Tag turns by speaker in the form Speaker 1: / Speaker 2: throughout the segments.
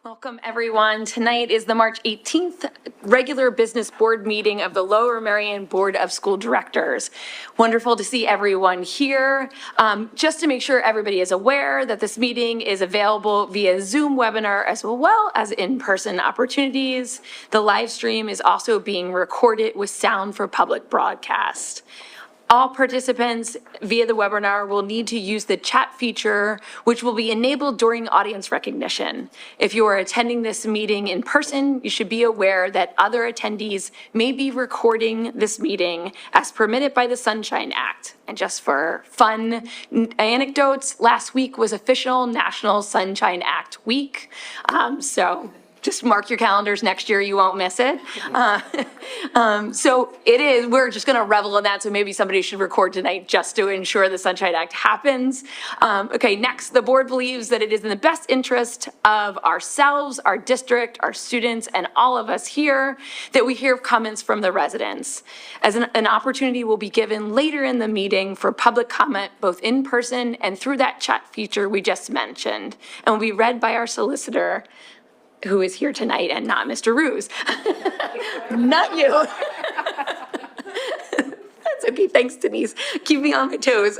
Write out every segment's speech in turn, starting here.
Speaker 1: Welcome, everyone. Tonight is the March 18th regular business board meeting of the Lower Merion Board of School Directors. Wonderful to see everyone here. Just to make sure everybody is aware that this meeting is available via Zoom webinar as well as in-person opportunities. The live stream is also being recorded with sound for public broadcast. All participants via the webinar will need to use the chat feature, which will be enabled during audience recognition. If you are attending this meeting in person, you should be aware that other attendees may be recording this meeting as permitted by the Sunshine Act. And just for fun anecdotes, last week was official National Sunshine Act Week. So just mark your calendars next year, you won't miss it. So we're just gonna revel in that, so maybe somebody should record tonight just to ensure the Sunshine Act happens. Okay, next, the board believes that it is in the best interest of ourselves, our district, our students, and all of us here that we hear comments from the residents. As an opportunity will be given later in the meeting for public comment, both in person and through that chat feature we just mentioned, and will be read by our solicitor, who is here tonight, and not Mr. Ruse. Not you. That's okay, thanks Denise. Keep me on my toes.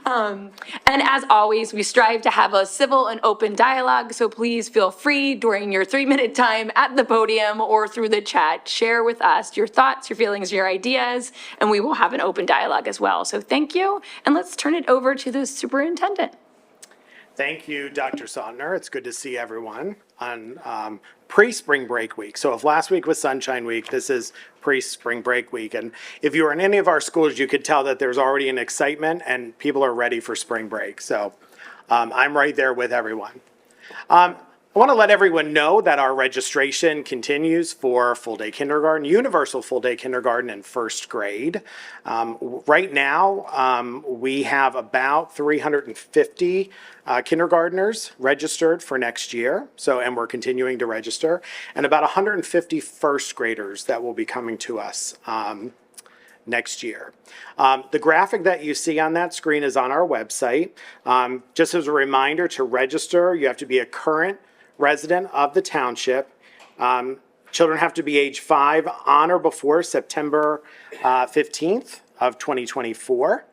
Speaker 1: And as always, we strive to have a civil and open dialogue, so please feel free during your 3-minute time at the podium or through the chat, share with us your thoughts, your feelings, your ideas, and we will have an open dialogue as well. So thank you, and let's turn it over to the superintendent.
Speaker 2: Thank you, Dr. Sondner. It's good to see everyone on pre-spring break week. So if last week was Sunshine Week, this is pre-spring break week. And if you were in any of our schools, you could tell that there's already an excitement and people are ready for spring break. So I'm right there with everyone. I want to let everyone know that our registration continues for full-day kindergarten, universal full-day kindergarten in first grade. Right now, we have about 350 kindergartners registered for next year. And we're continuing to register, and about 150 first graders that will be coming to us next year. The graphic that you see on that screen is on our website. Just as a reminder, to register, you have to be a current resident of the township. Children have to be age 5 on or before September 15th of 2024.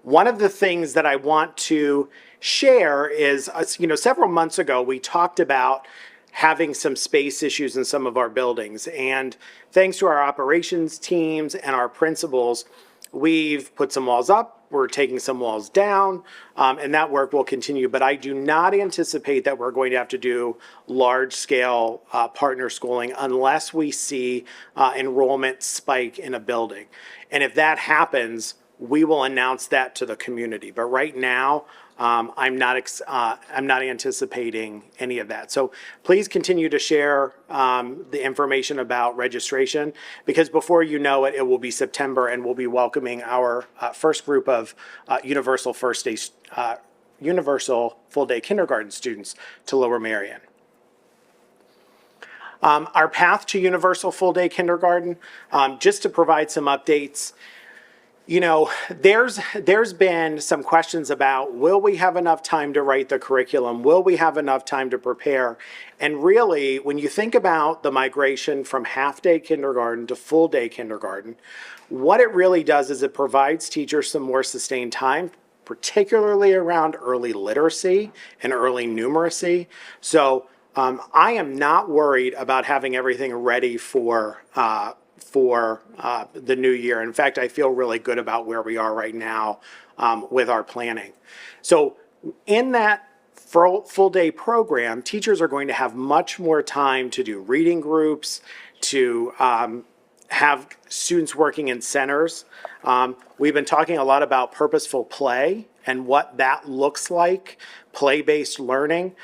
Speaker 2: One of the things that I want to share is, several months ago, we talked about having some space issues in some of our buildings. And thanks to our operations teams and our principals, we've put some walls up. We're taking some walls down, and that work will continue. But I do not anticipate that we're going to have to do large-scale partner schooling unless we see enrollment spike in a building. And if that happens, we will announce that to the community. But right now, I'm not anticipating any of that. So please continue to share the information about registration, because before you know it, it will be September, and we'll be welcoming our first group of universal full-day kindergarten students to Lower Merion. Our path to universal full-day kindergarten, just to provide some updates. There's been some questions about, will we have enough time to write the curriculum? Will we have enough time to prepare? And really, when you think about the migration from half-day kindergarten to full-day kindergarten, what it really does is it provides teachers some more sustained time, particularly around early literacy and early numeracy. So I am not worried about having everything ready for the new year. In fact, I feel really good about where we are right now with our planning. So in that full-day program, teachers are going to have much more time to do reading groups, to have students working in centers. We've been talking a lot about purposeful play and what that looks like, play-based learning,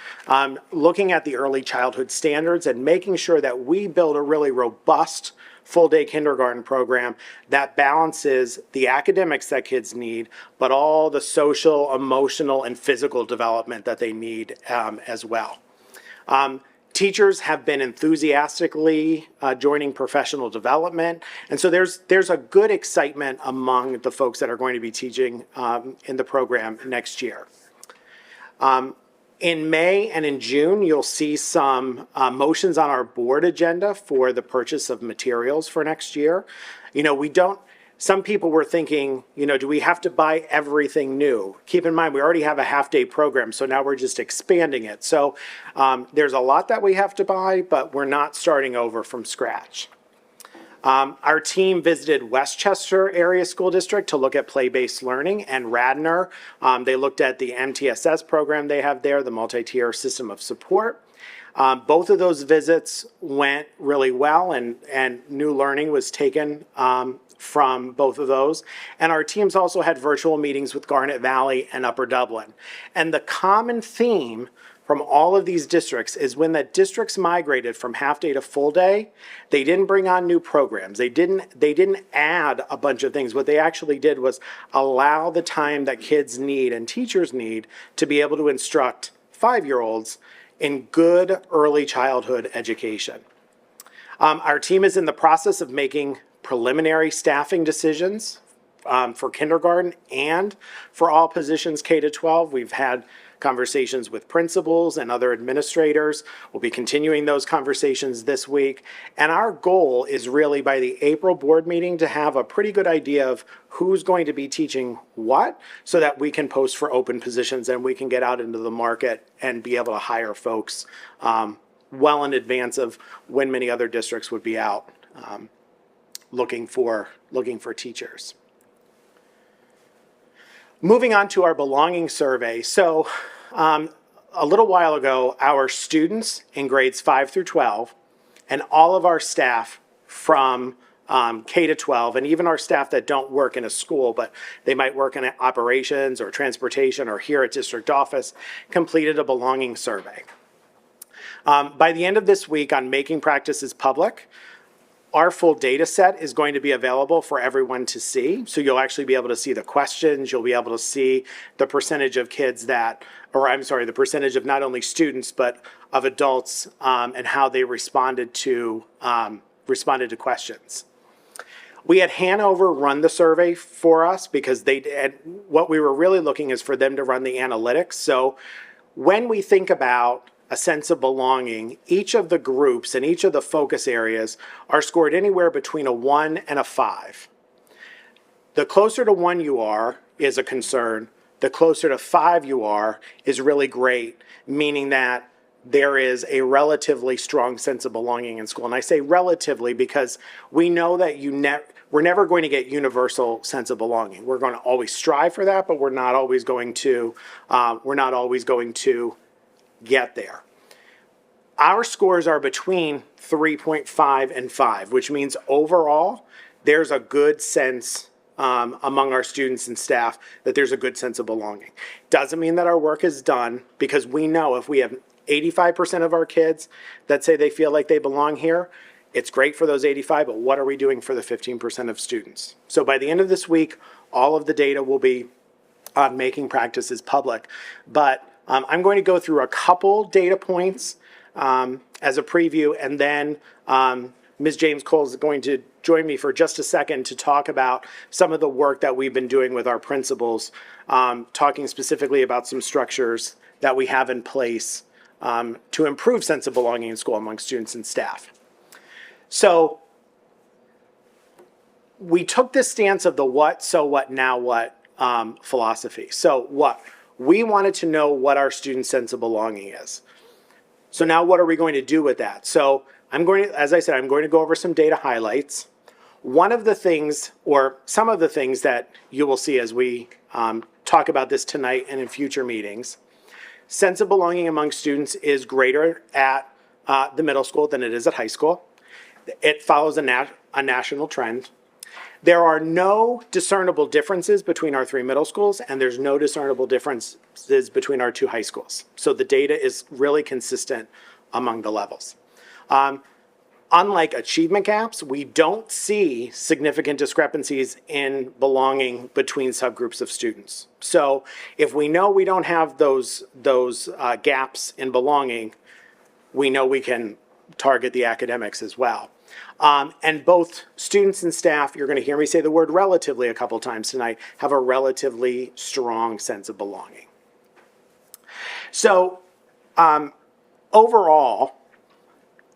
Speaker 2: looking at the early childhood standards and making sure that we build a really robust full-day kindergarten program that balances the academics that kids need, but all the social, emotional, and physical development that they need as well. Teachers have been enthusiastically joining professional development, and so there's a good excitement among the folks that are going to be teaching in the program next year. In May and in June, you'll see some motions on our board agenda for the purchase of materials for next year. You know, some people were thinking, you know, do we have to buy everything new? Keep in mind, we already have a half-day program, so now we're just expanding it. So there's a lot that we have to buy, but we're not starting over from scratch. Our team visited Westchester Area School District to look at play-based learning, and Radnor. They looked at the MTSS program they have there, the multi-tier system of support. Both of those visits went really well, and new learning was taken from both of those. And our teams also had virtual meetings with Garnet Valley and Upper Dublin. And the common theme from all of these districts is when the districts migrated from half day to full day, they didn't bring on new programs. They didn't add a bunch of things. What they actually did was allow the time that kids need and teachers need to be able to instruct 5-year-olds in good early childhood education. Our team is in the process of making preliminary staffing decisions for kindergarten and for all positions K to 12. We've had conversations with principals and other administrators. We'll be continuing those conversations this week. And our goal is really by the April board meeting to have a pretty good idea of who's going to be teaching what, so that we can post for open positions and we can get out into the market and be able to hire folks well in advance of when many other districts would be out looking for teachers. Moving on to our belonging survey. So a little while ago, our students in grades 5 through 12 and all of our staff from K to 12, and even our staff that don't work in a school, but they might work in operations or transportation or here at district office, completed a belonging survey. By the end of this week on Making Practices Public, our full data set is going to be available for everyone to see. So you'll actually be able to see the questions, you'll be able to see the percentage of kids that, or I'm sorry, the percentage of not only students, but of adults and how they responded to questions. We had Hanover run the survey for us because what we were really looking is for them to run the analytics. So when we think about a sense of belonging, each of the groups and each of the focus areas are scored anywhere between a 1 and a 5. The closer to 1 you are is a concern. The closer to 5 you are is really great, meaning that there is a relatively strong sense of belonging in school. And I say relatively because we know that we're never going to get universal sense of belonging. We're going to always strive for that, but we're not always going to get there. Our scores are between 3.5 and 5, which means overall there's a good sense among our students and staff that there's a good sense of belonging. Doesn't mean that our work is done, because we know if we have 85% of our kids that say they feel like they belong here, it's great for those 85, but what are we doing for the 15% of students? So by the end of this week, all of the data will be on Making Practices Public. But I'm going to go through a couple data points as a preview, and then Ms. James Cole is going to join me for just a second to talk about some of the work that we've been doing with our principals, talking specifically about some structures that we have in place to improve sense of belonging in school among students and staff. So we took this stance of the what, so what, now what philosophy. So what? We wanted to know what our student sense of belonging is. So now what are we going to do with that? So as I said, I'm going to go over some data highlights. One of the things, or some of the things that you will see as we talk about this tonight and in future meetings, sense of belonging among students is greater at the middle school than it is at high school. It follows a national trend. There are no discernible differences between our 3 middle schools, and there's no discernible differences between our 2 high schools. So the data is really consistent among the levels. Unlike achievement gaps, we don't see significant discrepancies in belonging between subgroups of students. So if we know we don't have those gaps in belonging, we know we can target the academics as well. And both students and staff, you're going to hear me say the word relatively a couple times tonight, have a relatively strong sense of belonging. So Overall,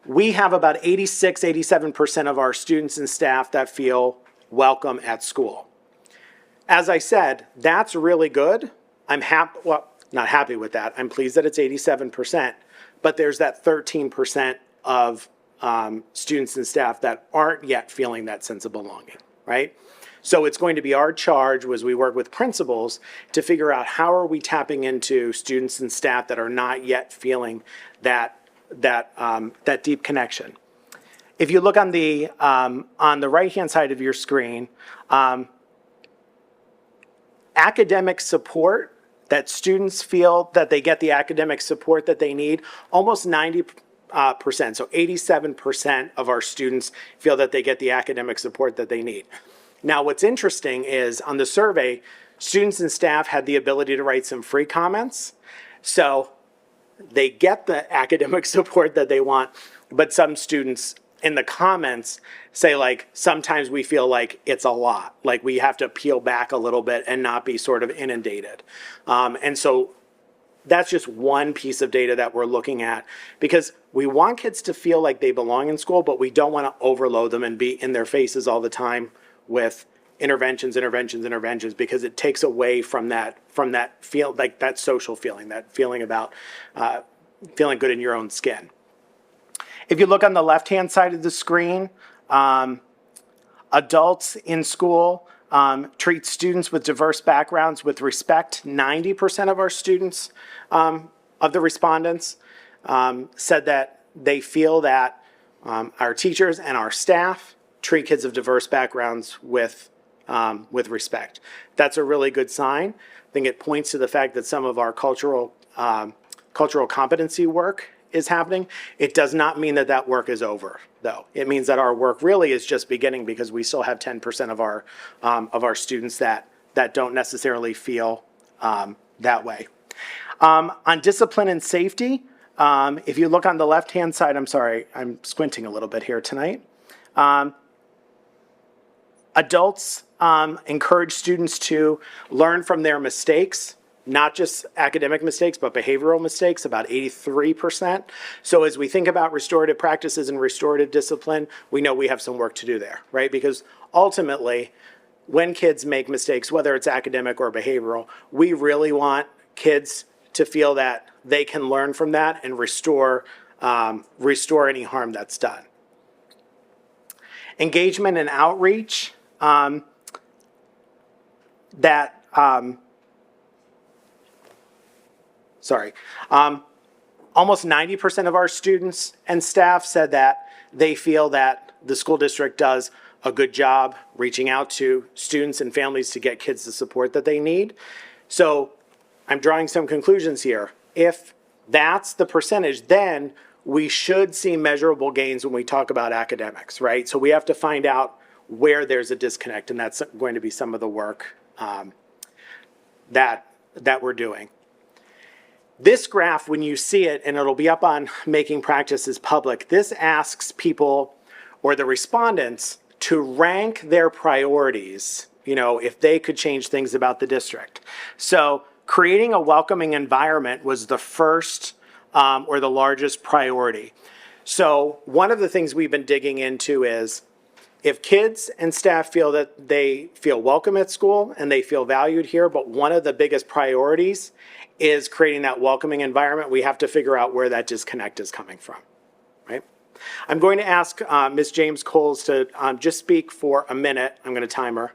Speaker 2: we have about 87% of our students and staff that feel welcome at school. As I said, that's really good. I'm happy, well, not happy with that. I'm pleased that it's 87%, but there's that 13% of students and staff that aren't yet feeling that sense of belonging, right? So it's going to be our charge as we work with principals to figure out how are we tapping into students and staff that are not yet feeling that deep connection. If you look on the right-hand side of your screen, academic support, that students feel that they get the academic support that they need, almost 90%, so 87% of our students feel that they get the academic support that they need. Now, what's interesting is on the survey, students and staff had the ability to write some free comments. So they get the academic support that they want, but some students in the comments say, like, sometimes we feel like it's a lot, like we have to peel back a little bit and not be sort of inundated. And so that's just one piece of data that we're looking at, because we want kids to feel like they belong in school, but we don't want to overload them and be in their faces all the time with interventions, because it takes away from that feel, like that social feeling, that feeling about feeling good in your own skin. If you look on the left-hand side of the screen, adults in school treat students with diverse backgrounds with respect. 90% of our students, of the respondents, said that they feel that our teachers and our staff treat kids of diverse backgrounds with respect. That's a really good sign. I think it points to the fact that some of our cultural competency work is happening. It does not mean that that work is over, though. It means that our work really is just beginning, because we still have 10% of our students that don't necessarily feel that way. On discipline and safety, if you look on the left-hand side, I'm sorry, I'm squinting a little bit here tonight. Adults encourage students to learn from their mistakes, not just academic mistakes, but behavioral mistakes, about 83%. So as we think about restorative practices and restorative discipline, we know we have some work to do there, right? Because ultimately, when kids make mistakes, whether it's academic or behavioral, we really want kids to feel that they can learn from that and restore any harm that's done. Engagement and outreach, almost 90% of our students and staff said that they feel that the school district does a good job reaching out to students and families to get kids the support that they need. So I'm drawing some conclusions here. If that's the percentage, then we should see measurable gains when we talk about academics, right? So we have to find out where there's a disconnect, and that's going to be some of the work that we're doing. This graph, when you see it, and it'll be up on Making Practices Public, this asks people or the respondents to rank their priorities, if they could change things about the district. So creating a welcoming environment was the first or the largest priority. So one of the things we've been digging into is, if kids and staff feel that they feel welcome at school and they feel valued here, but one of the biggest priorities is creating that welcoming environment, we have to figure out where that disconnect is coming from, right? I'm going to ask Ms. James Coles to just speak for a minute. I'm going to time her.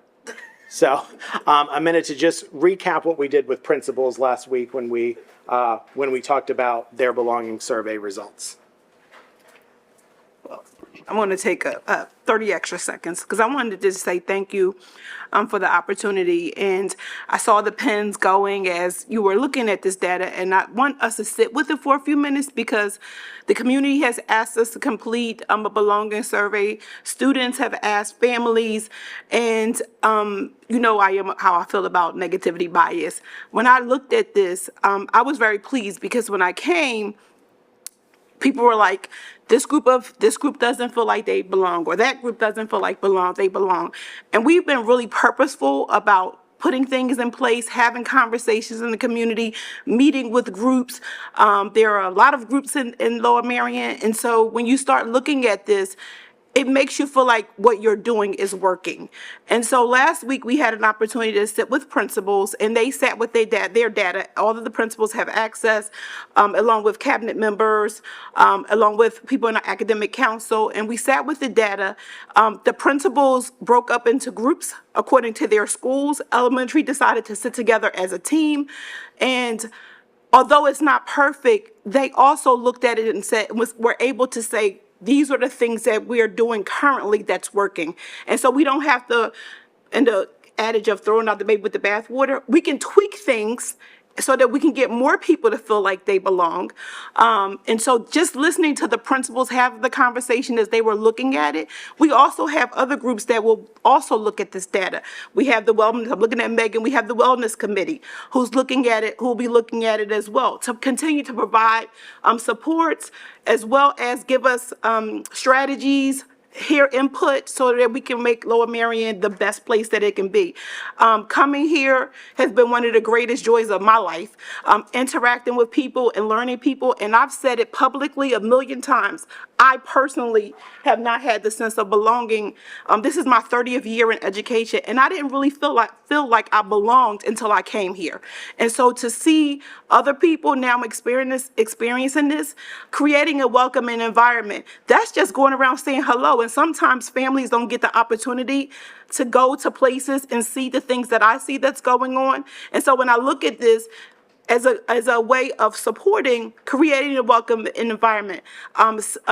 Speaker 2: So a minute to just recap what we did with principals last week when we talked about their belonging survey results.
Speaker 3: I'm going to take 30 extra seconds because I wanted to just say thank you for the opportunity. And I saw the pens going as you were looking at this data, and I want us to sit with it for a few minutes because the community has asked us to complete a belonging survey. Students have asked families, and I am how I feel about negativity bias. When I looked at this, I was very pleased because when I came, people were like, this group doesn't feel like they belong, or that group doesn't feel like they belong. And we've been really purposeful about putting things in place, having conversations in the community, meeting with groups. There are a lot of groups in Lower Merion, and so when you start looking at this, it makes you feel like what you're doing is working. And so last week we had an opportunity to sit with principals, and they sat with their data. All of the principals have access, along with cabinet members, along with people in our academic council, and we sat with the data. The principals broke up into groups according to their schools. Elementary decided to sit together as a team, and although it's not perfect, they also looked at it and were able to say, these are the things that we are doing currently that's working. And so we don't have to, in the adage of throwing out the baby with the bathwater, we can tweak things so that we can get more people to feel like they belong. And so just listening to the principals have the conversation as they were looking at it, we also have other groups that will also look at this data. We have the wellness, I'm looking at Megan, we have the wellness committee who's looking at it, who will be looking at it as well to continue to provide supports as well as give us strategies, hear input so that we can make Lower Merion the best place that it can be. Coming here has been one of the greatest joys of my life, interacting with people and learning people, and I've said it publicly a million times. I personally have not had the sense of belonging. This is my 30th year in education, and I didn't really feel like I belonged until I came here. And so to see other people now experiencing this, creating a welcoming environment, that's just going around saying hello. And sometimes families don't get the opportunity to go to places and see the things that I see that's going on. And so when I look at this, as a way of supporting, creating a welcome environment,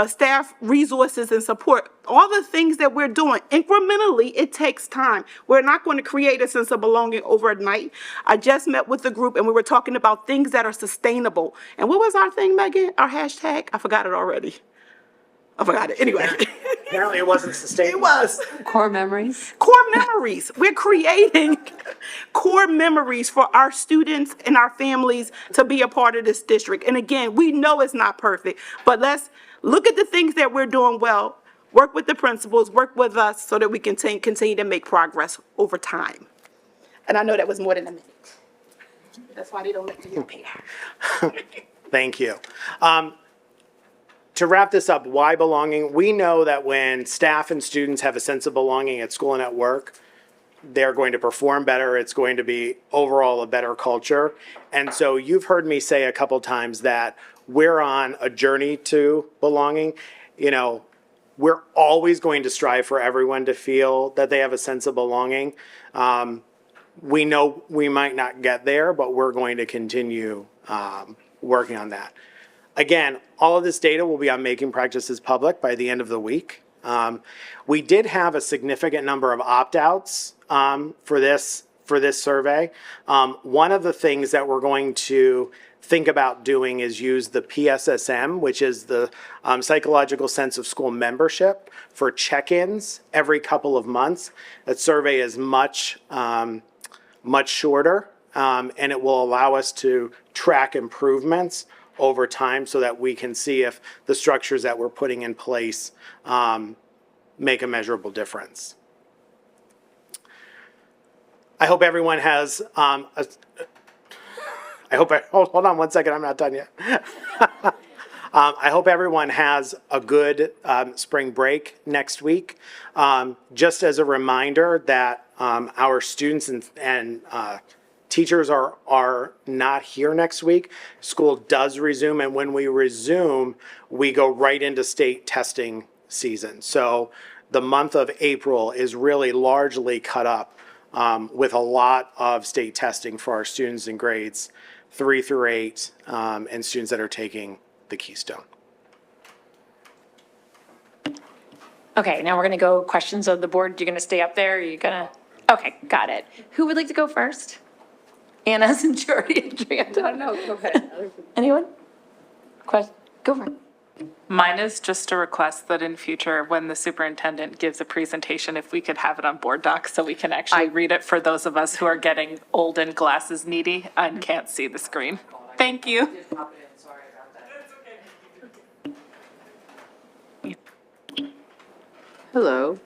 Speaker 3: staff resources and support, all the things that we're doing, incrementally, it takes time. We're not going to create a sense of belonging overnight. I just met with the group and we were talking about things that are sustainable. And what was our thing, Megan? Our hashtag? I forgot it already. I forgot it. Anyway.
Speaker 2: Apparently it wasn't sustainable.
Speaker 3: It was.
Speaker 4: Core memories?
Speaker 3: Core memories. We're creating core memories for our students and our families to be a part of this district. And again, we know it's not perfect, but let's look at the things that we're doing well, work with the principals, work with us so that we can continue to make progress over time. And I know that was more than a minute. That's why they don't let me up here.
Speaker 2: Thank you. To wrap this up, why belonging? We know that when staff and students have a sense of belonging at school and at work, they're going to perform better. It's going to be overall a better culture. And so you've heard me say a couple times that we're on a journey to belonging. You know, we're always going to strive for everyone to feel that they have a sense of belonging. We know we might not get there, but we're going to continue working on that. Again, all of this data will be on Making Practices Public by the end of the week. We did have a significant number of opt-outs for this survey. One of the things that we're going to think about doing is use the PSSM, which is the psychological sense of school membership, for check-ins every couple of months. That survey is much shorter, and it will allow us to track improvements over time so that we can see if the structures that we're putting in place make a measurable difference. I hope everyone has, hold on one second, I'm not done yet. I hope everyone has a good spring break next week. Just as a reminder that our students and teachers are not here next week. School does resume, and when we resume, we go right into state testing season. So the month of April is really largely cut up with a lot of state testing for our students in grades 3 through 8 and students that are taking the Keystone.
Speaker 1: Okay, now we're gonna go questions of the board. You're gonna stay up there? You're gonna, okay, got it. Who would like to go first? Anna, since you already had your hand up.
Speaker 4: No, go ahead.
Speaker 1: Anyone? Go for it.
Speaker 5: Mine is just a request that in future, when the superintendent gives a presentation, if we could have it on board docs so we can actually read it for those of us who are getting old and glasses needy and can't see the screen. Thank you.
Speaker 4: Hello.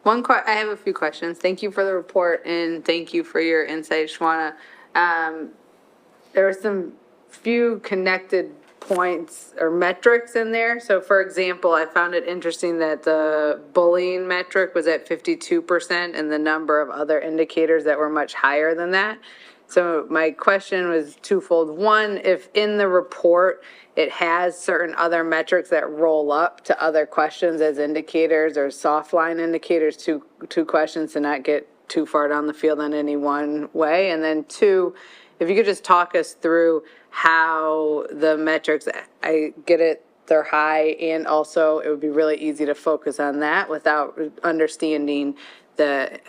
Speaker 4: I have a few questions. Thank you for the report and thank you for your insight, Shwana. There were some few connected points or metrics in there. So for example, I found it interesting that the bullying metric was at 52% and the number of other indicators that were much higher than that. So my question was twofold. One, if in the report, it has certain other metrics that roll up to other questions as indicators or soft line indicators to questions to not get too far down the field in any one way. And then two, if you could just talk us through how the metrics, I get it, they're high, and also it would be really easy to focus on that without understanding the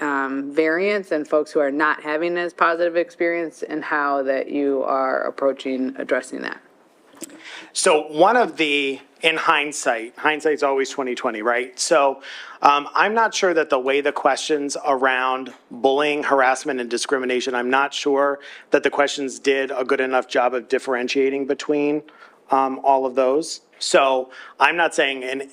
Speaker 4: variance and folks who are not having as positive experience and how that you are approaching addressing that.
Speaker 2: So one of the, in hindsight's always 2020, right? So I'm not sure that the way the questions around bullying, harassment, and discrimination, I'm not sure that the questions did a good enough job of differentiating between all of those. So I'm not saying, and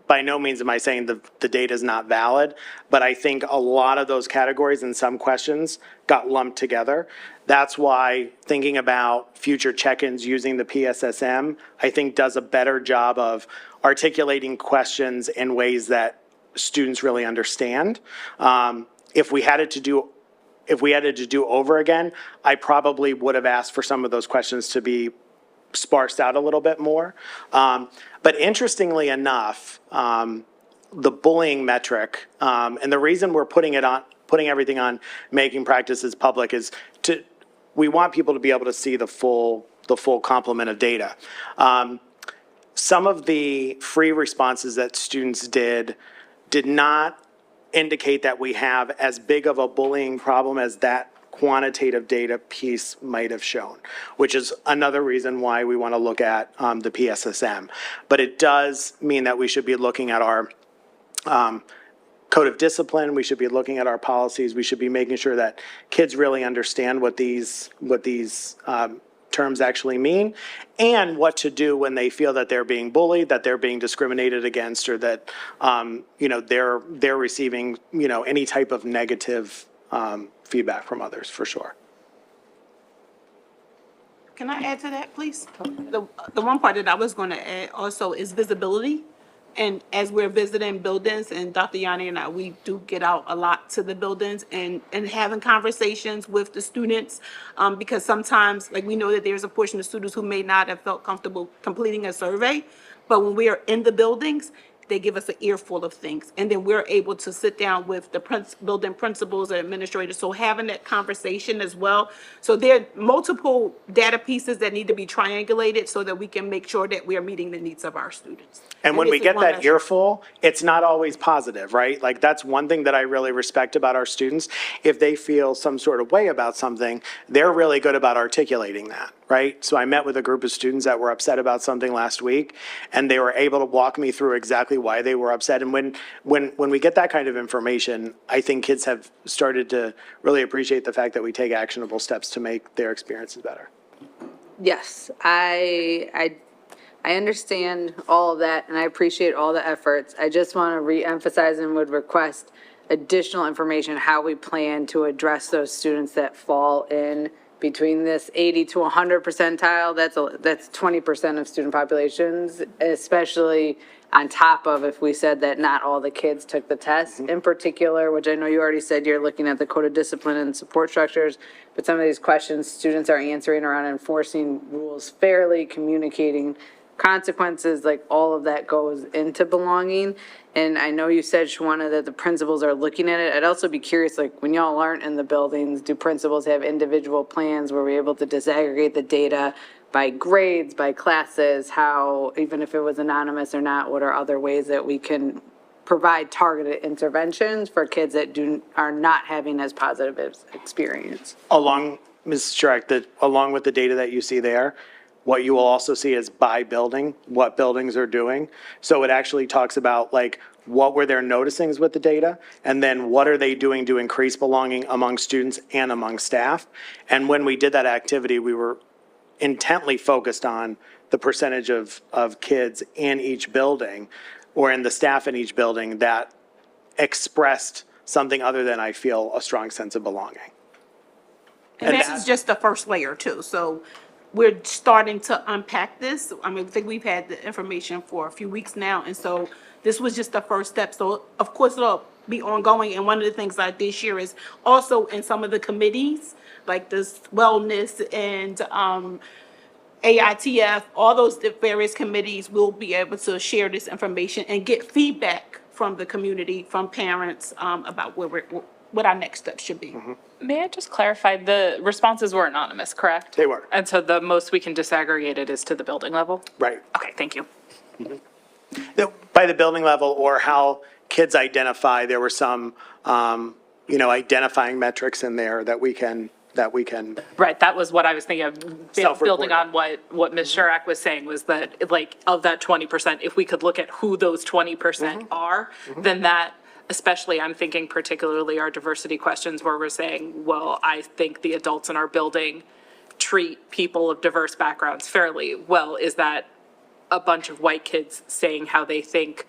Speaker 2: by no means am I saying the data is not valid, but I think a lot of those categories in some questions got lumped together. That's why thinking about future check-ins using the PSSM, I think does a better job of articulating questions in ways that students really understand. If we had it to do over again, I probably would have asked for some of those questions to be sparsed out a little bit more. But interestingly enough, the bullying metric, and the reason we're putting everything on making practices public is we want people to be able to see the full complement of data. Some of the free responses that students did not indicate that we have as big of a bullying problem as that quantitative data piece might have shown, which is another reason why we want to look at the PSSM. But it does mean that we should be looking at our code of discipline. We should be looking at our policies. We should be making sure that kids really understand what these terms actually mean and what to do when they feel that they're being bullied, that they're being discriminated against, or that they're receiving any type of negative feedback from others, for sure.
Speaker 3: Can I add to that, please? The one part that I was going to add also is visibility. And as we're visiting buildings, and Dr. Yanni and I, we do get out a lot to the buildings and having conversations with the students, because sometimes, like, we know that there's a portion of students who may not have felt comfortable completing a survey, but when we are in the buildings, they give us an earful of things. And then we're able to sit down with the building principals and administrators. So having that conversation as well. So there are multiple data pieces that need to be triangulated so that we can make sure that we are meeting the needs of our students.
Speaker 2: And when
Speaker 3: this
Speaker 2: we
Speaker 3: is
Speaker 2: get
Speaker 3: one
Speaker 2: that
Speaker 3: that's-
Speaker 2: earful, it's not always positive, right? Like, that's one thing that I really respect about our students. If they feel some sort of way about something, they're really good about articulating that, right? So I met with a group of students that were upset about something last week, and they were able to walk me through exactly why they were upset. And when we get that kind of information, I think kids have started to really appreciate the fact that we take actionable steps to make their experiences better.
Speaker 4: Yes, I understand all of that, and I appreciate all the efforts. I just want to reemphasize and would request additional information, how we plan to address those students that fall in between this 80 to 100 percentile. That's 20% of student populations, especially on top of if we said that not all the kids took the test in particular, which I know you already said you're looking at the code of discipline and support structures, but some of these questions students are answering around enforcing rules fairly, communicating consequences, like all of that goes into belonging. And I know you said, Shwana, that the principals are looking at it. I'd also be curious, like, when y'all aren't in the buildings, do principals have individual plans where we're able to disaggregate the data by grades, by classes, how, even if it was anonymous or not, what are other ways that we can provide targeted interventions for kids that are not having as positive experience?
Speaker 2: Along with the data that you see there, what you will also see is by building, what buildings are doing. So it actually talks about, like, what were their noticings with the data, and then what are they doing to increase belonging among students and among staff. And when we did that activity, we were intently focused on the percentage of kids in each building, or in the staff in each building, that expressed something other than I feel a strong sense of belonging.
Speaker 3: And this is just the first layer too, so we're starting to unpack this. I mean, I think we've had the information for a few weeks now, and so this was just the first step. So of course it'll be ongoing, and one of the things I did share is also in some of the committees, like this wellness and, AITF, all those various committees will be able to share this information and get feedback from the community, from parents, about what our next steps should be.
Speaker 5: May I just clarify, the responses were anonymous, correct?
Speaker 2: They were.
Speaker 5: And so the most we can disaggregate it is to the building level?
Speaker 2: Right.
Speaker 5: Okay, thank you.
Speaker 2: By the building level or how kids identify, there were some, identifying metrics in there that we can.
Speaker 5: Right, that was what I was thinking of,
Speaker 2: Self-reporting.
Speaker 5: building on what Ms. Shurak was saying, was that, like, of that 20%, if we could look at who those 20% are, then that, especially, I'm thinking particularly our diversity questions where we're saying, well, I think the adults in our building treat people of diverse backgrounds fairly. Well, is that a bunch of white kids saying how they think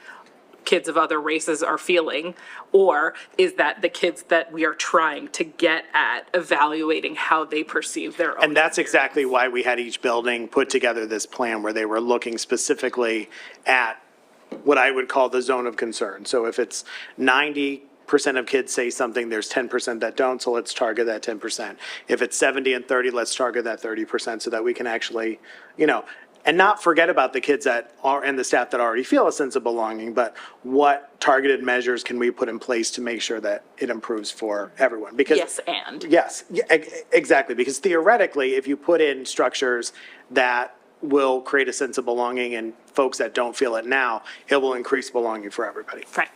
Speaker 5: kids of other races are feeling? Or is that the kids that we are trying to get at evaluating how they perceive their own?
Speaker 2: And that's exactly why we had each building put together this plan where they were looking specifically at what I would call the zone of concern. So if it's 90% of kids say something, there's 10% that don't, so let's target that 10%. If it's 70 and 30, let's target that 30% so that we can actually, and not forget about the kids that are, and the staff that already feel a sense of belonging, but what targeted measures can we put in place to make sure that it improves for everyone? Because
Speaker 5: Yes, and.
Speaker 2: Yes, exactly, because theoretically, if you put in structures that will create a sense of belonging in folks that don't feel it now, it will increase belonging for everybody.
Speaker 5: Right.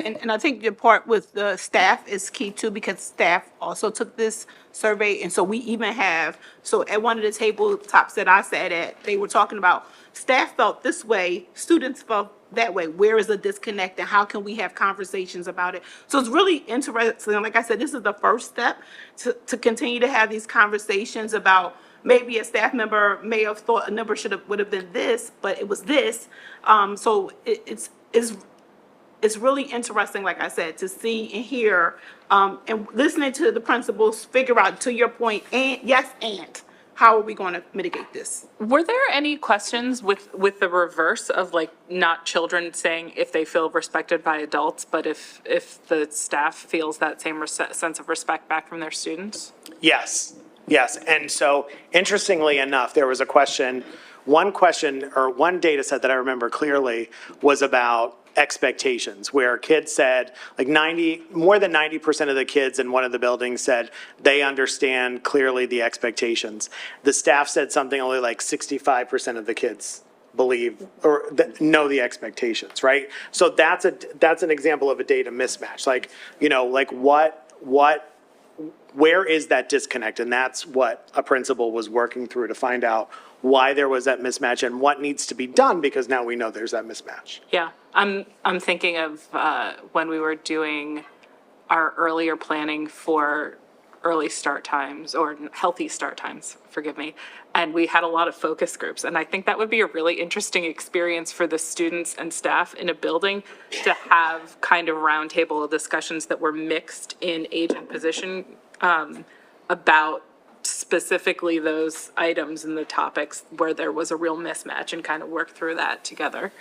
Speaker 3: And I think the part with the staff is key too, because staff also took this survey, and so we even have, so at one of the tabletops that I sat at, they were talking about, staff felt this way, students felt that way. Where is the disconnect, and how can we have conversations about it? So it's really interesting. Like I said, this is the first step to continue to have these conversations about, maybe a staff member may have thought a number would have been this, but it was this. So it's really interesting, like I said, to see and hear, and listening to the principals figure out, to your point, and how are we going to mitigate this?
Speaker 5: Were there any questions with the reverse of, like, not children saying if they feel respected by adults, but if the staff feels that same sense of respect back from their students?
Speaker 2: Yes. And so interestingly enough, there was one data set that I remember clearly was about expectations, where kids said, like more than 90% of the kids in one of the buildings said they understand clearly the expectations. The staff said something only like 65% of the kids believe or know the expectations, right? So that's an example of a data mismatch. Where is that disconnect? And that's what a principal was working through to find out why there was that mismatch and what needs to be done, because now we know there's that mismatch.
Speaker 5: Yeah, I'm thinking of when we were doing our earlier planning for early start times, or healthy start times, forgive me, and we had a lot of focus groups, and I think that would be a really interesting experience for the students and staff in a building to have kind of roundtable discussions that were mixed in age and position, about specifically those items and the topics where there was a real mismatch, and kind of work through that together.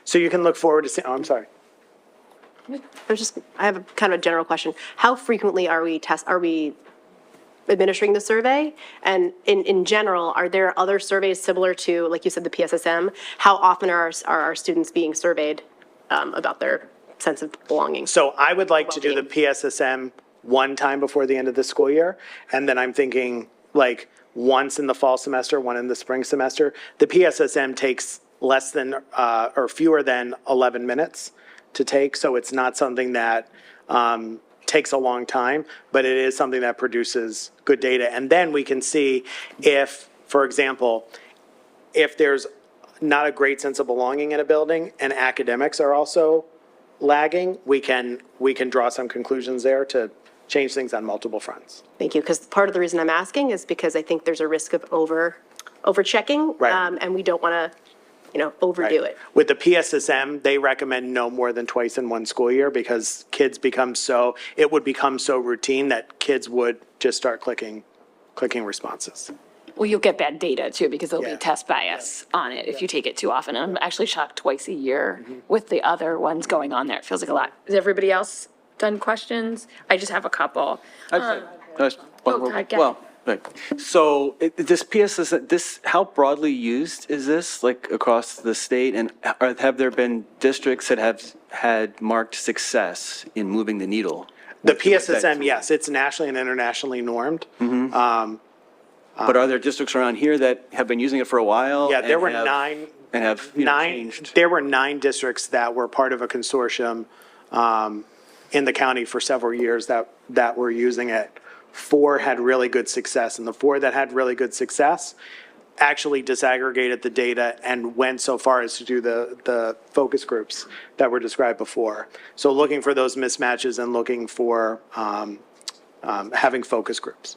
Speaker 2: So you can look forward to seeing, I'm sorry.
Speaker 6: I have a kind of a general question. How frequently are we administering the survey? And in general, are there other surveys similar to, like you said, the PSSM? How often are our students being surveyed about their sense of belonging?
Speaker 2: So I would like to do the PSSM one time before the end of the school year. And then I'm thinking like once in the fall semester, one in the spring semester. The PSSM takes less than or fewer than 11 minutes to take. So it's not something that takes a long time, but it is something that produces good data. And then we can see if, for example, if there's not a great sense of belonging in a building and academics are also lagging, we can draw some conclusions there to change things on multiple fronts.
Speaker 6: Thank you, because part of the reason I'm asking is because I think there's a risk of over-checking.
Speaker 2: Right.
Speaker 6: And we don't want to overdo it.
Speaker 2: With the PSSM, they recommend no more than twice in one school year because it would become so routine that kids would just start clicking responses.
Speaker 1: Well, you'll get bad data too, because there'll
Speaker 2: Yeah.
Speaker 1: be test bias on it if you take it too often. I'm actually shocked twice a year with the other ones going on there. It feels like a lot. Is everybody else done questions? I just have a couple. God,
Speaker 7: Well, right. So this PSS, how broadly used is this, like across the state? And have there been districts that have had marked success in moving the needle?
Speaker 2: The PSSM, yes, it's nationally and internationally normed.
Speaker 7: But are there districts around here that have been using it for a while?
Speaker 2: Yeah, there
Speaker 7: and
Speaker 2: were
Speaker 7: have-
Speaker 2: nine.
Speaker 7: And have changed?
Speaker 2: There were 9 districts that were part of a consortium in the county for several years that were using it. 4 had really good success, and the 4 that had really good success actually disaggregated the data and went so far as to do the focus groups that were described before. So looking for those mismatches and looking for having focus groups.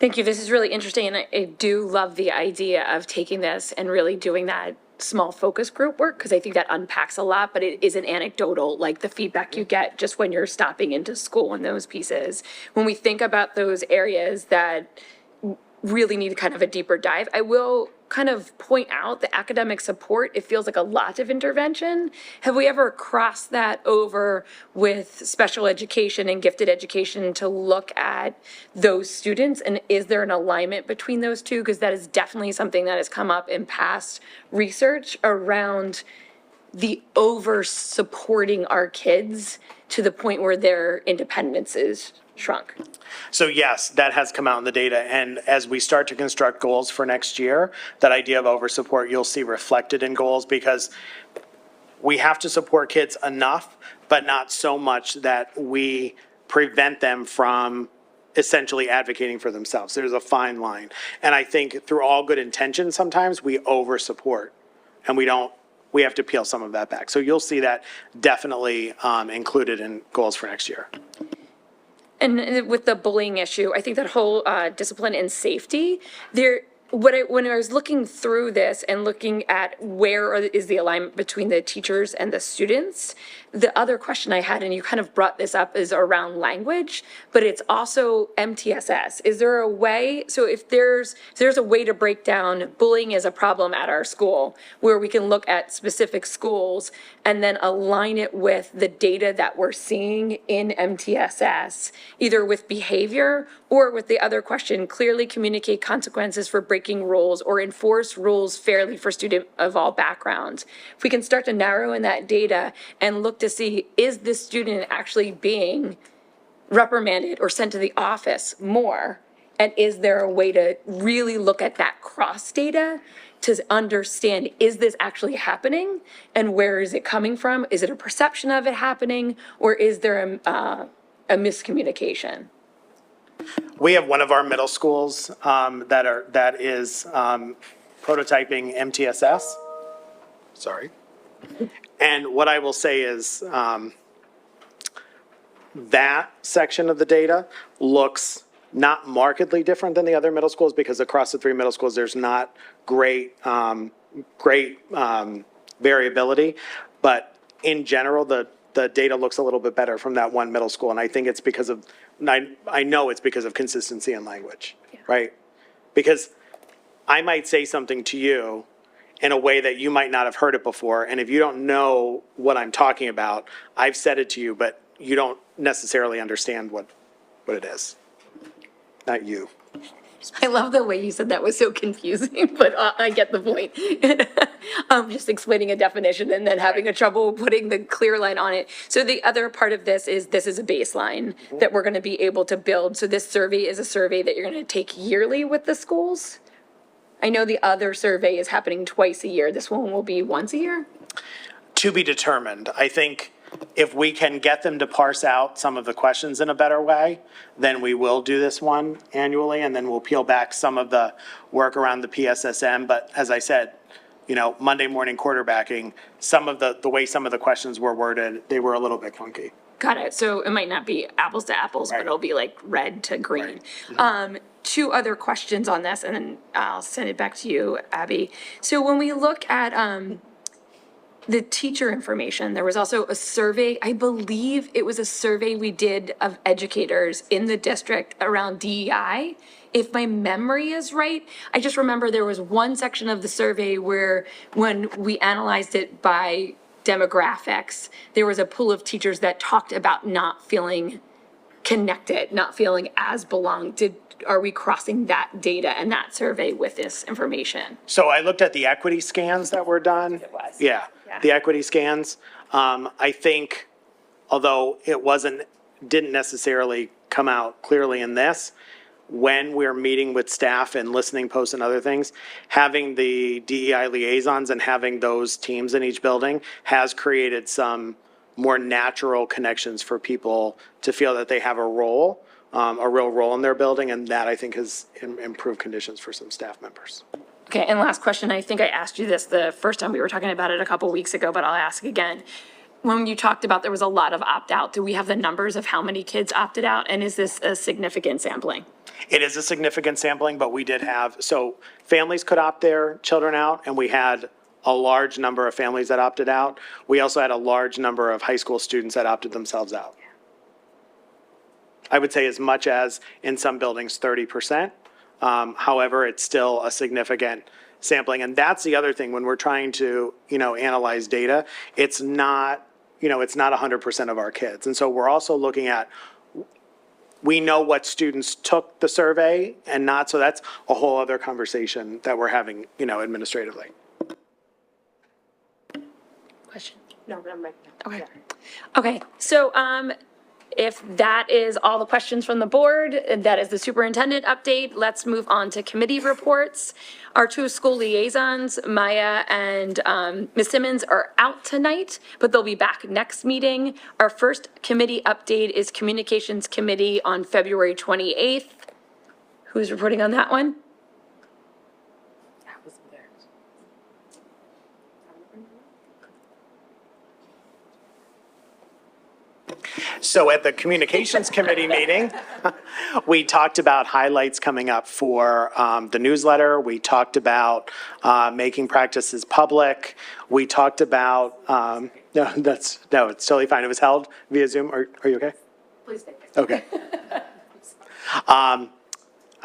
Speaker 1: Thank you. This is really interesting, and I do love the idea of taking this and really doing that small focus group work, because I think that unpacks a lot, but it isn't anecdotal, like the feedback you get just when you're stopping into school and those pieces. When we think about those areas that really need kind of a deeper dive, I will kind of point out the academic support. It feels like a lot of intervention. Have we ever crossed that over with special education and gifted education to look at those students? And is there an alignment between those two? Because that is definitely something that has come up in past research around the over supporting our kids to the point where their independence is shrunk.
Speaker 2: So yes, that has come out in the data. And as we start to construct goals for next year, that idea of over support, you'll see reflected in goals, because we have to support kids enough, but not so much that we prevent them from essentially advocating for themselves. There's a fine line. And I think through all good intentions, sometimes we over support and we have to peel some of that back. So you'll see that definitely included in goals for next year.
Speaker 1: And with the bullying issue, I think that whole discipline and safety, when I was looking through this and looking at where is the alignment between the teachers and the students, the other question I had, and you kind of brought this up, is around language, but it's also MTSS. Is there a way, so if there's a way to break down bullying as a problem at our school, where we can look at specific schools and then align it with the data that we're seeing in MTSS, either with behavior or with the other question, clearly communicate consequences for breaking rules or enforce rules fairly for students of all backgrounds. If we can start to narrow in that data and look to see, is this student actually being reprimanded or sent to the office more? And is there a way to really look at that cross data to understand, is this actually happening? And where is it coming from? Is it a perception of it happening, or is there a miscommunication?
Speaker 2: We have one of our middle schools that is prototyping MTSS. Sorry. And what I will say is that section of the data looks not markedly different than the other middle schools, because across the 3 middle schools, there's not great variability. But in general, the data looks a little bit better from that one middle school. And I think it's because of, I know it's because of consistency in language, right? Because I might say something to you in a way that you might not have heard it before. And if you don't know what I'm talking about, I've said it to you, but you don't necessarily understand what it is. Not you.
Speaker 1: I love the way you said that was so confusing, but I get the point. Just explaining a definition and then having a trouble putting the clear line on it. So the other part of this is a baseline that we're going to be able to build. So this survey is a survey that you're going to take yearly with the schools. I know the other survey is happening twice a year. This one will be once a year?
Speaker 2: To be determined. I think if we can get them to parse out some of the questions in a better way, then we will do this one annually, and then we'll peel back some of the work around the PSSM. But as I said, Monday morning quarterbacking, some of the way some of the questions were worded, they were a little bit funky.
Speaker 1: Got it. So it might not be apples to apples, but
Speaker 2: Right.
Speaker 1: it'll be like red to green. Two other questions on this, and then I'll send it back to you, Abby. So when we look at, the teacher information, there was also a survey, I believe it was a survey we did of educators in the district around DEI. If my memory is right, I just remember there was one section of the survey where when we analyzed it by demographics, there was a pool of teachers that talked about not feeling connected, not feeling as belong. Are we crossing that data and that survey with this information?
Speaker 2: So I looked at the equity scans that were done.
Speaker 1: It was.
Speaker 2: Yeah,
Speaker 1: Yeah.
Speaker 2: the equity scans. I think, although didn't necessarily come out clearly in this, when we're meeting with staff and listening posts and other things, having the DEI liaisons and having those teams in each building has created some more natural connections for people to feel that they have a real role in their building, and that I think has improved conditions for some staff members.
Speaker 1: Okay, and last question, I think I asked you this the first time we were talking about it a couple weeks ago, but I'll ask again. When you talked about there was a lot of opt-out, do we have the numbers of how many kids opted out, and is this a significant sampling?
Speaker 2: It is a significant sampling, but we did have, so families could opt their children out, and we had a large number of families that opted out. We also had a large number of high school students that opted themselves out. I would say as much as, in some buildings, 30%. However, it's still a significant sampling. And that's the other thing, when we're trying to, analyze data, it's not 100% of our kids. And so we're also looking at, we know what students took the survey and not, so that's a whole other conversation that we're having, administratively.
Speaker 1: Question?
Speaker 6: No, I'm right.
Speaker 1: Okay. Okay, so, if that is all the questions from the board, that is the superintendent update, let's move on to committee reports. Our two school liaisons, Maya and Ms. Simmons, are out tonight, but they'll be back next meeting. Our first committee update is Communications Committee on February 28th. Who's reporting on that one?
Speaker 2: So at the Communications Committee meeting, we talked about highlights coming up for the newsletter. We talked about making practices public. We talked about, no, it's totally fine. It was held via Zoom. Are you okay?
Speaker 1: Please take it.
Speaker 2: Okay. I'm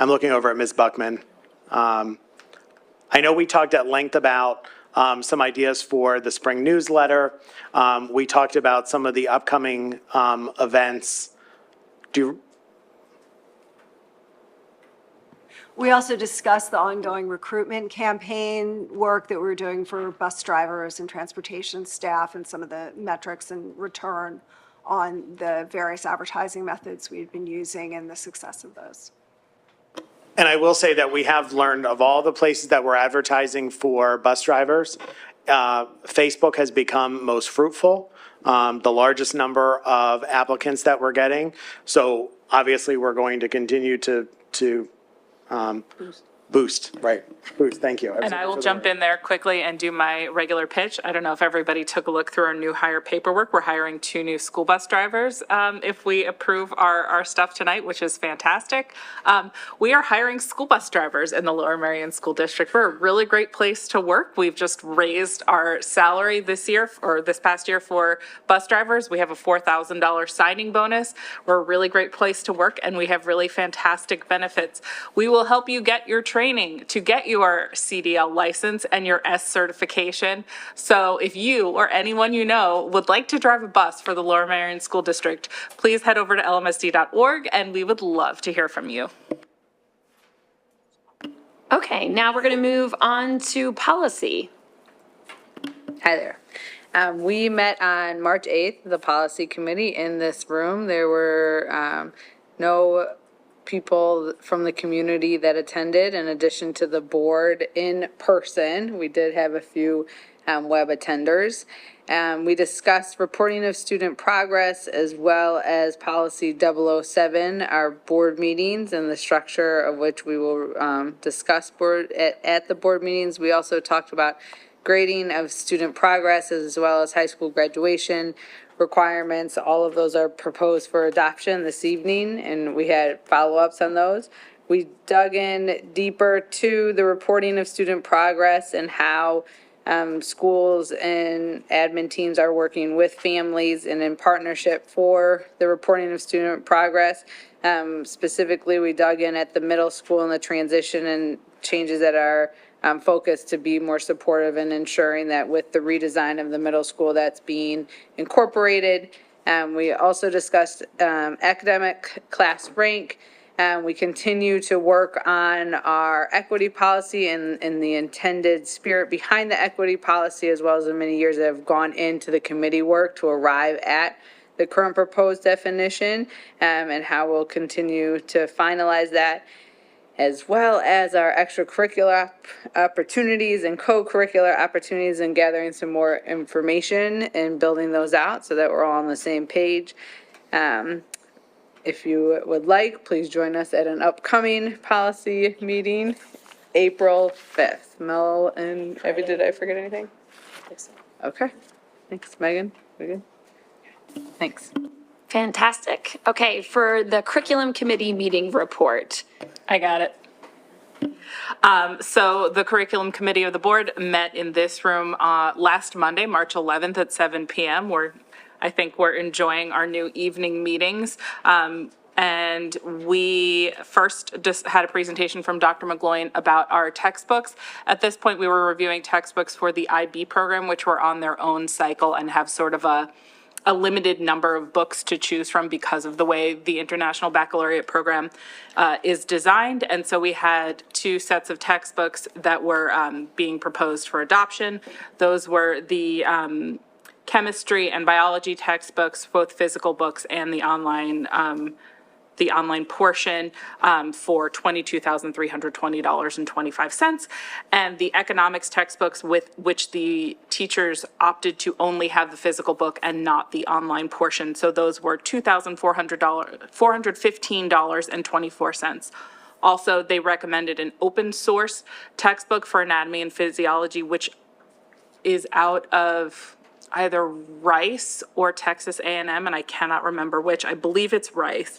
Speaker 2: looking over at Ms. Buckman. I know we talked at length about some ideas for the spring newsletter. We talked about some of the upcoming events.
Speaker 8: We also discussed the ongoing recruitment campaign work that we're doing for bus drivers and transportation staff and some of the metrics and return on the various advertising methods we've been using and the success of those.
Speaker 2: And I will say that we have learned of all the places that we're advertising for bus drivers, Facebook has become most fruitful, the largest number of applicants that we're getting. So obviously, we're going to continue to boost, right? Boost, thank you.
Speaker 5: And I will jump in there quickly and do my regular pitch. I don't know if everybody took a look through our new hire paperwork. We're hiring 2 new school bus drivers if we approve our stuff tonight, which is fantastic. We are hiring school bus drivers in the Lower Merion School District. We're a really great place to work. We've just raised our salary this year, or this past year, for bus drivers. We have a $4,000 signing bonus. We're a really great place to work, and we have really fantastic benefits. We will help you get your training to get your CDL license and your S certification. So if you or anyone you know would like to drive a bus for the Lower Merion School District, please head over to lmsd.org and we would love to hear from you.
Speaker 1: Okay, now we're going to move on to policy.
Speaker 4: Hi there. We met on March 8th, the policy committee in this room. There were no people from the community that attended in addition to the board in person. We did have a few web attenders. We discussed reporting of student progress as well as policy 007, our board meetings and the structure of which we will discuss at the board meetings. We also talked about grading of student progress as well as high school graduation requirements. All of those are proposed for adoption this evening, and we had follow-ups on those. We dug in deeper to the reporting of student progress and how schools and admin teams are working with families and in partnership for the reporting of student progress. Specifically, we dug in at the middle school and the transition and changes that are focused to be more supportive and ensuring that with the redesign of the middle school that's being incorporated. We also discussed academic class rank. We continue to work on our equity policy and the intended spirit behind the equity policy, as well as the many years that have gone into the committee work to arrive at the current proposed definition, and how we'll continue to finalize that, as well as our extracurricular opportunities and co-curricular opportunities, and gathering some more information and building those out so that we're all on the same page. If you would like, please join us at an upcoming policy meeting, April 5th. Mel and Abby, did I forget anything? Okay. Thanks, Megan. We good? Thanks.
Speaker 1: Fantastic. Okay, for the curriculum committee meeting report.
Speaker 5: I got it. So the curriculum committee of the board met in this room last Monday, March 11th at 7 p.m. I think we're enjoying our new evening meetings. And we first just had a presentation from Dr. McGloin about our textbooks. At this point, we were reviewing textbooks for the IB program, which were on their own cycle and have sort of a limited number of books to choose from because of the way the International Baccalaureate program is designed. And so we had two sets of textbooks that were being proposed for adoption. Those were the chemistry and biology textbooks, both physical books and the online portion for $22,320.25. And the economics textbooks with which the teachers opted to only have the physical book and not the online portion. So those were $415.24. Also, they recommended an open source textbook for anatomy and physiology, which is out of either Rice or Texas A&M, and I cannot remember which. I believe it's Rice.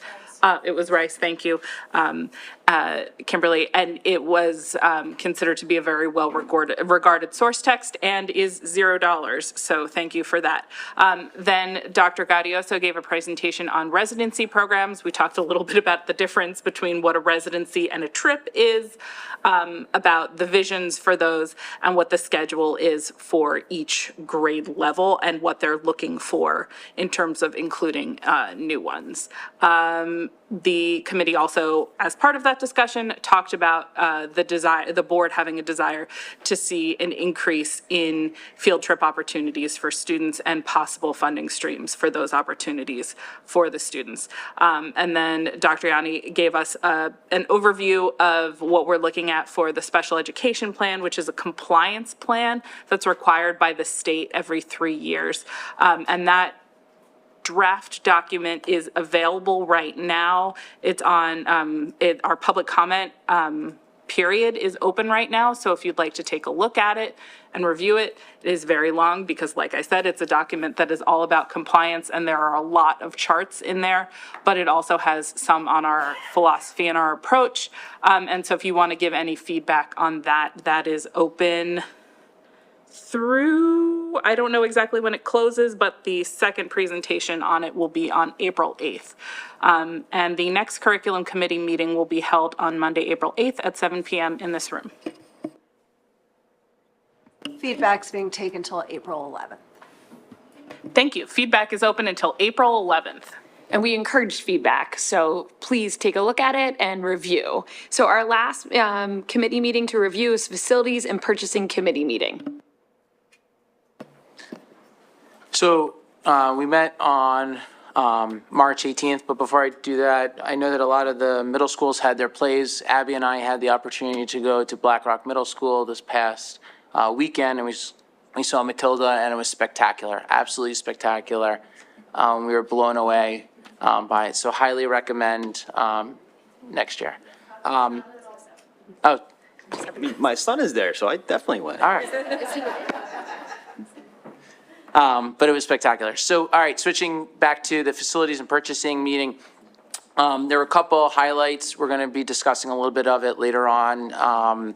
Speaker 5: It was Rice, thank you, Kimberly. And it was considered to be a very well-regarded source text and is $0. So thank you for that. Then Dr. Gaudioso gave a presentation on residency programs. We talked a little bit about the difference between what a residency and a trip is, about the visions for those and what the schedule is for each grade level and what they're looking for in terms of including new ones. The committee also, as part of that discussion, talked about the board having a desire to see an increase in field trip opportunities for students and possible funding streams for those opportunities for the students. And then Dr. Yanni gave us an overview of what we're looking at for the special education plan, which is a compliance plan that's required by the state every 3 years. And that draft document is available right now. It's on, our public comment period is open right now. So if you'd like to take a look at it and review it, it is very long because, like I said, it's a document that is all about compliance and there are a lot of charts in there, but it also has some on our philosophy and our approach. And so if you want to give any feedback on that, that is open through, I don't know exactly when it closes, but the second presentation on it will be on April 8th. And the next curriculum committee meeting will be held on Monday, April 8th at 7 p.m. in this room.
Speaker 8: Feedback's being taken till April 11th.
Speaker 5: Thank you. Feedback is open until April 11th.
Speaker 1: And we encourage feedback, so please take a look at it and review. So our last committee meeting to review is Facilities and Purchasing Committee meeting.
Speaker 9: So we met on March 18th, but before I do that, I know that a lot of the middle schools had their plays. Abby and I had the opportunity to go to Black Rock Middle School this past weekend, and we saw Matilda, and it was spectacular, absolutely spectacular. We were blown away by it, so highly recommend next year. Oh,
Speaker 7: My son is there, so I definitely went.
Speaker 9: All right. But it was spectacular. So, all right, switching back to the facilities and purchasing meeting. There were a couple highlights. We're going to be discussing a little bit of it later on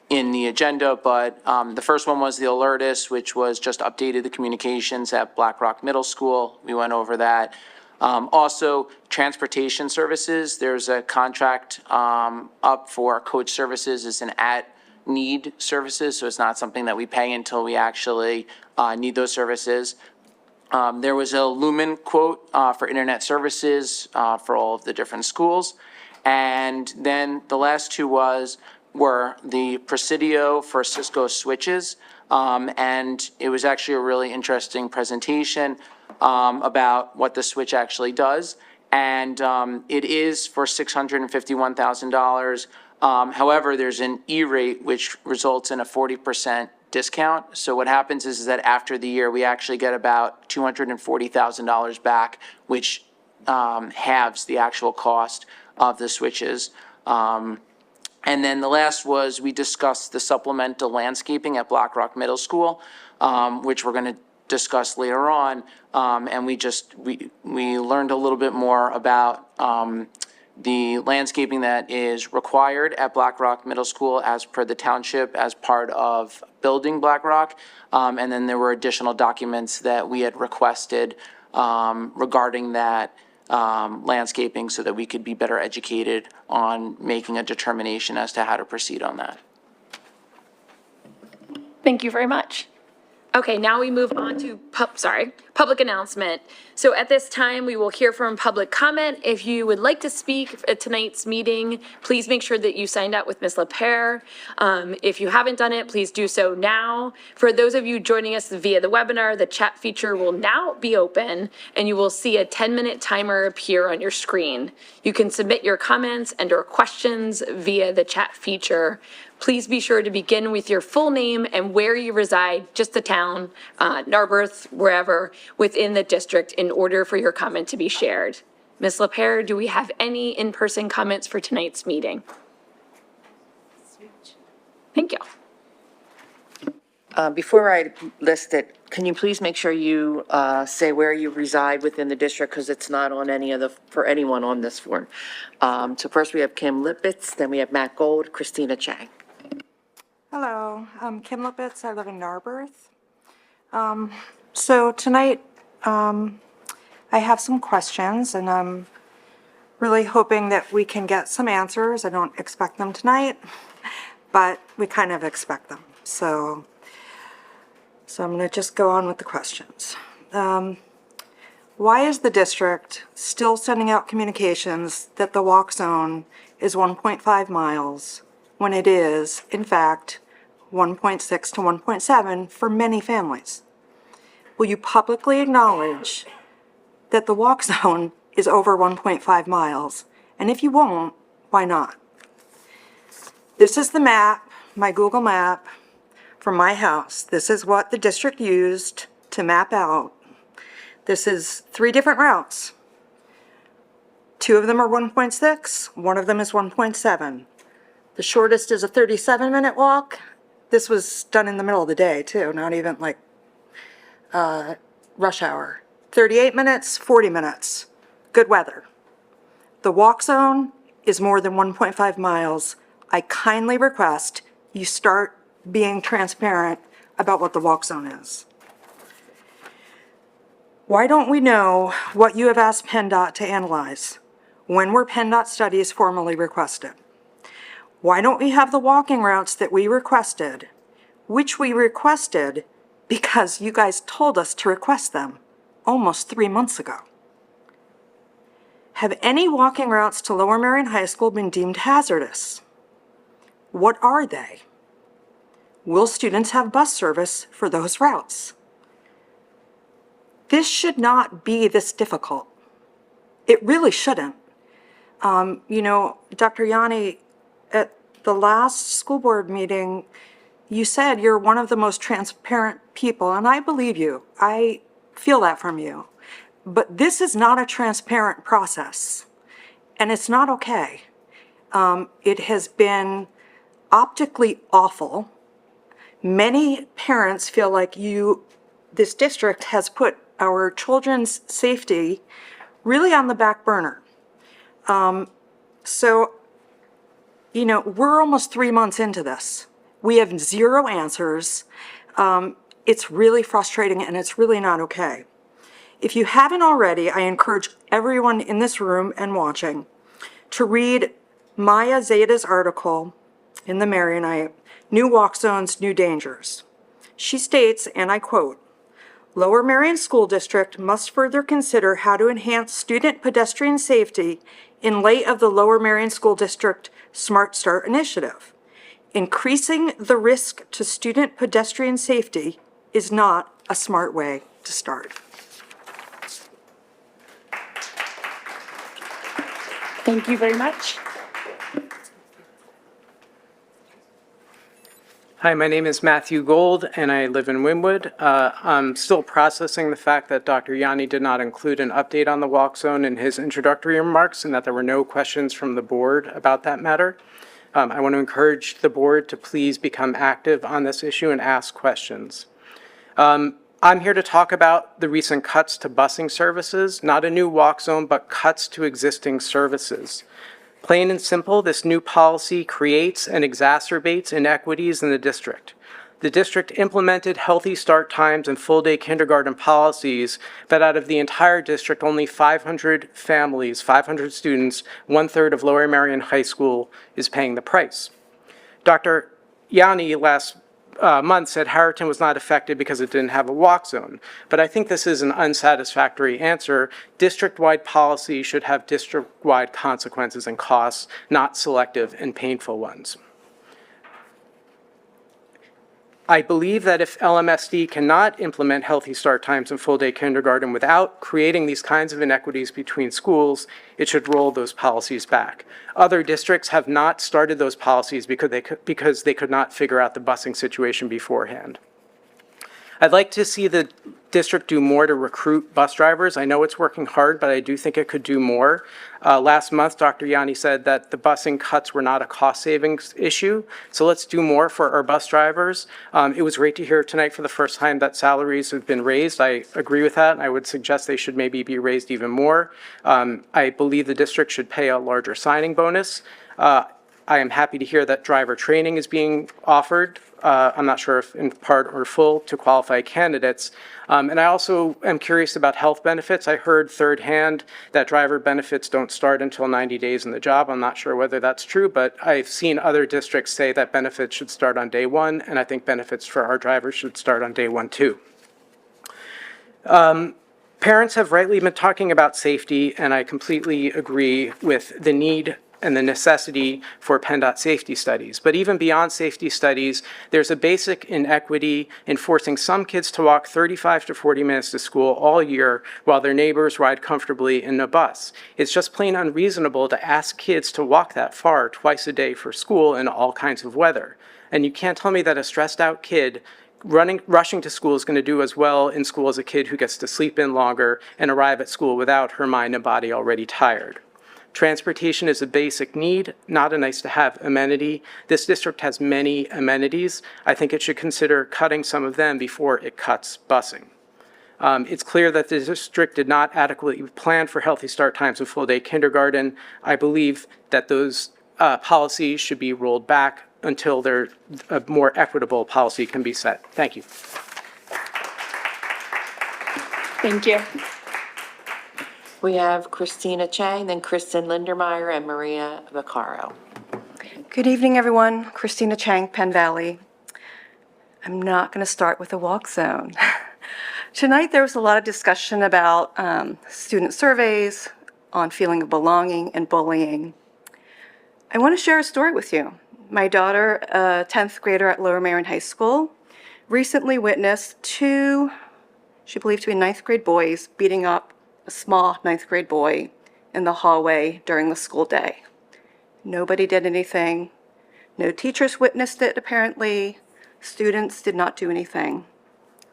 Speaker 9: in the agenda, but the first one was the Alertus, which was just updated the communications at Black Rock Middle School. We went over that. Also, transportation services, there's a contract up for coach services. It's an at-need services, so it's not something that we pay until we actually need those services. There was a Lumen quote for internet services for all of the different schools. And then the last two were the Presidio for Cisco switches. And it was actually a really interesting presentation about what the switch actually does. And it is for $651,000. However, there's an E-rate which results in a 40% discount. So what happens is that after the year, we actually get about $240,000 back, which halves the actual cost of the switches. And then the last was, we discussed the supplemental landscaping at Black Rock Middle School, which we're going to discuss later on. And we learned a little bit more about the landscaping that is required at Black Rock Middle School as per the township as part of building Black Rock. And then there were additional documents that we had requested regarding that landscaping so that we could be better educated on making a determination as to how to proceed on that.
Speaker 1: Thank you very much. Okay, now we move on to public announcement. So at this time, we will hear from public comment. If you would like to speak at tonight's meeting, please make sure that you signed up with Ms. LaPere. If you haven't done it, please do so now. For those of you joining us via the webinar, the chat feature will now be open and you will see a 10-minute timer appear on your screen. You can submit your comments and or questions via the chat feature. Please be sure to begin with your full name and where you reside, just the town, Narberth, wherever, within the district in order for your comment to be shared. Ms. LaPere, do we have any in-person comments for tonight's meeting? Thank you.
Speaker 10: Before I list it, can you please make sure you say where you reside within the district, because it's not on any of for anyone on this form. So first we have Kim Lippitz, then we have Matt Gold, Christina Chang.
Speaker 11: Hello, I'm Kim Lippitz. I live in Narberth. So tonight, I have some questions, and I'm really hoping that we can get some answers. I don't expect them tonight, but we kind of expect them. So I'm going to just go on with the questions. Why is the district still sending out communications that the walk zone is 1.5 miles when it is, in fact, 1.6 to 1.7 for many families? Will you publicly acknowledge that the walk zone is over 1.5 miles? And if you won't, why not? This is the map, my Google map, from my house. This is what the district used to map out. This is 3 different routes. 2 of them are 1.6, 1 of them is 1.7. The shortest is a 37-minute walk. This was done in the middle of the day too, not even like rush hour. 38 minutes, 40 minutes, good weather. The walk zone is more than 1.5 miles. I kindly request you start being transparent about what the walk zone is. Why don't we know what you have asked PennDOT to analyze? When were PennDOT studies formally requested? Why don't we have the walking routes that we requested, which we requested because you guys told us to request them almost 3 months ago? Have any walking routes to Lower Merion High School been deemed hazardous? What are they? Will students have bus service for those routes? This should not be this difficult. It really shouldn't. You know, Dr. Yanni, at the last school board meeting, you said you're one of the most transparent people, and I believe you. I feel that from you. But this is not a transparent process, and it's not okay. It has been optically awful. Many parents feel like this district has put our children's safety really on the back burner. So, we're almost 3 months into this. We have zero answers. It's really frustrating and it's really not okay. If you haven't already, I encourage everyone in this room and watching to read Maya Zeta's article in the Marionite, New Walk Zones, New Dangers. She states, and I quote, Lower Merion School District must further consider how to enhance student pedestrian safety in light of the Lower Merion School District Smart Start initiative. Increasing the risk to student pedestrian safety is not a smart way to start.
Speaker 1: Thank you very much.
Speaker 12: Hi, my name is Matthew Gold, and I live in Wynwood. I'm still processing the fact that Dr. Yanni did not include an update on the walk zone in his introductory remarks and that there were no questions from the board about that matter. I want to encourage the board to please become active on this issue and ask questions. I'm here to talk about the recent cuts to busing services, not a new walk zone, but cuts to existing services. Plain and simple, this new policy creates and exacerbates inequities in the district. The district implemented Healthy Start Times and full-day kindergarten policies, but out of the entire district, only 500 families, 500 students, 1/3 of Lower Merion High School is paying the price. Dr. Yanni last month said Harriton was not affected because it didn't have a walk zone. But I think this is an unsatisfactory answer. District-wide policy should have district-wide consequences and costs, not selective and painful ones. I believe that if LMSD cannot implement Healthy Start Times and full-day kindergarten without creating these kinds of inequities between schools, it should roll those policies back. Other districts have not started those policies because they could not figure out the busing situation beforehand. I'd like to see the district do more to recruit bus drivers. I know it's working hard, but I do think it could do more. Last month, Dr. Yanni said that the busing cuts were not a cost savings issue, so let's do more for our bus drivers. It was great to hear tonight for the first time that salaries have been raised. I agree with that, and I would suggest they should maybe be raised even more. I believe the district should pay a larger signing bonus. I am happy to hear that driver training is being offered. I'm not sure if in part or full to qualified candidates. And I also am curious about health benefits. I heard third hand that driver benefits don't start until 90 days in the job. I'm not sure whether that's true, but I've seen other districts say that benefits should start on day one, and I think benefits for our drivers should start on day one too. Parents have rightly been talking about safety, and I completely agree with the need and the necessity for PennDOT safety studies. But even beyond safety studies, there's a basic inequity in forcing some kids to walk 35 to 40 minutes to school all year while their neighbors ride comfortably in a bus. It's just plain unreasonable to ask kids to walk that far twice a day for school in all kinds of weather. And you can't tell me that a stressed out kid rushing to school is going to do as well in school as a kid who gets to sleep in longer and arrive at school without her mind and body already tired. Transportation is a basic need, not a nice-to-have amenity. This district has many amenities. I think it should consider cutting some of them before it cuts busing. It's clear that the district did not adequately plan for Healthy Start Times and full-day kindergarten. I believe that those policies should be rolled back until a more equitable policy can be set. Thank you.
Speaker 1: Thank you.
Speaker 10: We have Christina Chang, then Kristen Lindermeyer, and Maria Vaccaro.
Speaker 13: Good evening, everyone. Christina Chang, Penn Valley. I'm not going to start with a walk zone. Tonight, there was a lot of discussion about student surveys on feeling of belonging and bullying. I want to share a story with you. My daughter, a 10th grader at Lower Merion High School, recently witnessed two, she believed to be 9th grade boys, beating up a small 9th grade boy in the hallway during the school day. Nobody did anything. No teachers witnessed it, apparently. Students did not do anything.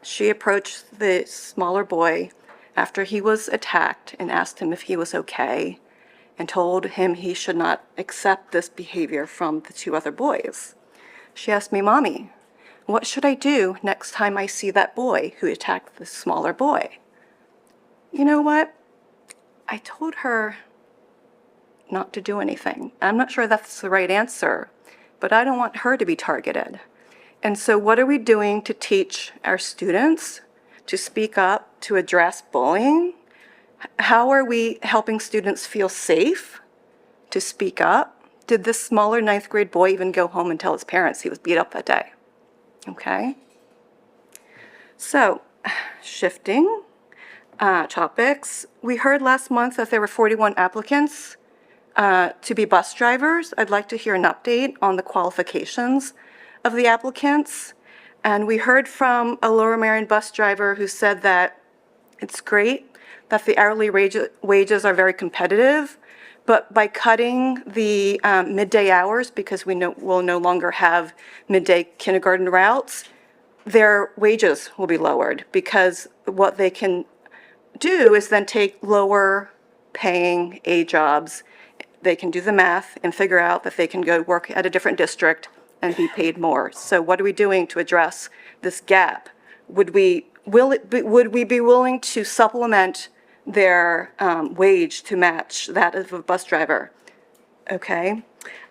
Speaker 13: She approached the smaller boy after he was attacked and asked him if he was okay and told him he should not accept this behavior from the two other boys. She asked me, Mommy, what should I do next time I see that boy who attacked the smaller boy? You know what? I told her not to do anything. I'm not sure that's the right answer, but I don't want her to be targeted. And so what are we doing to teach our students to speak up, to address bullying? How are we helping students feel safe to speak up? Did this smaller ninth grade boy even go home and tell his parents he was beat up that day? Okay. So, shifting topics. We heard last month that there were 41 applicants to be bus drivers. I'd like to hear an update on the qualifications of the applicants. And we heard from a Lower Merion bus driver who said that it's great that the hourly wages are very competitive, but by cutting the midday hours, because we'll no longer have midday kindergarten routes, their wages will be lowered, because what they can do is then take lower paying A jobs. They can do the math and figure out that they can go work at a different district and be paid more. So what are we doing to address this gap? Would we be willing to supplement their wage to match that of a bus driver? Okay.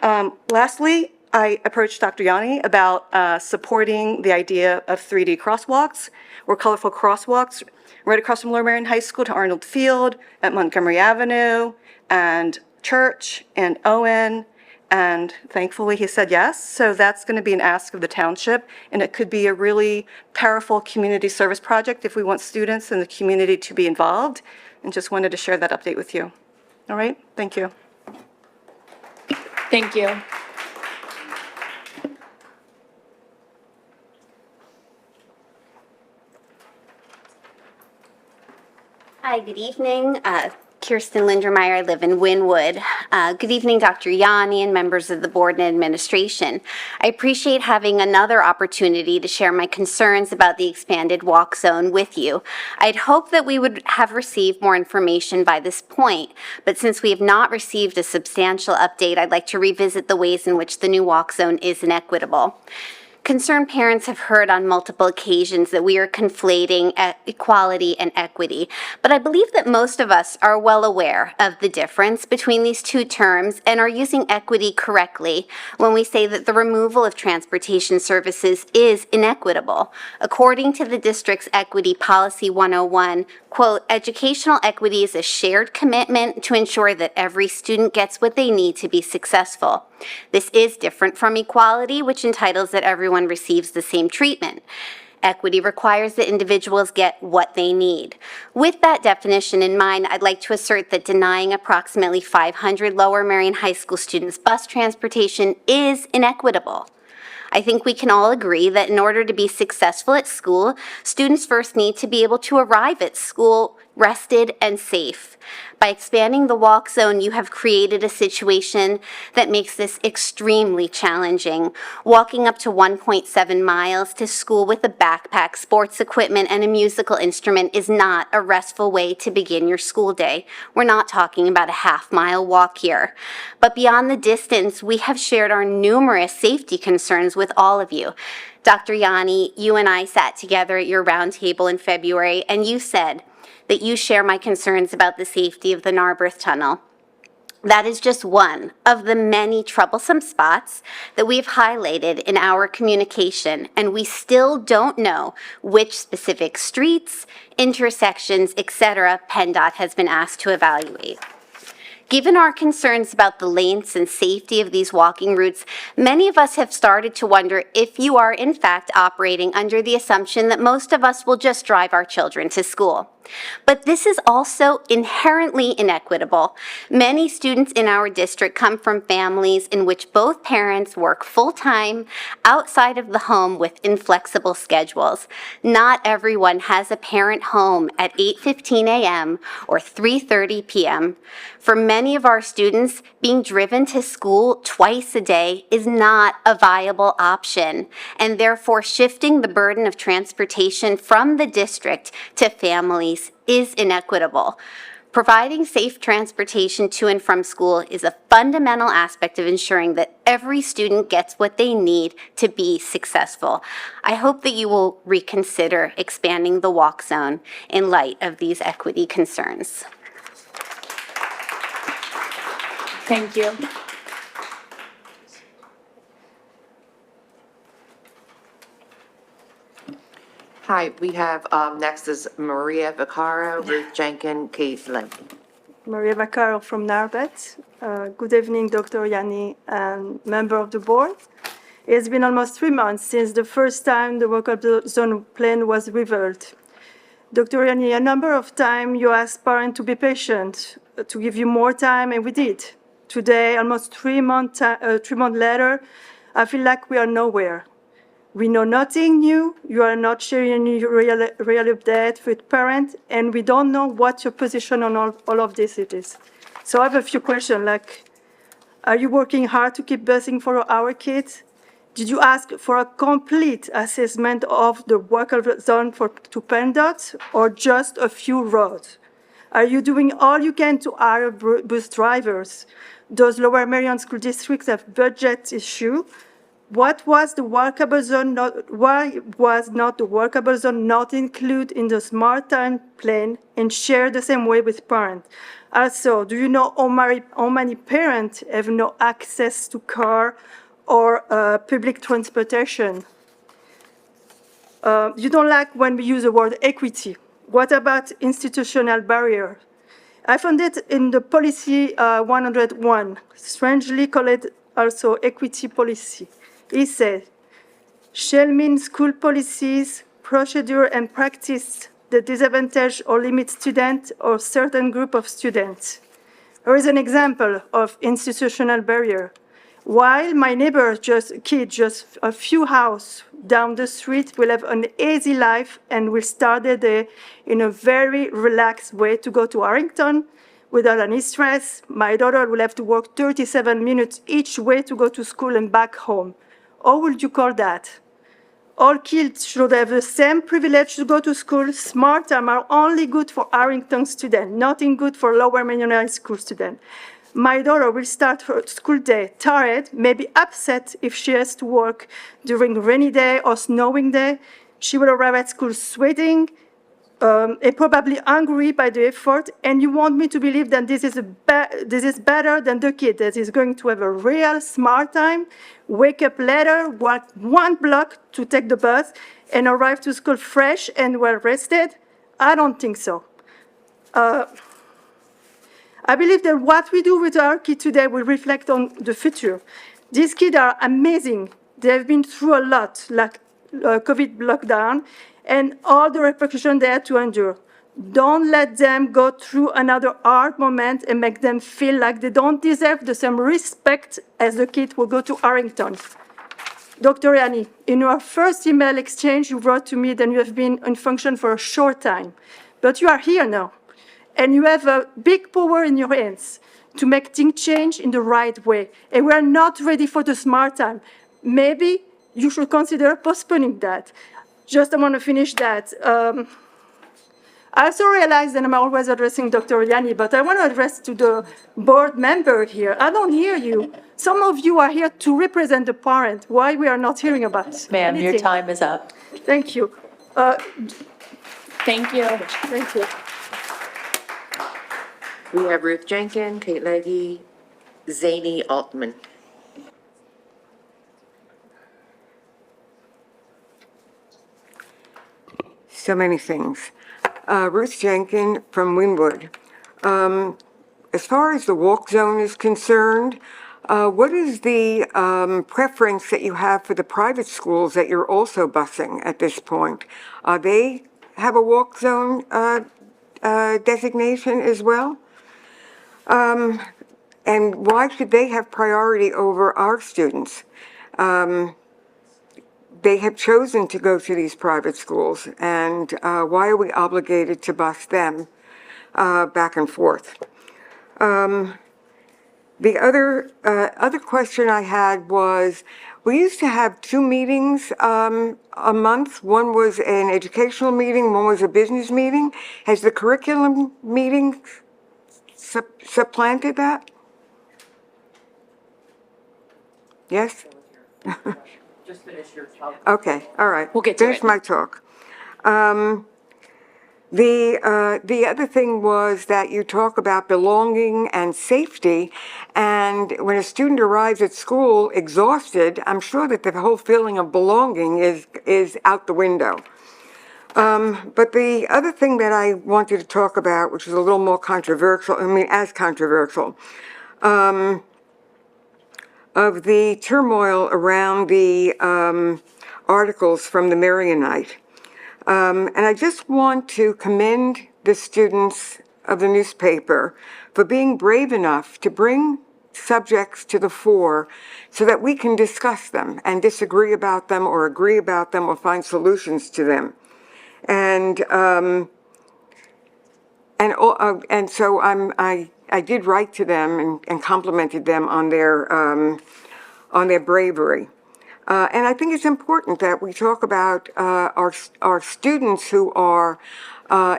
Speaker 13: Lastly, I approached Dr. Yanni about supporting the idea of 3D crosswalks or colorful crosswalks right across from Lower Merion High School to Arnold Field, at Montgomery Avenue, and Church, and Owen, and thankfully he said yes. So that's going to be an ask of the township, and it could be a really powerful community service project if we want students in the community to be involved, and just wanted to share that update with you. All right, thank you.
Speaker 1: Thank you.
Speaker 14: Hi, good evening. Kirsten Lindermeyer, I live in Wynwood. Good evening, Dr. Yanni and members of the board and administration. I appreciate having another opportunity to share my concerns about the expanded walk zone with you. I'd hoped that we would have received more information by this point, but since we have not received a substantial update, I'd like to revisit the ways in which the new walk zone is inequitable. Concerned parents have heard on multiple occasions that we are conflating equality and equity, but I believe that most of us are well aware of the difference between these two terms and are using equity correctly when we say that the removal of transportation services is inequitable. According to the district's Equity Policy 101, quote, educational equity is a shared commitment to ensure that every student gets what they need to be successful. This is different from equality, which entitles that everyone receives the same treatment. Equity requires that individuals get what they need. With that definition in mind, I'd like to assert that denying approximately 500 Lower Merion High School students bus transportation is inequitable. I think we can all agree that in order to be successful at school, students first need to be able to arrive at school rested and safe. By expanding the walk zone, you have created a situation that makes this extremely challenging. Walking up to 1.7 miles to school with a backpack, sports equipment, and a musical instrument is not a restful way to begin your school day. We're not talking about a half-mile walk here. But beyond the distance, we have shared our numerous safety concerns with all of you. Dr. Yanni, you and I sat together at your roundtable in February, and you said that you share my concerns about the safety of the Narberth Tunnel. That is just one of the many troublesome spots that we've highlighted in our communication, and we still don't know which specific streets, intersections, etc. PennDOT has been asked to evaluate. Given our concerns about the lengths and safety of these walking routes, many of us have started to wonder if you are in fact operating under the assumption that most of us will just drive our children to school. But this is also inherently inequitable. Many students in our district come from families in which both parents work full-time outside of the home with inflexible schedules. Not everyone has a parent home at 8:15 a.m. or 3:30 p.m. For many of our students, being driven to school twice a day is not a viable option, and therefore shifting the burden of transportation from the district to families is inequitable. Providing safe transportation to and from school is a fundamental aspect of ensuring that every student gets what they need to be successful. I hope that you will reconsider expanding the walk zone in light of these equity concerns.
Speaker 1: Thank you.
Speaker 10: Hi, we have, next is Maria Vaccaro, Ruth Jenkins, Kate Lynn.
Speaker 15: Maria Vaccaro from Narbet. Good evening, Dr. Yanni and member of the board. It's been almost 3 months since the first time the workable zone plan was revealed. Dr. Yanni, a number of times you asked parents to be patient, to give you more time, and we did. Today, almost 3 months later, I feel like we are nowhere. We know nothing new, you are not sharing any real update with parents, and we don't know what your position on all of this is. So I have a few questions, like, are you working hard to keep busing for our kids? Did you ask for a complete assessment of the workable zone to PennDOT, or just a few roads? Are you doing all you can to hire bus drivers? Does Lower Merion School District have budget issue? Why was the workable zone not included in the smart time plan and shared the same way with parents? Also, do you know how many parents have no access to car or public transportation? You don't like when we use the word equity. What about institutional barrier? I found it in the policy 101, strangely called also equity policy. It said, shall mean school policies, procedure, and practice that disadvantage or limit students or certain group of students. Here is an example of institutional barrier. While my neighbor, just a few houses down the street, will have an easy life and will start their day in a very relaxed way to go to Arlington without any stress, my daughter will have to walk 37 minutes each way to go to school and back home. How would you call that? All kids should have the same privilege to go to school. Smart time are only good for Arlington students, nothing good for Lower Merion High School students. My daughter will start her school day tired, maybe upset if she has to work during a rainy day or snowing day. She will arrive at school sweating and probably hungry by the effort. And you want me to believe that this is better than the kid that is going to have a real smart time, wake up later, walk 1 block to take the bus, and arrive to school fresh and well rested? I don't think so. I believe that what we do with our kids today will reflect on the future. These kids are amazing. They've been through a lot, like COVID lockdown, and all the repercussions they had to endure. Don't let them go through another hard moment and make them feel like they don't deserve the same respect as the kid who go to Arlington. Dr. Yanni, in your first email exchange, you wrote to me that you have been in function for a short time, but you are here now, and you have a big power in your hands to make things change in the right way, and we are not ready for the smart time. Maybe you should consider postponing that. Just I want to finish that. I also realize that I'm always addressing Dr. Yanni, but I want to address to the board member here. I don't hear you. Some of you are here to represent the parent. Why we are not hearing about it?
Speaker 10: Ma'am, your time is up.
Speaker 15: Thank you.
Speaker 1: Thank you.
Speaker 15: Thank you.
Speaker 10: We have Ruth Jenkins, Kate Legge, Zany Altman.
Speaker 16: So many things. Ruth Jenkins from Wynwood. As far as the walk zone is concerned, what is the preference that you have for the private schools that you're also busing at this point? They have a walk zone designation as well? And why should they have priority over our students? They have chosen to go to these private schools, and why are we obligated to bus them back and forth? The other question I had was, we used to have 2 meetings a month. One was an educational meeting, one was a business meeting. Has the curriculum meeting supplanted that? Yes?
Speaker 10: Just finish your talk.
Speaker 16: Okay, all right.
Speaker 1: We'll get to
Speaker 16: Finish
Speaker 1: it.
Speaker 16: my talk. The other thing was that you talk about belonging and safety, and when a student arrives at school exhausted, I'm sure that the whole feeling of belonging is out the window. But the other thing that I wanted to talk about, which is a little more controversial, as controversial, of the turmoil around the articles from the Marionite. And I just want to commend the students of the newspaper for being brave enough to bring subjects to the fore so that we can discuss them and disagree about them or agree about them or find solutions to them. And so I did write to them and complimented them on their bravery. And I think it's important that we talk about our students who are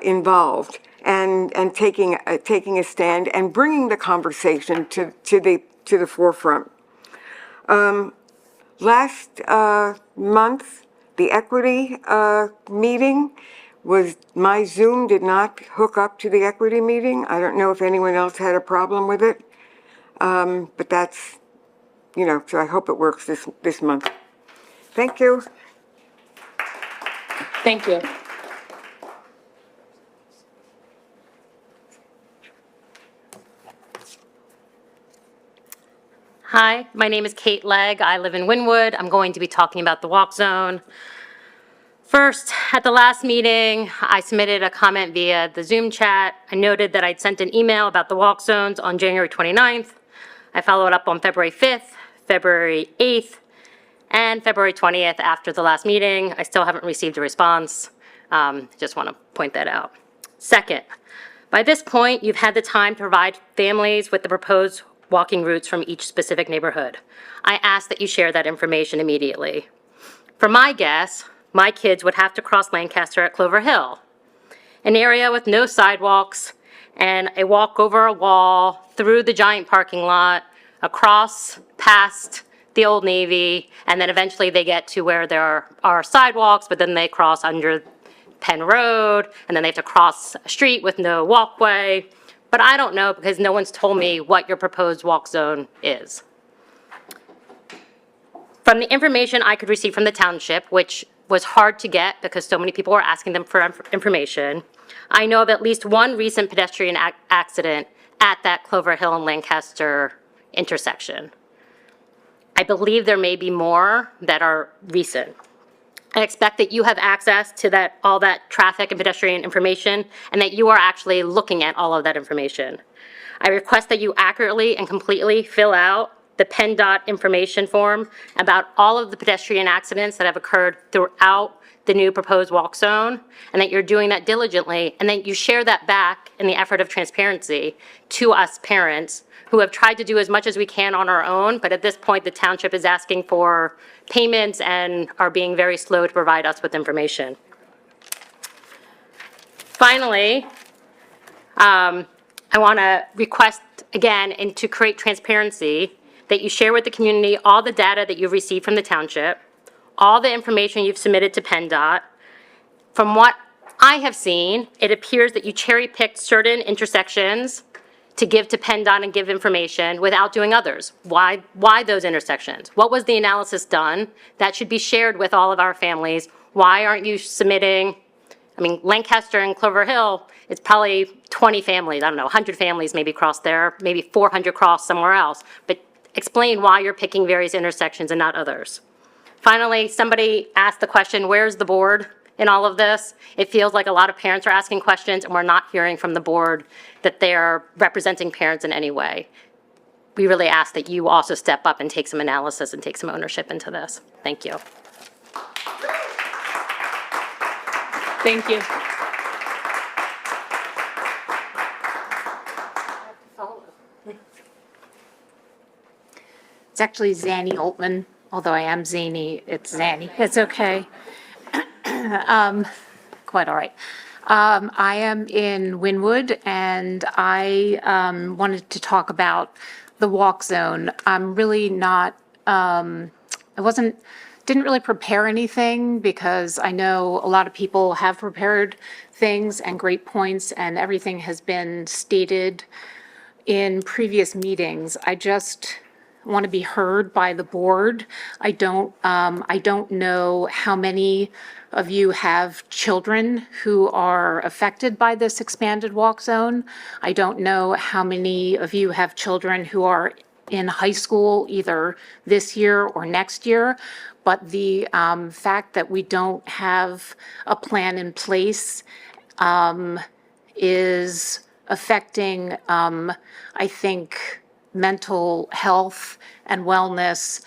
Speaker 16: involved and taking a stand and bringing the conversation to the forefront. Last month, the equity meeting my Zoom did not hook up to the equity meeting. I don't know if anyone else had a problem with it, but that's, so I hope it works this month. Thank you.
Speaker 1: Thank you.
Speaker 17: Hi, my name is Kate Legg. I live in Wynwood. I'm going to be talking about the walk zone. First, at the last meeting, I submitted a comment via the Zoom chat. I noted that I'd sent an email about the walk zones on January 29th. I followed up on February 5th, February 8th, and February 20th after the last meeting. I still haven't received a response. Just want to point that out. Second, by this point, you've had the time to provide families with the proposed walking routes from each specific neighborhood. I ask that you share that information immediately. For my guess, my kids would have to cross Lancaster at Clover Hill, an area with no sidewalks and a walk over a wall, through the giant parking lot, across past the Old Navy, and then eventually they get to where there are sidewalks, but then they cross under Penn Road, and then they have to cross a street with no walkway. But I don't know because no one's told me what your proposed walk zone is. From the information I could receive from the township, which was hard to get because so many people were asking them for information, I know of at least one recent pedestrian accident at that Clover Hill and Lancaster intersection. I believe there may be more that are recent. I expect that you have access to all that traffic and pedestrian information and that you are actually looking at all of that information. I request that you accurately and completely fill out the PennDOT information form about all of the pedestrian accidents that have occurred throughout the new proposed walk zone, and that you're doing that diligently, and that you share that back in the effort of transparency to us parents who have tried to do as much as we can on our own, but at this point, the township is asking for payments and are being very slow to provide us with information. Finally, I want to request again, and to create transparency, that you share with the community all the data that you've received from the township, all the information you've submitted to PennDOT. From what I have seen, it appears that you cherry-picked certain intersections to give to PennDOT and give information without doing others. Why those intersections? What was the analysis done? That should be shared with all of our families. Why aren't you submitting, Lancaster and Clover Hill, it's probably 20 families, I don't know, 100 families maybe cross there, maybe 400 cross somewhere else. But explain why you're picking various intersections and not others. Finally, somebody asked the question, where's the board in all of this? It feels like a lot of parents are asking questions and we're not hearing from the board that they're representing parents in any way. We really ask that you also step up and take some analysis and take some ownership into this. Thank you.
Speaker 1: Thank you.
Speaker 18: It's actually Zanny Altman, although I am Zany, it's Zanny. It's okay. Quite all right. I am in Wynwood, and I wanted to talk about the walk zone. I'm really not, didn't really prepare anything because I know a lot of people have prepared things and great points, and everything has been stated in previous meetings. I just want to be heard by the board. I don't know how many of you have children who are affected by this expanded walk zone. I don't know how many of you have children who are in high school either this year or next year. But the fact that we don't have a plan in place is affecting, I think, mental health and wellness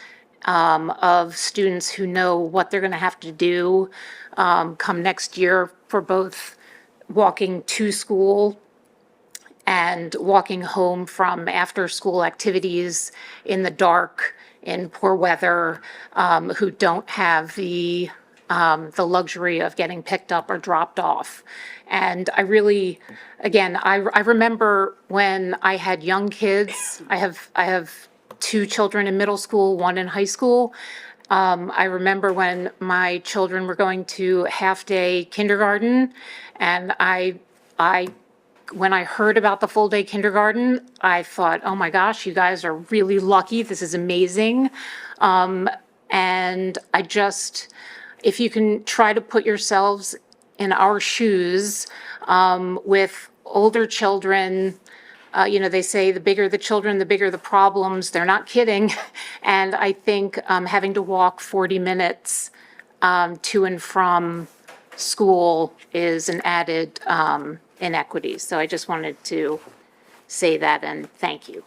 Speaker 18: of students who know what they're going to have to do come next year for both walking to school and walking home from after-school activities in the dark, in poor weather, who don't have the luxury of getting picked up or dropped off. And I really, again, I remember when I had young kids. I have two children in middle school, one in high school. I remember when my children were going to half-day kindergarten, and when I heard about the full-day kindergarten, I thought, oh my gosh, you guys are really lucky. This is amazing. And if you can try to put yourselves in our shoes with older children, they say the bigger the children, the bigger the problems. They're not kidding. And I think having to walk 40 minutes to and from school is an added inequity. So I just wanted to say that and thank you.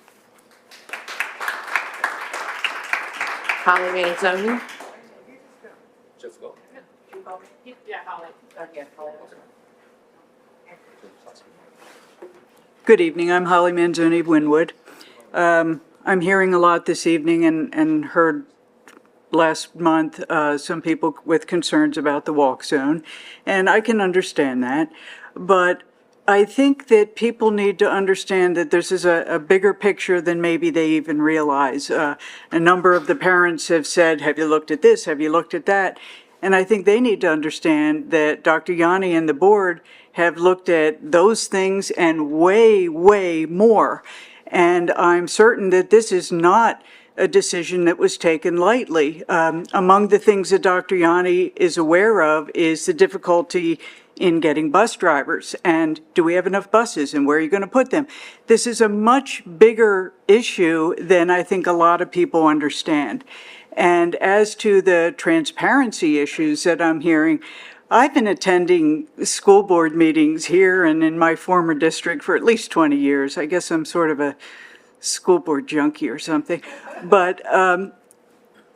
Speaker 10: Holly Manzoni?
Speaker 19: Good evening. I'm Holly Manzoni of Wynwood. I'm hearing a lot this evening and heard last month some people with concerns about the walk zone, and I can understand that. But I think that people need to understand that this is a bigger picture than maybe they even realize. A number of the parents have said, have you looked at this? Have you looked at that? And I think they need to understand that Dr. Yanni and the board have looked at those things and way, way more. And I'm certain that this is not a decision that was taken lightly. Among the things that Dr. Yanni is aware of is the difficulty in getting bus drivers. And do we have enough buses, and where are you going to put them? This is a much bigger issue than I think a lot of people understand. And as to the transparency issues that I'm hearing, I've been attending school board meetings here and in my former district for at least 20 years. I guess I'm sort of a school board junkie or something. But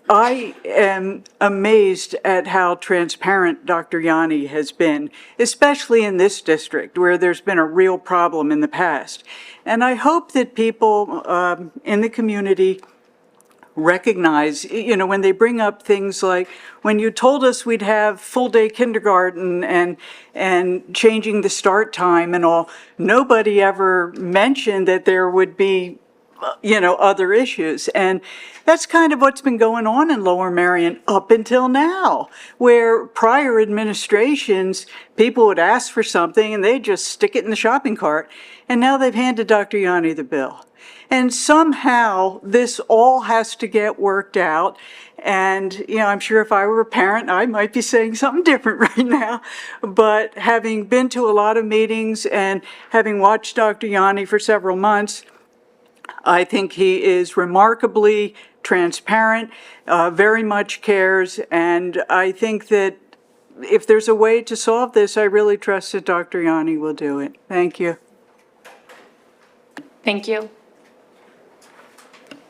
Speaker 19: I am amazed at how transparent Dr. Yanni has been, especially in this district where there's been a real problem in the past. And I hope that people in the community recognize, when they bring up things like, when you told us we'd have full-day kindergarten and changing the start time and all, nobody ever mentioned that there would be other issues. And that's kind of what's been going on in Lower Merion up until now, where prior administrations, people would ask for something and they'd just stick it in the shopping cart. And now they've handed Dr. Yanni the bill. And somehow this all has to get worked out. And, I'm sure if I were a parent, I might be saying something different right now. But having been to a lot of meetings and having watched Dr. Yanni for several months, I think he is remarkably transparent, very much cares. And I think that if there's a way to solve this, I really trust that Dr. Yanni will do it. Thank you.
Speaker 1: Thank you.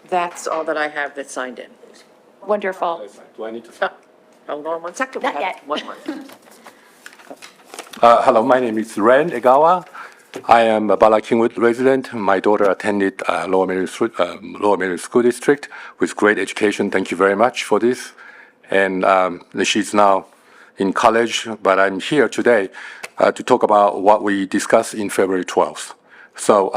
Speaker 10: That's all that I have that's signed in.
Speaker 1: Wonderful.
Speaker 20: Do I need to?
Speaker 10: Hold on one second.
Speaker 1: Not yet.
Speaker 10: One more.
Speaker 20: Hello, my name is Ren Egawa. I am a Bala Kingwood resident. My daughter attended Lower Merion School District with great education. Thank you very much for this. And she's now in college, but I'm here today to talk about what we discussed in February 12th. So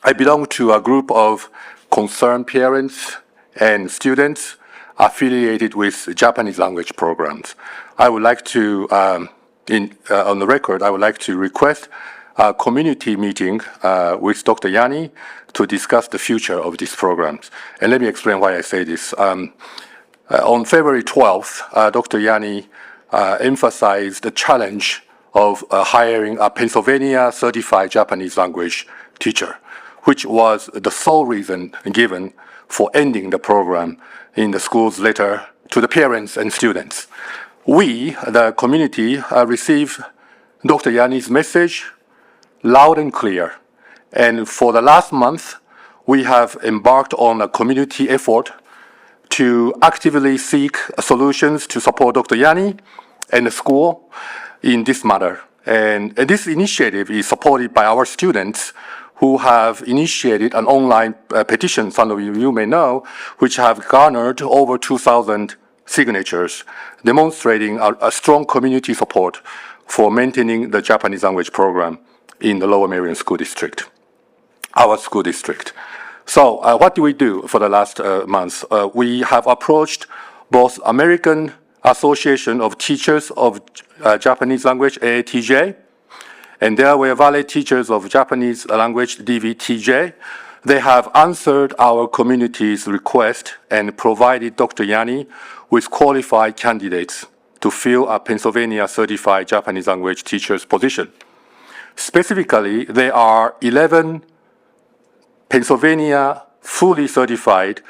Speaker 20: I belong to a group of concerned parents and students affiliated with Japanese language programs. I would like to, on the record, I would like to request a community meeting with Dr. Yanni to discuss the future of these programs. And let me explain why I say this. On February 12th, Dr. Yanni emphasized the challenge of hiring a Pennsylvania certified Japanese language teacher, which was the sole reason given for ending the program in the school's letter to the parents and students. We, the community, received Dr. Yanni's message loud and clear. And for the last month, we have embarked on a community effort to actively seek solutions to support Dr. Yanni and the school in this matter. And this initiative is supported by our students who have initiated an online petition, some of you may know, which have garnered over 2,000 signatures, demonstrating a strong community support for maintaining the Japanese language program in the Lower Merion School District, our school district. So what do we do for the last months? We have approached both American Association of Teachers of Japanese Language, AATJ, and Delaware Valley Teachers of Japanese Language, DVTJ. They have answered our community's request and provided Dr. Yanni with qualified candidates to fill a Pennsylvania certified Japanese language teacher's position. Specifically, there are 11 Pennsylvania fully certified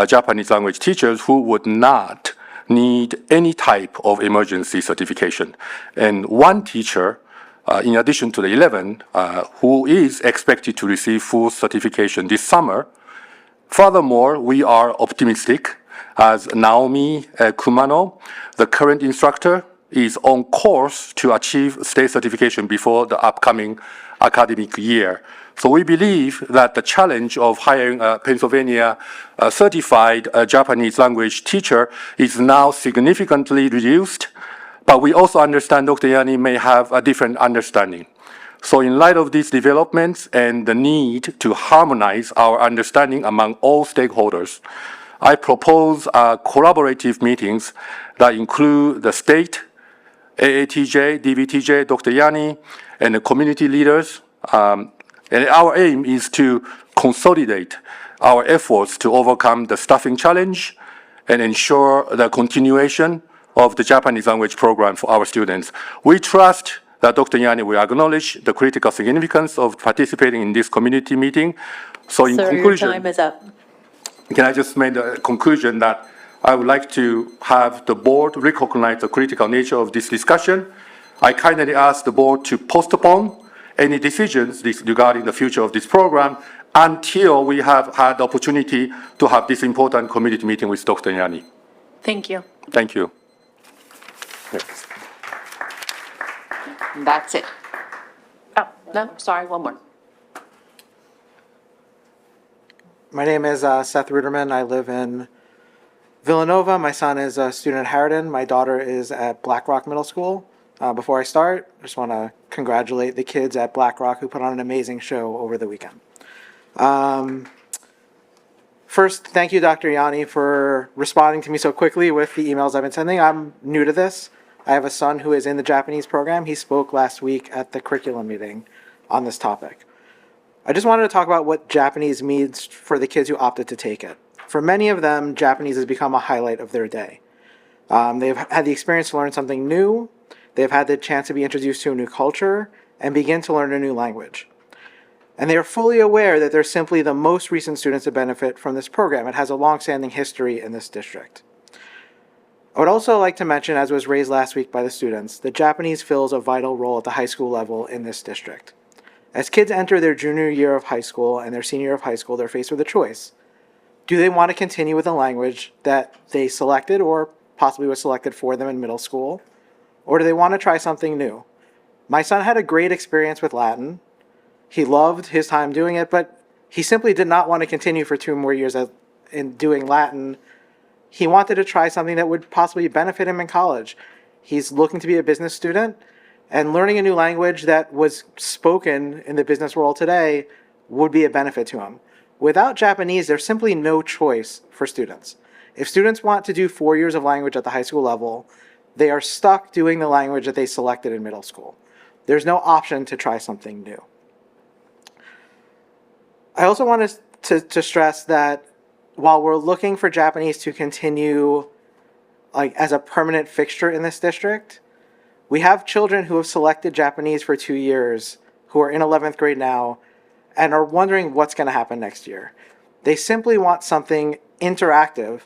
Speaker 20: Japanese language teachers who would not need any type of emergency certification. And one teacher, in addition to the 11, who is expected to receive full certification this summer. Furthermore, we are optimistic as Naomi Kumano, the current instructor, is on course to achieve state certification before the upcoming academic year. So we believe that the challenge of hiring a Pennsylvania certified Japanese language teacher is now significantly reduced, but we also understand Dr. Yanni may have a different understanding. So in light of these developments and the need to harmonize our understanding among all stakeholders, I propose collaborative meetings that include the state, AATJ, DVTJ, Dr. Yanni, and the community leaders. And our aim is to consolidate our efforts to overcome the staffing challenge and ensure the continuation of the Japanese language program for our students. We trust that Dr. Yanni will acknowledge the critical significance of participating in this community meeting. So in conclusion,
Speaker 1: your time is up.
Speaker 20: can I just make the conclusion that I would like to have the board recognize the critical nature of this discussion. I kindly ask the board to postpone any decisions regarding the future of this program until we have had the opportunity to have this important community meeting with Dr. Yanni.
Speaker 1: Thank you.
Speaker 20: Thank you.
Speaker 10: That's it.
Speaker 1: Oh, no, sorry, one more.
Speaker 21: My name is Seth Ruderman. I live in Villanova. My son is a student at Harridan. My daughter is at Black Rock Middle School. Before I start, I just want to congratulate the kids at Black Rock who put on an amazing show over the weekend. First, thank you, Dr. Yanni, for responding to me so quickly with the emails I've been sending. I'm new to this. I have a son who is in the Japanese program. He spoke last week at the curriculum meeting on this topic. I just wanted to talk about what Japanese means for the kids who opted to take it. For many of them, Japanese has become a highlight of their day. They've had the experience to learn something new. They've had the chance to be introduced to a new culture and begin to learn a new language. And they are fully aware that they're simply the most recent students to benefit from this program. It has a long-standing history in this district. I would also like to mention, as was raised last week by the students, that Japanese fills a vital role at the high school level in this district. As kids enter their junior year of high school and their senior year of high school, they're faced with a choice. Do they want to continue with a language that they selected or possibly was selected for them in middle school? Or do they want to try something new? My son had a great experience with Latin. He loved his time doing it, but he simply did not want to continue for 2 more years in doing Latin. He wanted to try something that would possibly benefit him in college. He's looking to be a business student, and learning a new language that was spoken in the business world today would be a benefit to him. Without Japanese, there's simply no choice for students. If students want to do 4 years of language at the high school level, they are stuck doing the language that they selected in middle school. There's no option to try something new. I also wanted to stress that while we're looking for Japanese to continue as a permanent fixture in this district, we have children who have selected Japanese for 2 years, who are in 11th grade now, and are wondering what's going to happen next year. They simply want something interactive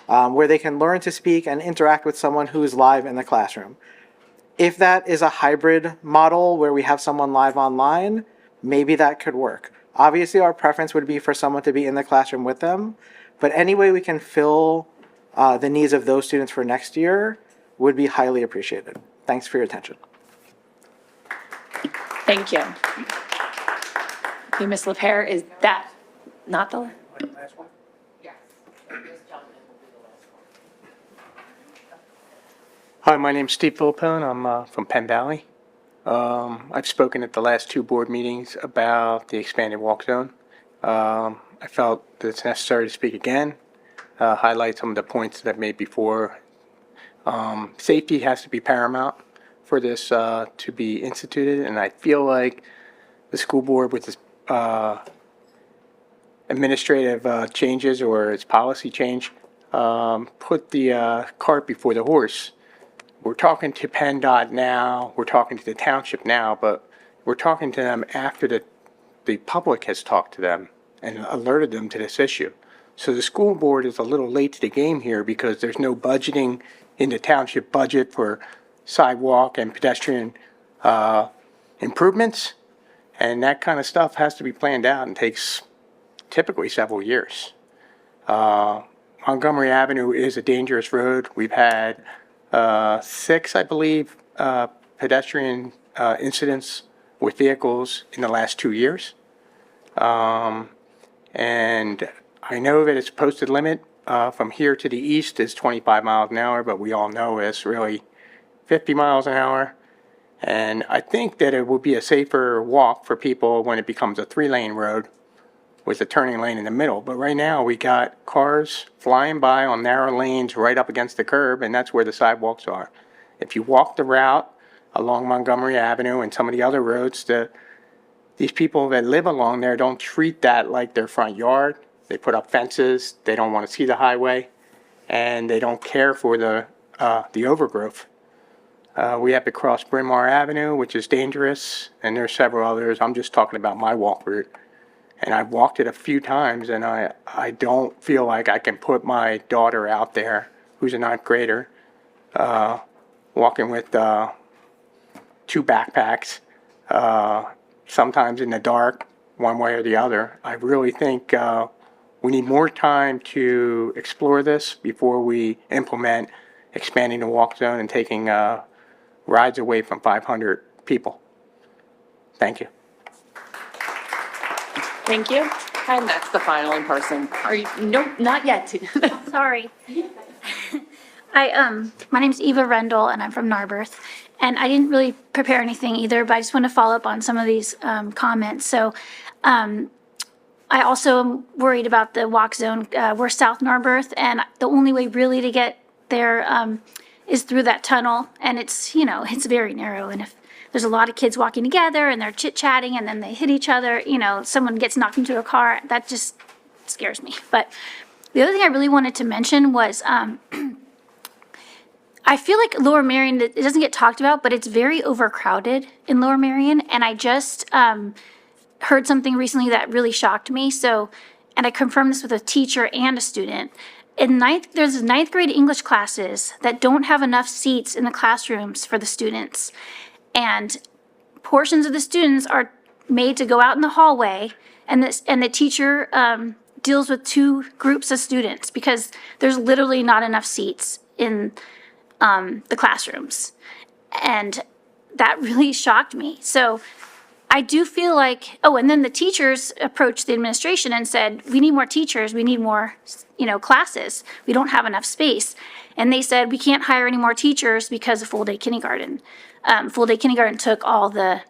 Speaker 21: where they can learn to speak and interact with someone who is live in the classroom. If that is a hybrid model where we have someone live online, maybe that could work. Obviously, our preference would be for someone to be in the classroom with them, but any way we can fill the needs of those students for next year would be highly appreciated. Thanks for your attention.
Speaker 1: Thank you. Okay, Ms. LaPere, is that not the last one?
Speaker 3: Hi, my name's Steve Philippone. I'm from Penn Valley. I've spoken at the last 2 board meetings about the expanded walk zone. I felt that it's necessary to speak again, highlight some of the points that I've made before. Safety has to be paramount for this to be instituted, and I feel like the school board with its administrative changes or its policy change put the cart before the horse. We're talking to PennDOT now, we're talking to the township now, but we're talking to them after the public has talked to them and alerted them to this issue. So the school board is a little late to the game here because there's no budgeting in the township budget for sidewalk and pedestrian improvements. And that kind of stuff has to be planned out and takes typically several years. Montgomery Avenue is a dangerous road. We've had 6, I believe, pedestrian incidents with vehicles in the last 2 years. And I know that its posted limit from here to the east is 25 miles an hour, but we all know it's really 50 miles an hour. And I think that it would be a safer walk for people when it becomes a 3-lane road with a turning lane in the middle. But right now we got cars flying by on narrow lanes right up against the curb, and that's where the sidewalks are. If you walk the route along Montgomery Avenue and some of the other roads, these people that live along there don't treat that like their front yard. They put up fences, they don't want to see the highway, and they don't care for the overgrowth. We have to cross Bryn Mawr Avenue, which is dangerous, and there's several others. I'm just talking about my walk route. And I've walked it a few times, and I don't feel like I can put my daughter out there, who's a 9th grader, walking with 2 backpacks, sometimes in the dark, one way or the other. I really think we need more time to explore this before we implement expanding the walk zone and taking rides away from 500 people. Thank you.
Speaker 1: Thank you. And that's the final in person. Are you? Nope, not yet.
Speaker 22: Sorry. My name's Eva Rendell, and I'm from Narberth. And I didn't really prepare anything either, but I just want to follow up on some of these comments. So I also am worried about the walk zone. We're South Narberth, and the only way really to get there is through that tunnel. And it's, it's very narrow. And if there's a lot of kids walking together and they're chit-chatting and then they hit each other, someone gets knocked into a car, that just scares me. But the other thing I really wanted to mention was I feel like Lower Merion, it doesn't get talked about, but it's very overcrowded in Lower Merion. And I just heard something recently that really shocked me. And I confirmed this with a teacher and a student. There's 9th grade English classes that don't have enough seats in the classrooms for the students. And portions of the students are made to go out in the hallway, and the teacher deals with 2 groups of students because there's literally not enough seats in the classrooms. And that really shocked me. So I do feel like, and then the teachers approached the administration and said, we need more teachers, we need more, classes. We don't have enough space. And they said, we can't hire any more teachers because of full day kindergarten. Full day kindergarten took all the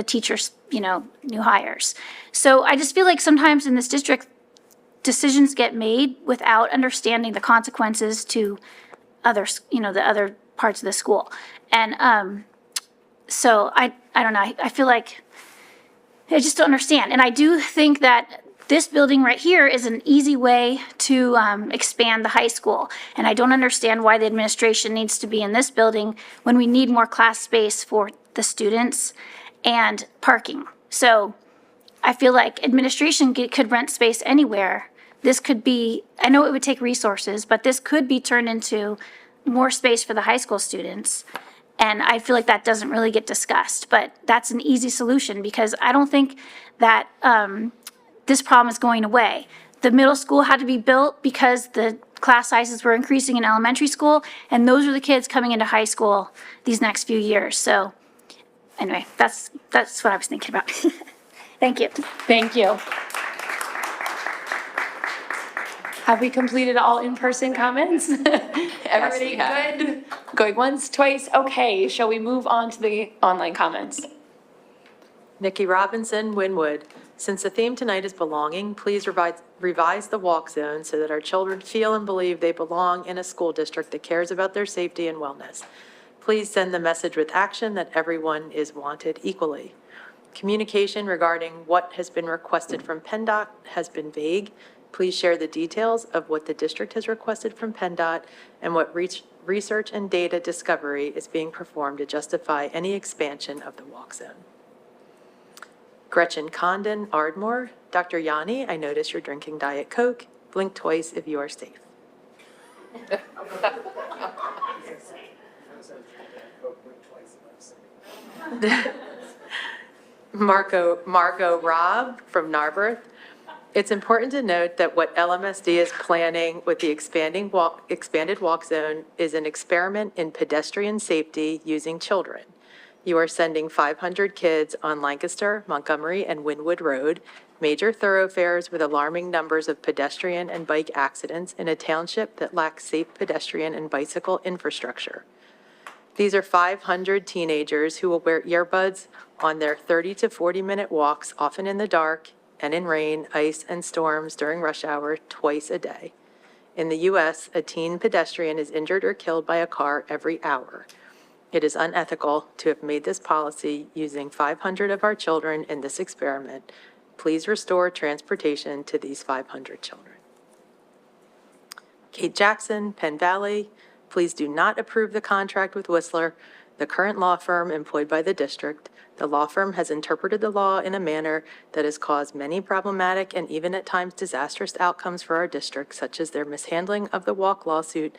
Speaker 22: teachers, new hires. So I just feel like sometimes in this district, decisions get made without understanding the consequences to others, the other parts of the school. And so I don't know, I feel like I just don't understand. And I do think that this building right here is an easy way to expand the high school. And I don't understand why the administration needs to be in this building when we need more class space for the students and parking. So I feel like administration could rent space anywhere. This could be, I know it would take resources, but this could be turned into more space for the high school students. And I feel like that doesn't really get discussed, but that's an easy solution because I don't think that this problem is going away. The middle school had to be built because the class sizes were increasing in elementary school, and those are the kids coming into high school these next few years. So anyway, that's what I was thinking about. Thank you.
Speaker 1: Thank you. Have we completed all in-person comments? Everybody good? Going once, twice? Okay, shall we move on to the online comments?
Speaker 2: Nikki Robinson, Wynwood. Since the theme tonight is belonging, please revise the walk zone so that our children feel and believe they belong in a school district that cares about their safety and wellness. Please send the message with action that everyone is wanted equally. Communication regarding what has been requested from PennDOT has been vague. Please share the details of what the district has requested from PennDOT and what research and data discovery is being performed to justify any expansion of the walk zone. Gretchen Condon, Ardmore. Dr. Yanni, I notice you're drinking Diet Coke. Blink twice if you are safe. Margot Robb from Narberth. It's important to note that what LMSD is planning with the expanded walk zone is an experiment in pedestrian safety using children. You are sending 500 kids on Lancaster, Montgomery, and Wynwood Road, major thoroughfares with alarming numbers of pedestrian and bike accidents in a township that lacks safe pedestrian and bicycle infrastructure. These are 500 teenagers who will wear earbuds on their 30 to 40-minute walks, often in the dark and in rain, ice, and storms during rush hour twice a day. In the U.S., a teen pedestrian is injured or killed by a car every hour. It is unethical to have made this policy using 500 of our children in this experiment. Please restore transportation to these 500 children. Kate Jackson, Penn Valley. Please do not approve the contract with Whistler, the current law firm employed by the district. The law firm has interpreted the law in a manner that has caused many problematic and even at times disastrous outcomes for our district, such as their mishandling of the walk lawsuit,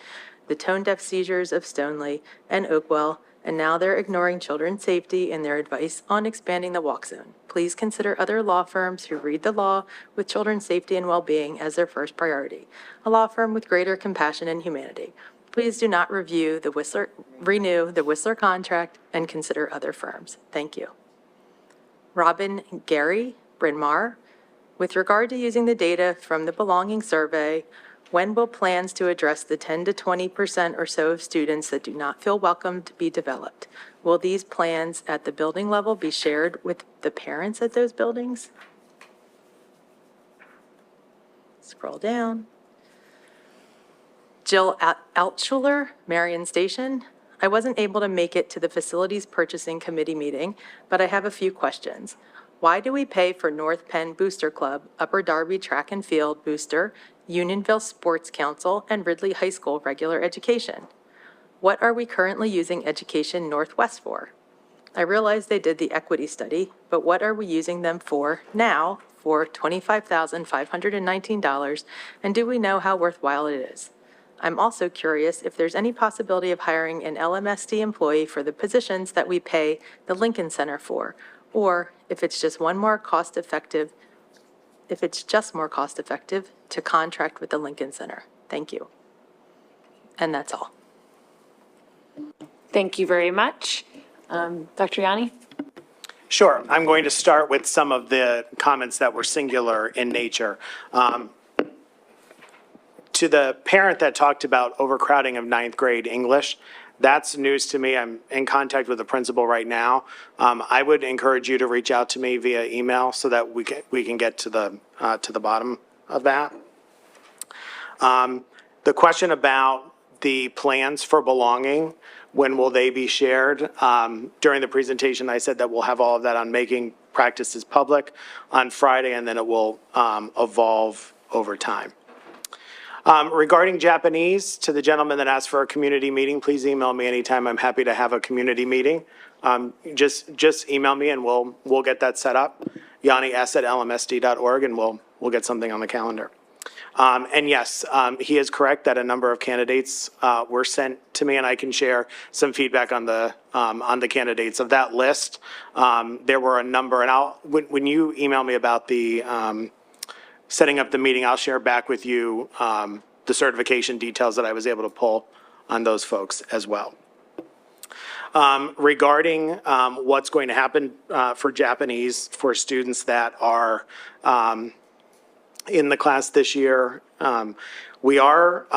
Speaker 2: the tone-deaf seizures of Stoneleigh and Oakwell, and now they're ignoring children's safety in their advice on expanding the walk zone. Please consider other law firms who read the law with children's safety and well-being as their first priority, a law firm with greater compassion and humanity. Please do not renew the Whistler contract and consider other firms. Thank you. Robin Gary, Bryn Mawr. With regard to using the data from the Belonging Survey, when will plans to address the 10 to 20% or so of students that do not feel welcomed be developed? Will these plans at the building level be shared with the parents at those buildings? Scroll down. Jill Altschuler, Marion Station. I wasn't able to make it to the Facilities Purchasing Committee meeting, but I have a few questions. Why do we pay for North Penn Booster Club, Upper Darby Track and Field Booster, Unionville Sports Council, and Ridley High School regular education? What are we currently using Education Northwest for? I realize they did the equity study, but what are we using them for now for $25,519, and do we know how worthwhile it is? I'm also curious if there's any possibility of hiring an LMSD employee for the positions that we pay the Lincoln Center for, or if it's just more cost-effective to contract with the Lincoln Center. Thank you. And that's all.
Speaker 1: Thank you very much. Dr. Yanni?
Speaker 6: Sure. I'm going to start with some of the comments that were singular in nature. To the parent that talked about overcrowding of ninth grade English, that's news to me. I'm in contact with the principal right now. I would encourage you to reach out to me via email so that we can get to the bottom of that. The question about the plans for belonging, when will they be shared? During the presentation, I said that we'll have all of that on making practices public on Friday, and then it will evolve over time. Regarding Japanese, to the gentleman that asked for a community meeting, please email me anytime. I'm happy to have a community meeting. Just email me and we'll get that set up. yanni@lmsd.org, and we'll get something on the calendar. And yes, he is correct that a number of candidates were sent to me, and I can share some feedback on the candidates of that list. There were a number, and when you email me about the setting up the meeting, I'll share back with you the certification details that I was able to pull on those folks as well. Regarding what's going to happen for Japanese for students that are in the class this year, we are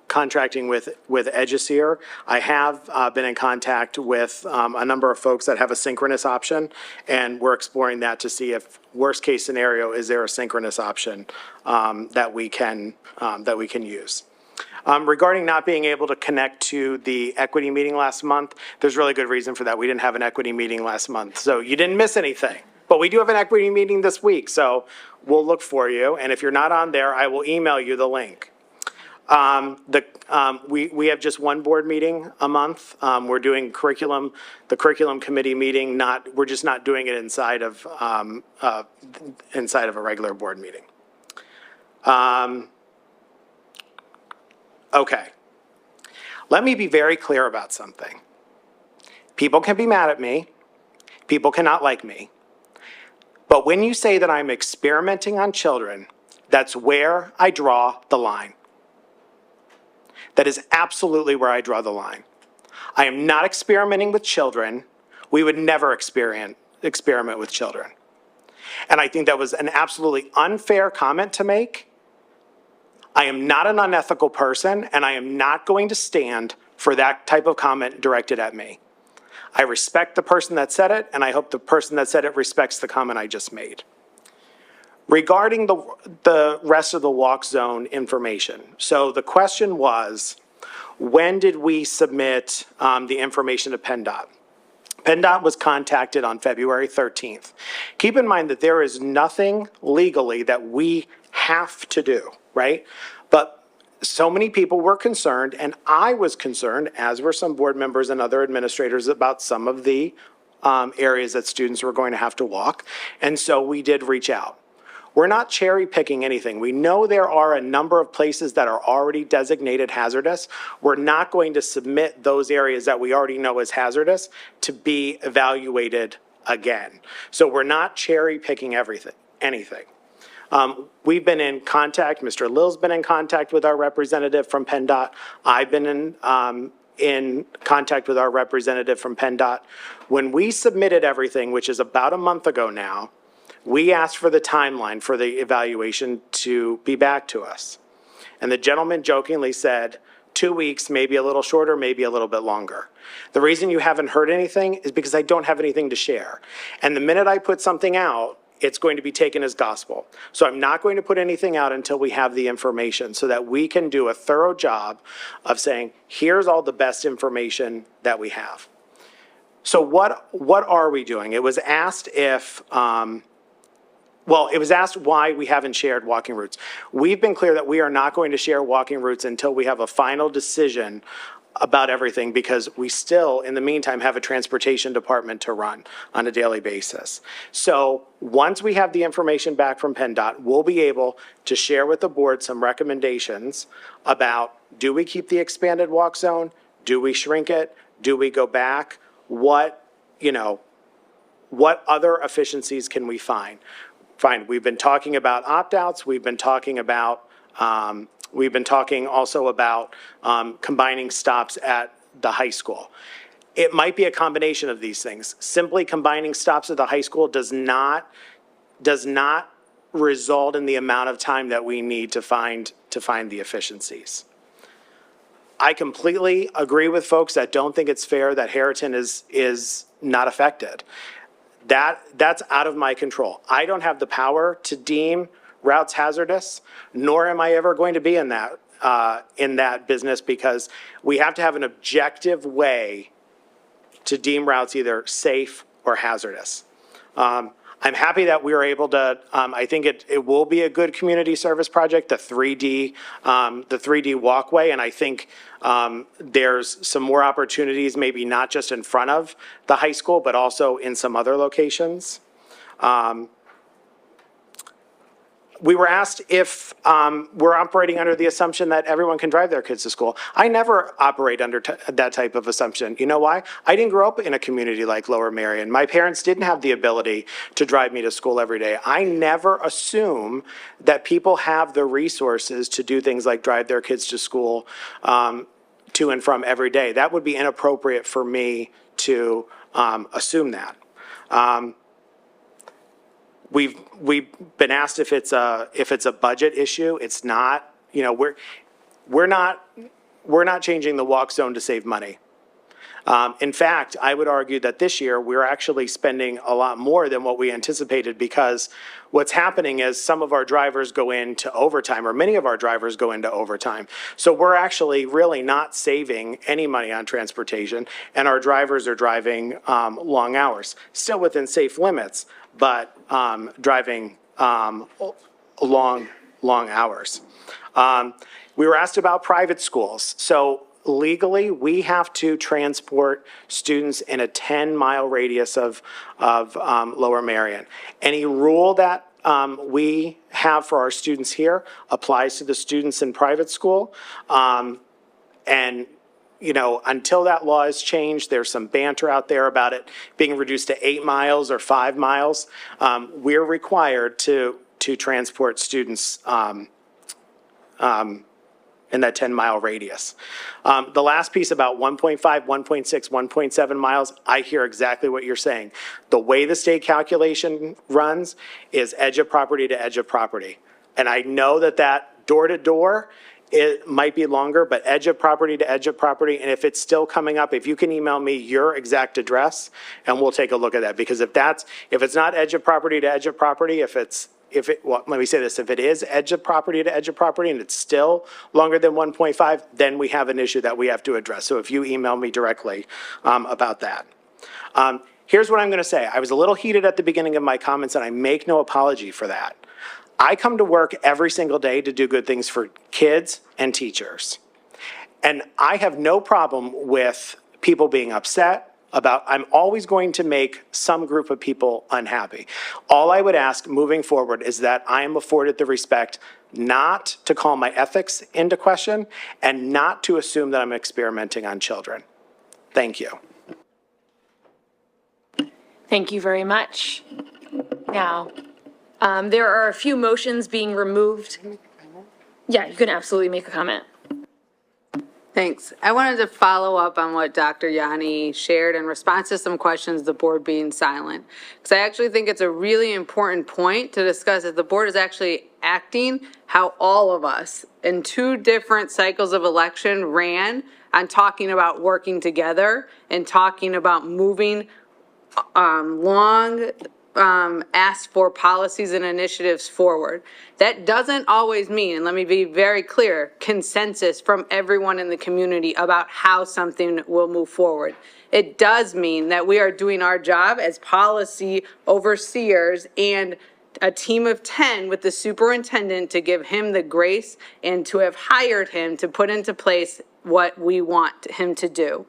Speaker 6: contracting with Eduseer. I have been in contact with a number of folks that have a synchronous option, and we're exploring that to see if, worst case scenario, is there a synchronous option that we can use. Regarding not being able to connect to the equity meeting last month, there's really good reason for that. We didn't have an equity meeting last month, so you didn't miss anything. But we do have an equity meeting this week, so we'll look for you. And if you're not on there, I will email you the link. We have just one board meeting a month. We're doing the curriculum committee meeting. We're just not doing it inside of a regular board meeting. Okay. Let me be very clear about something. People can be mad at me. People cannot like me. But when you say that I'm experimenting on children, that's where I draw the line. That is absolutely where I draw the line. I am not experimenting with children. We would never experiment with children. And I think that was an absolutely unfair comment to make. I am not an unethical person, and I am not going to stand for that type of comment directed at me. I respect the person that said it, and I hope the person that said it respects the comment I just made. Regarding the rest of the walk zone information, so the question was, when did we submit the information to PennDOT? PennDOT was contacted on February 13th. Keep in mind that there is nothing legally that we have to do, right? But so many people were concerned, and I was concerned, as were some board members and other administrators, about some of the areas that students were going to have to walk. And so we did reach out. We're not cherry picking anything. We know there are a number of places that are already designated hazardous. We're not going to submit those areas that we already know is hazardous to be evaluated again. So we're not cherry picking anything. We've been in contact, Mr. Lill's been in contact with our representative from PennDOT. I've been in contact with our representative from PennDOT. When we submitted everything, which is about a month ago now, we asked for the timeline for the evaluation to be back to us. And the gentleman jokingly said, 2 weeks, maybe a little shorter, maybe a little bit longer. The reason you haven't heard anything is because I don't have anything to share. And the minute I put something out, it's going to be taken as gospel. So I'm not going to put anything out until we have the information so that we can do a thorough job of saying, here's all the best information that we have. So what are we doing? It was asked if, it was asked why we haven't shared walking routes. We've been clear that we are not going to share walking routes until we have a final decision about everything, because we still, in the meantime, have a transportation department to run on a daily basis. So once we have the information back from PennDOT, we'll be able to share with the board some recommendations about, do we keep the expanded walk zone? Do we shrink it? Do we go back? What other efficiencies can we find? We've been talking about opt-outs. We've been talking also about combining stops at the high school. It might be a combination of these things. Simply combining stops at the high school does not result in the amount of time that we need to find the efficiencies. I completely agree with folks that don't think it's fair that Harriton is not affected. That's out of my control. I don't have the power to deem routes hazardous, nor am I ever going to be in that business, because we have to have an objective way to deem routes either safe or hazardous. I'm happy that we were able to, I think it will be a good community service project, the 3D walkway, and I think there's some more opportunities, maybe not just in front of the high school, but also in some other locations. We were asked if we're operating under the assumption that everyone can drive their kids to school. I never operate under that type of assumption. You know why? I didn't grow up in a community like Lower Merion. My parents didn't have the ability to drive me to school every day. I never assume that people have the resources to do things like drive their kids to school to and from every day. That would be inappropriate for me to assume that. We've been asked if it's a budget issue. It's not. You know, we're not changing the walk zone to save money. In fact, I would argue that this year we're actually spending a lot more than what we anticipated, because what's happening is some of our drivers go into overtime, or many of our drivers go into overtime. So we're actually really not saving any money on transportation, and our drivers are driving long hours, still within safe limits, but driving long hours. We were asked about private schools. So legally, we have to transport students in a 10-mile radius of Lower Merion. Any rule that we have for our students here applies to the students in private school. And you know, until that law is changed, there's some banter out there about it being reduced to 8 miles or 5 miles. We're required to transport students in that 10-mile radius. The last piece about 1.5, 1.6, 1.7 miles, I hear exactly what you're saying. The way the state calculation runs is edge of property to edge of property. And I know that door to door, it might be longer, but edge of property to edge of property. And if it's still coming up, if you can email me your exact address, and we'll take a look at that. Because if it's not edge of property to edge of property, well, let me say this, if it is edge of property to edge of property and it's still longer than 1.5, then we have an issue that we have to address. So if you email me directly about that. Here's what I'm going to say. I was a little heated at the beginning of my comments, and I make no apology for that. I come to work every single day to do good things for kids and teachers. And I have no problem with people being upset about, I'm always going to make some group of people unhappy. All I would ask moving forward is that I am afforded the respect not to call my ethics into question and not to assume that I'm experimenting on children. Thank you.
Speaker 1: Thank you very much. Now, there are a few motions being removed. Yeah, you can absolutely make a comment.
Speaker 4: Thanks. I wanted to follow up on what Dr. Yanni shared in response to some questions, the board being silent. Because I actually think it's a really important point to discuss that the board is actually acting how all of us in 2 different cycles of election ran on talking about working together and talking about moving asked for policies and initiatives forward. That doesn't always mean, and let me be very clear, consensus from everyone in the community about how something will move forward. It does mean that we are doing our job as policy overseers and a team of 10 with the superintendent to give him the grace and to have hired him to put into place what we want him to do.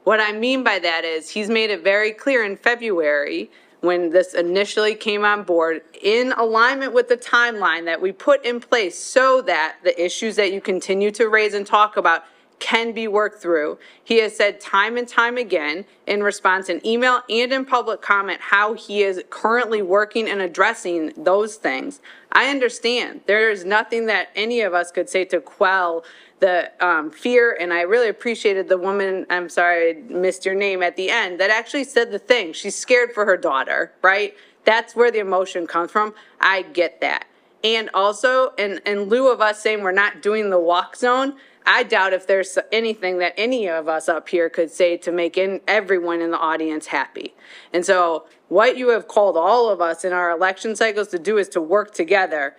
Speaker 4: What I mean by that is he's made it very clear in February when this initially came on board, in alignment with the timeline that we put in place so that the issues that you continue to raise and talk about can be worked through. He has said time and time again in response in email and in public comment how he is currently working and addressing those things. I understand there is nothing that any of us could say to quell the fear, and I really appreciated the woman, I'm sorry I missed your name at the end, that actually said the thing. She's scared for her daughter, right? That's where the emotion comes from. I get that. And also, in lieu of us saying we're not doing the walk zone, I doubt if there's anything that any of us up here could say to make everyone in the audience happy. And so what you have called all of us in our election cycles to do is to work together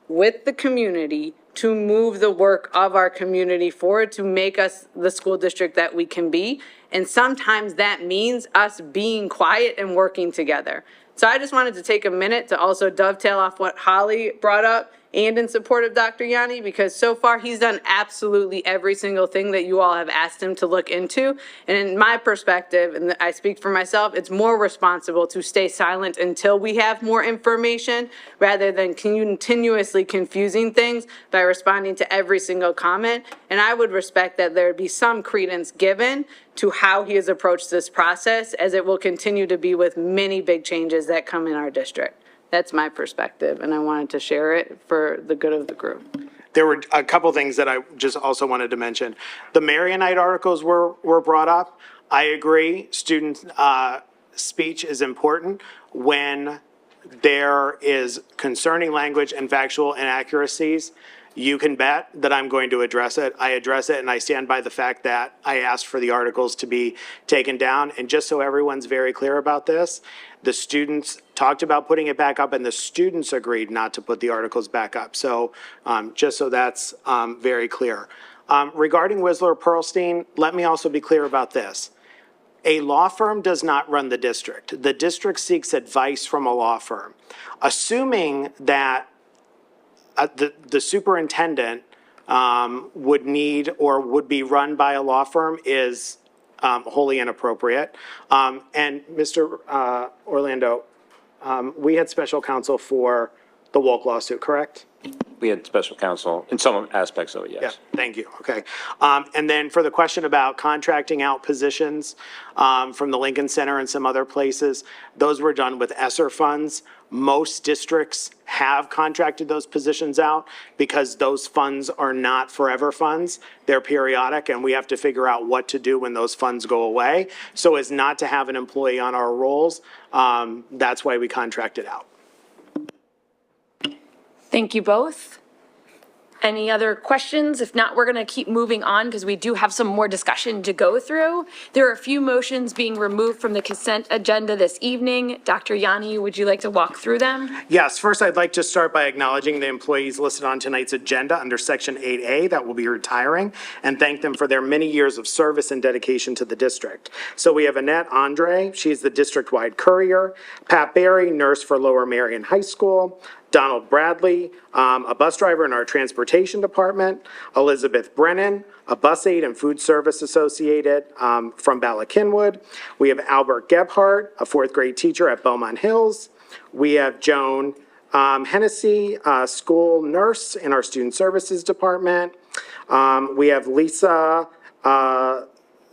Speaker 4: with the community to move the work of our community forward, to make us the school district that we can be. And sometimes that means us being quiet and working together. So I just wanted to take a minute to also dovetail off what Holly brought up and in support of Dr. Yanni, because so far he's done absolutely every single thing that you all have asked him to look into. And in my perspective, and I speak for myself, it's more responsible to stay silent until we have more information rather than continuously confusing things by responding to every single comment. And I would respect that there be some credence given to how he has approached this process, as it will continue to be with many big changes that come in our district. That's my perspective, and I wanted to share it for the good of the group.
Speaker 6: There were a couple things that I just also wanted to mention. The Marionite articles were brought up. I agree, student speech is important when there is concerning language and factual inaccuracies. You can bet that I'm going to address it. I address it, and I stand by the fact that I asked for the articles to be taken down. And just so everyone's very clear about this, the students talked about putting it back up, and the students agreed not to put the articles back up. So just so that's very clear. Regarding Whistler Pearlstein, let me also be clear about this. A law firm does not run the district. The district seeks advice from a law firm. Assuming that the superintendent would need or would be run by a law firm is wholly inappropriate. And Mr. Orlando, we had special counsel for the Wolk lawsuit, correct?
Speaker 5: We had special counsel in some aspects of it, yes.
Speaker 6: Yeah, thank you. Okay. And then for the question about contracting out positions from the Lincoln Center and some other places, those were done with ESSER funds. Most districts have contracted those positions out because those funds are not forever funds. They're periodic, and we have to figure out what to do when those funds go away so as not to have an employee on our rolls. That's why we contracted out.
Speaker 1: Thank you both. Any other questions? If not, we're going to keep moving on because we do have some more discussion to go through. There are a few motions being removed from the consent agenda this evening. Dr. Yanni, would you like to walk through them?
Speaker 6: Yes, first I'd like to start by acknowledging the employees listed on tonight's agenda under Section 8A that will be retiring, and thank them for their many years of service and dedication to the district. So we have Annette Andre, she's the district-wide courier. Pat Berry, nurse for Lower Marion High School. Donald Bradley, a bus driver in our transportation department. Elizabeth Brennan, a bus aide and food service associated from Bala Cynwyd. We have Albert Gebhardt, a fourth grade teacher at Belmont Hills. We have Joan Hennessy, a school nurse in our student services department. We have Lisa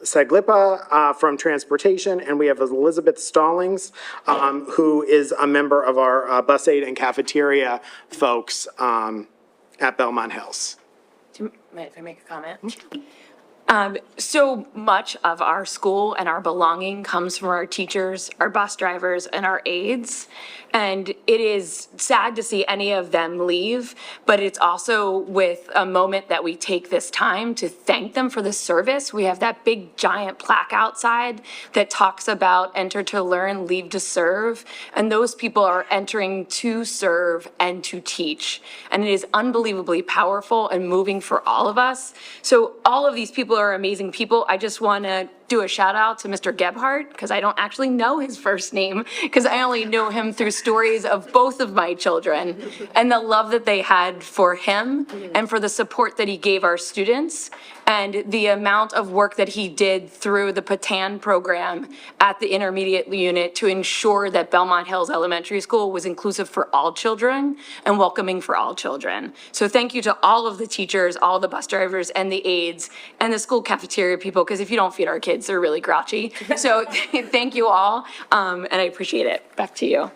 Speaker 6: Saglipa from transportation, and we have Elizabeth Stallings, who is a member of our bus aid and cafeteria folks at Belmont Hills.
Speaker 1: Do you mind if I make a comment? So much of our school and our belonging comes from our teachers, our bus drivers, and our aides. And it is sad to see any of them leave, but it's also with a moment that we take this time to thank them for the service. We have that big giant plaque outside that talks about enter to learn, leave to serve. And those people are entering to serve and to teach. And it is unbelievably powerful and moving for all of us. So all of these people are amazing people. I just want to do a shout out to Mr. Gebhardt, because I don't actually know his first name, because I only know him through stories of both of my children and the love that they had for him and for the support that he gave our students and the amount of work that he did through the Patan program at the intermediate unit to ensure that Belmont Hills Elementary School was inclusive for all children and welcoming for all children. So thank you to all of the teachers, all the bus drivers and the aides and the school cafeteria people, because if you don't feed our kids, they're really grouchy. So thank you all, and I appreciate it. Back to you.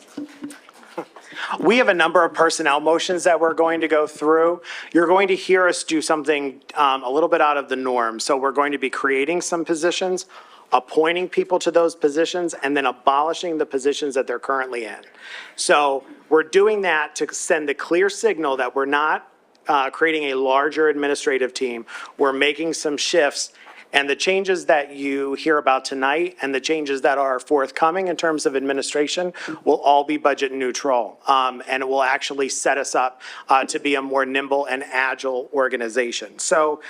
Speaker 6: We have a number of personnel motions that we're going to go through. You're going to hear us do something a little bit out of the norm. So we're going to be creating some positions. appointing people to those positions, and then abolishing the positions that they're currently in. So we're doing that to send the clear signal that we're not creating a larger administrative team. We're making some shifts. And the changes that you hear about tonight and the changes that are forthcoming in terms of administration will all be budget neutral. And it will actually set us up to be a more nimble and agile organization. So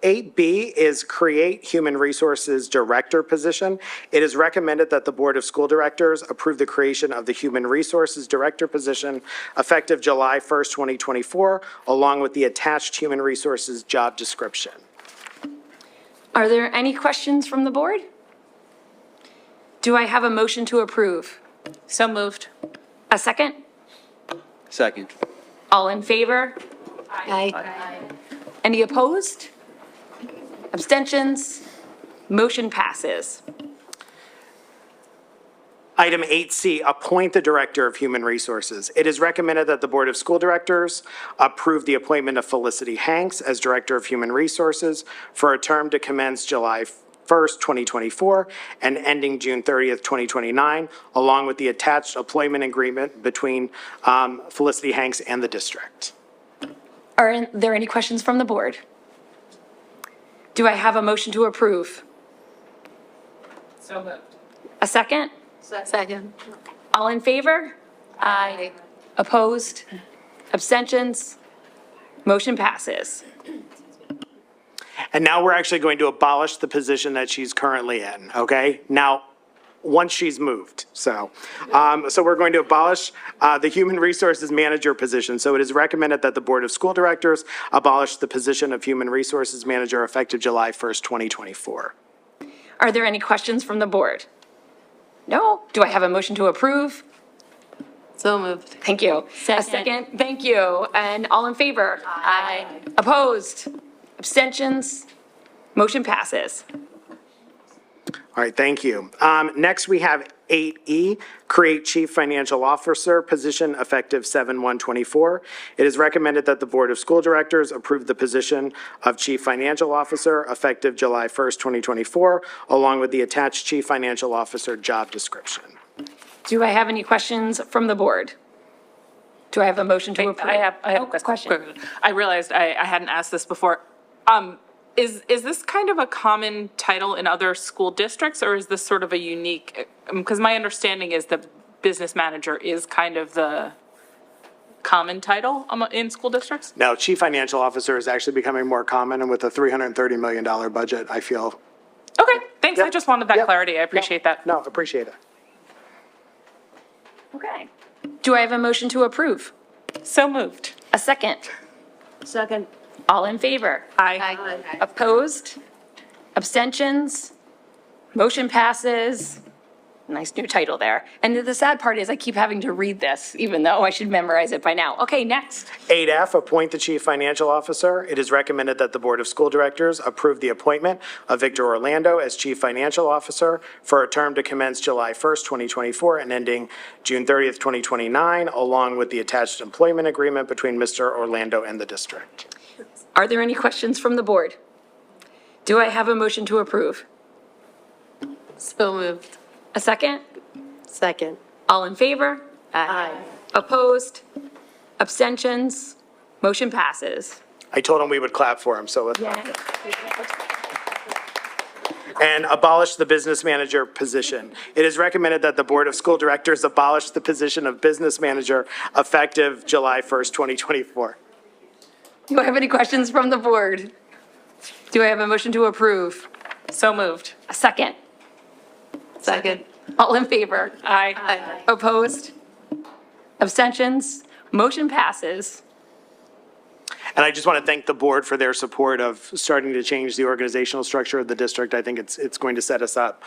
Speaker 6: 8B is create human resources director position. It is recommended that the Board of School Directors approve the creation of the human resources director position effective July 1st, 2024, along with the attached human resources job description.
Speaker 1: Are there any questions from the board? Do I have a motion to approve?
Speaker 4: So moved.
Speaker 1: A second?
Speaker 7: Second.
Speaker 1: All in favor? Aye. Any opposed? Abstentions? Motion passes.
Speaker 6: Item 8C, appoint the Director of Human Resources. It is recommended that the Board of School Directors approve the appointment of Felicity Hanks as Director of Human Resources for a term to commence July 1st, 2024, and ending June 30th, 2029, along with the attached employment agreement between Felicity Hanks and the district.
Speaker 1: Are there any questions from the board? Do I have a motion to approve?
Speaker 4: So moved.
Speaker 1: A second?
Speaker 4: Second.
Speaker 1: All in favor? Aye. Opposed? Abstentions? Motion passes.
Speaker 6: And now we're actually going to abolish the position that she's currently in, okay? Now, once she's moved, so we're going to abolish the Human Resources Manager position. So it is recommended that the Board of School Directors abolish the position of Human Resources Manager effective July 1st, 2024.
Speaker 1: Are there any questions from the board? No? Do I have a motion to approve?
Speaker 4: So moved.
Speaker 1: Thank you. A second? Thank you. And all in favor? Aye. Opposed? Abstentions? Motion passes.
Speaker 6: All right, thank you. Next, we have 8E, create Chief Financial Officer position effective 7/1/24. It is recommended that the Board of School Directors approve the position of Chief Financial Officer effective July 1st, 2024, along with the attached Chief Financial Officer job description.
Speaker 1: Do I have any questions from the board? Do I have a motion to approve?
Speaker 8: I have a question. I realized I hadn't asked this before. Is this kind of a common title in other school districts, or is this sort of a unique, because my understanding is that business manager is kind of the common title in school districts?
Speaker 6: Now, Chief Financial Officer is actually becoming more common, and with a $330 million budget, I feel.
Speaker 8: Okay, thanks. I just wanted that clarity. I appreciate that.
Speaker 6: No, appreciate it.
Speaker 1: Okay. Do I have a motion to approve?
Speaker 8: So moved.
Speaker 1: A second?
Speaker 4: Second.
Speaker 1: All in favor?
Speaker 8: Aye.
Speaker 1: Opposed? Abstentions? Motion passes. Nice new title there. And the sad part is I keep having to read this, even though I should memorize it by now. Okay, next.
Speaker 6: 8F, appoint the Chief Financial Officer. It is recommended that the Board of School Directors approve the appointment of Victor Orlando as Chief Financial Officer for a term to commence July 1st, 2024, and ending June 30th, 2029, along with the attached employment agreement between Mr. Orlando and the district.
Speaker 1: Are there any questions from the board? Do I have a motion to approve?
Speaker 4: So moved.
Speaker 1: A second?
Speaker 4: Second.
Speaker 1: All in favor?
Speaker 4: Aye.
Speaker 1: Opposed? Abstentions? Motion passes.
Speaker 6: I told him we would clap for him, so let's. And abolish the business manager position. It is recommended that the Board of School Directors abolish the position of business manager effective July 1st, 2024.
Speaker 1: Do I have any questions from the board? Do I have a motion to approve?
Speaker 8: So moved.
Speaker 1: A second?
Speaker 4: Second.
Speaker 1: All in favor?
Speaker 8: Aye.
Speaker 1: Opposed? Abstentions? Motion passes.
Speaker 6: And I just want to thank the board for their support of starting to change the organizational structure of the district. I think it's going to set us up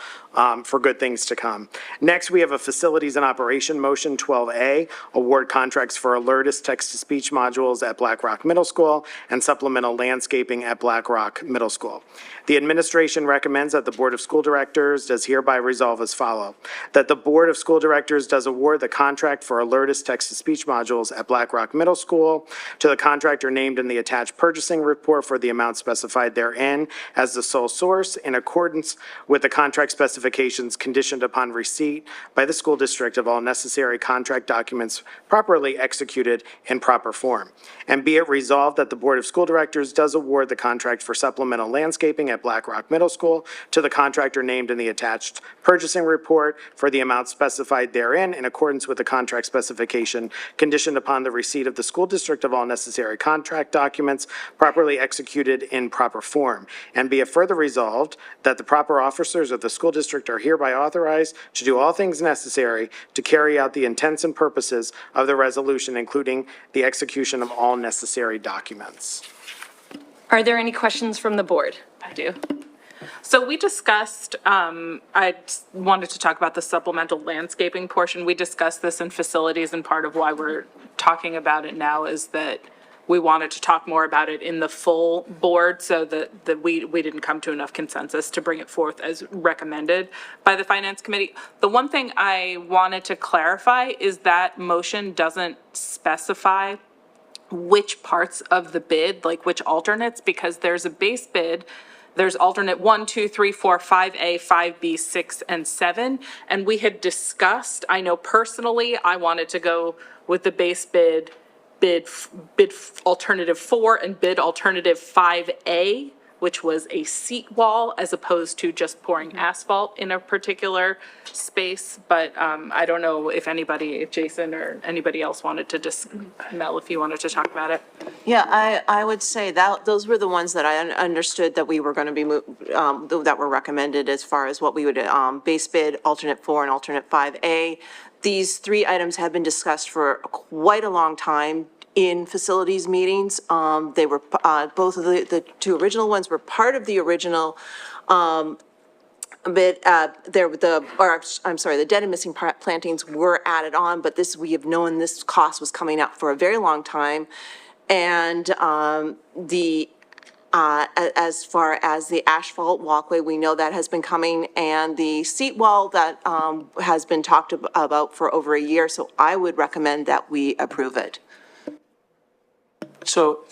Speaker 6: for good things to come. Next, we have a facilities and operation motion, 12A, award contracts for Alertus text-to-speech modules at Black Rock Middle School and supplemental landscaping at Black Rock Middle School. The administration recommends that the Board of School Directors does hereby resolve as follow. That the Board of School Directors does award the contract for Alertus text-to-speech modules at Black Rock Middle School to the contractor named named in the attached purchasing report for the amount specified therein as the sole source in accordance with the contract specifications conditioned upon receipt by the school district of all necessary contract documents properly executed in proper form. And be it resolved that the Board of School Directors does award the contract for supplemental landscaping at Black Rock Middle School to the contractor named in the attached purchasing report for the amount specified therein in accordance with the contract specification conditioned upon the receipt of the school district of all necessary contract documents properly executed in proper form. And be it further resolved that the proper officers of the school district are hereby authorized to do all things necessary to carry out the intents and purposes of the resolution, including the execution of all necessary documents.
Speaker 1: Are there any questions from the board?
Speaker 8: I do. So we discussed, I wanted to talk about the supplemental landscaping portion. We discussed this in facilities, and part of why we're talking about it now is that we wanted to talk more about it in the full board so that we didn't come to enough consensus to bring it forth as recommended by the Finance Committee. The one thing I wanted to clarify is that motion doesn't specify which parts of the bid, like which alternates, because there's a base bid, there's alternate 1, 2, 3, 4, 5A, 5B, 6, and 7. And we had discussed, I know personally, I wanted to go with the base bid alternative 4 and bid alternative 5A, which was a seat wall as opposed to just pouring asphalt in a particular space. But I don't know if Jason or anybody else wanted to Mel, if you wanted to talk about it.
Speaker 9: Yeah, I would say that those were the ones that I understood that we were going to be, that were recommended as far as what we would, base bid, alternate 4 and alternate 5A. These 3 items have been discussed for quite a long time in facilities meetings. They were, both of the 2 original ones were part of the original bid. The dead and missing plantings were added on, but we have known this cost was coming up for a very long time. And as far as the asphalt walkway, we know that has been coming, and the seat wall that has been talked about for over a year. So I would recommend that we approve it.
Speaker 11: So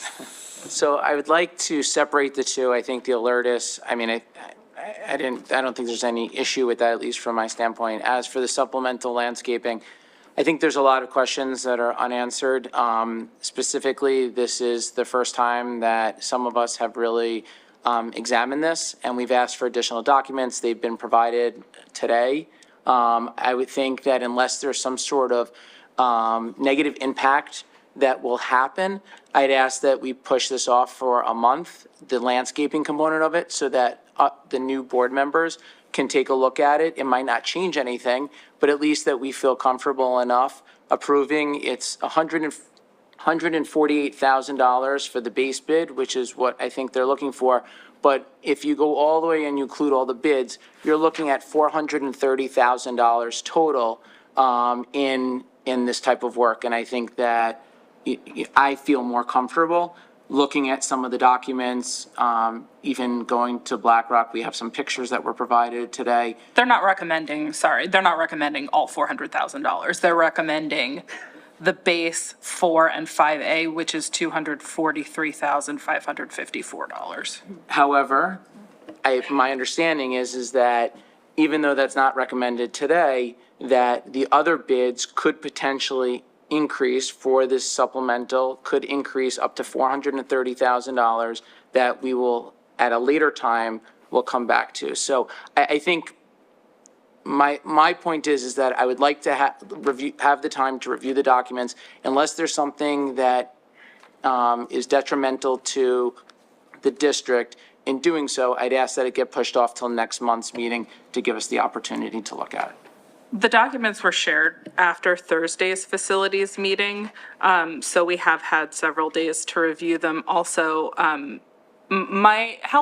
Speaker 11: I would like to separate the two. I think the alertus, I mean, I don't think there's any issue with that, at least from my standpoint. As for the supplemental landscaping, I think there's a lot of questions that are unanswered. Specifically, this is the first time that some of us have really examined this, and we've asked for additional documents. They've been provided today. I would think that unless there's some sort of negative impact that will happen, I'd ask that we push this off for a month, the landscaping component of it, so that the new board members can take a look at it. It might not change anything, but at least that we feel comfortable enough approving. It's $148,000 for the base bid, which is what I think they're looking for. But if you go all the way and you include all the bids, you're looking at $430,000 total in this type of work. And I think that I feel more comfortable looking at some of the documents, even going to Black Rock. We have some pictures that were provided today.
Speaker 8: They're not recommending all $400,000. They're recommending the base 4 and 5A, which is $243,554.
Speaker 11: However, my understanding is that even though that's not recommended today, that the other bids could potentially increase for this supplemental, could increase up to $430,000 that we will, at a later time, will come back to. So I think my point is that I would like to have the time to review the documents, unless there's something that is detrimental to the district. In doing so, I'd ask that it get pushed off till next month's meeting to give us the opportunity to look at it.
Speaker 8: The documents were shared after Thursday's facilities meeting, so we have had several days to review them. Also, how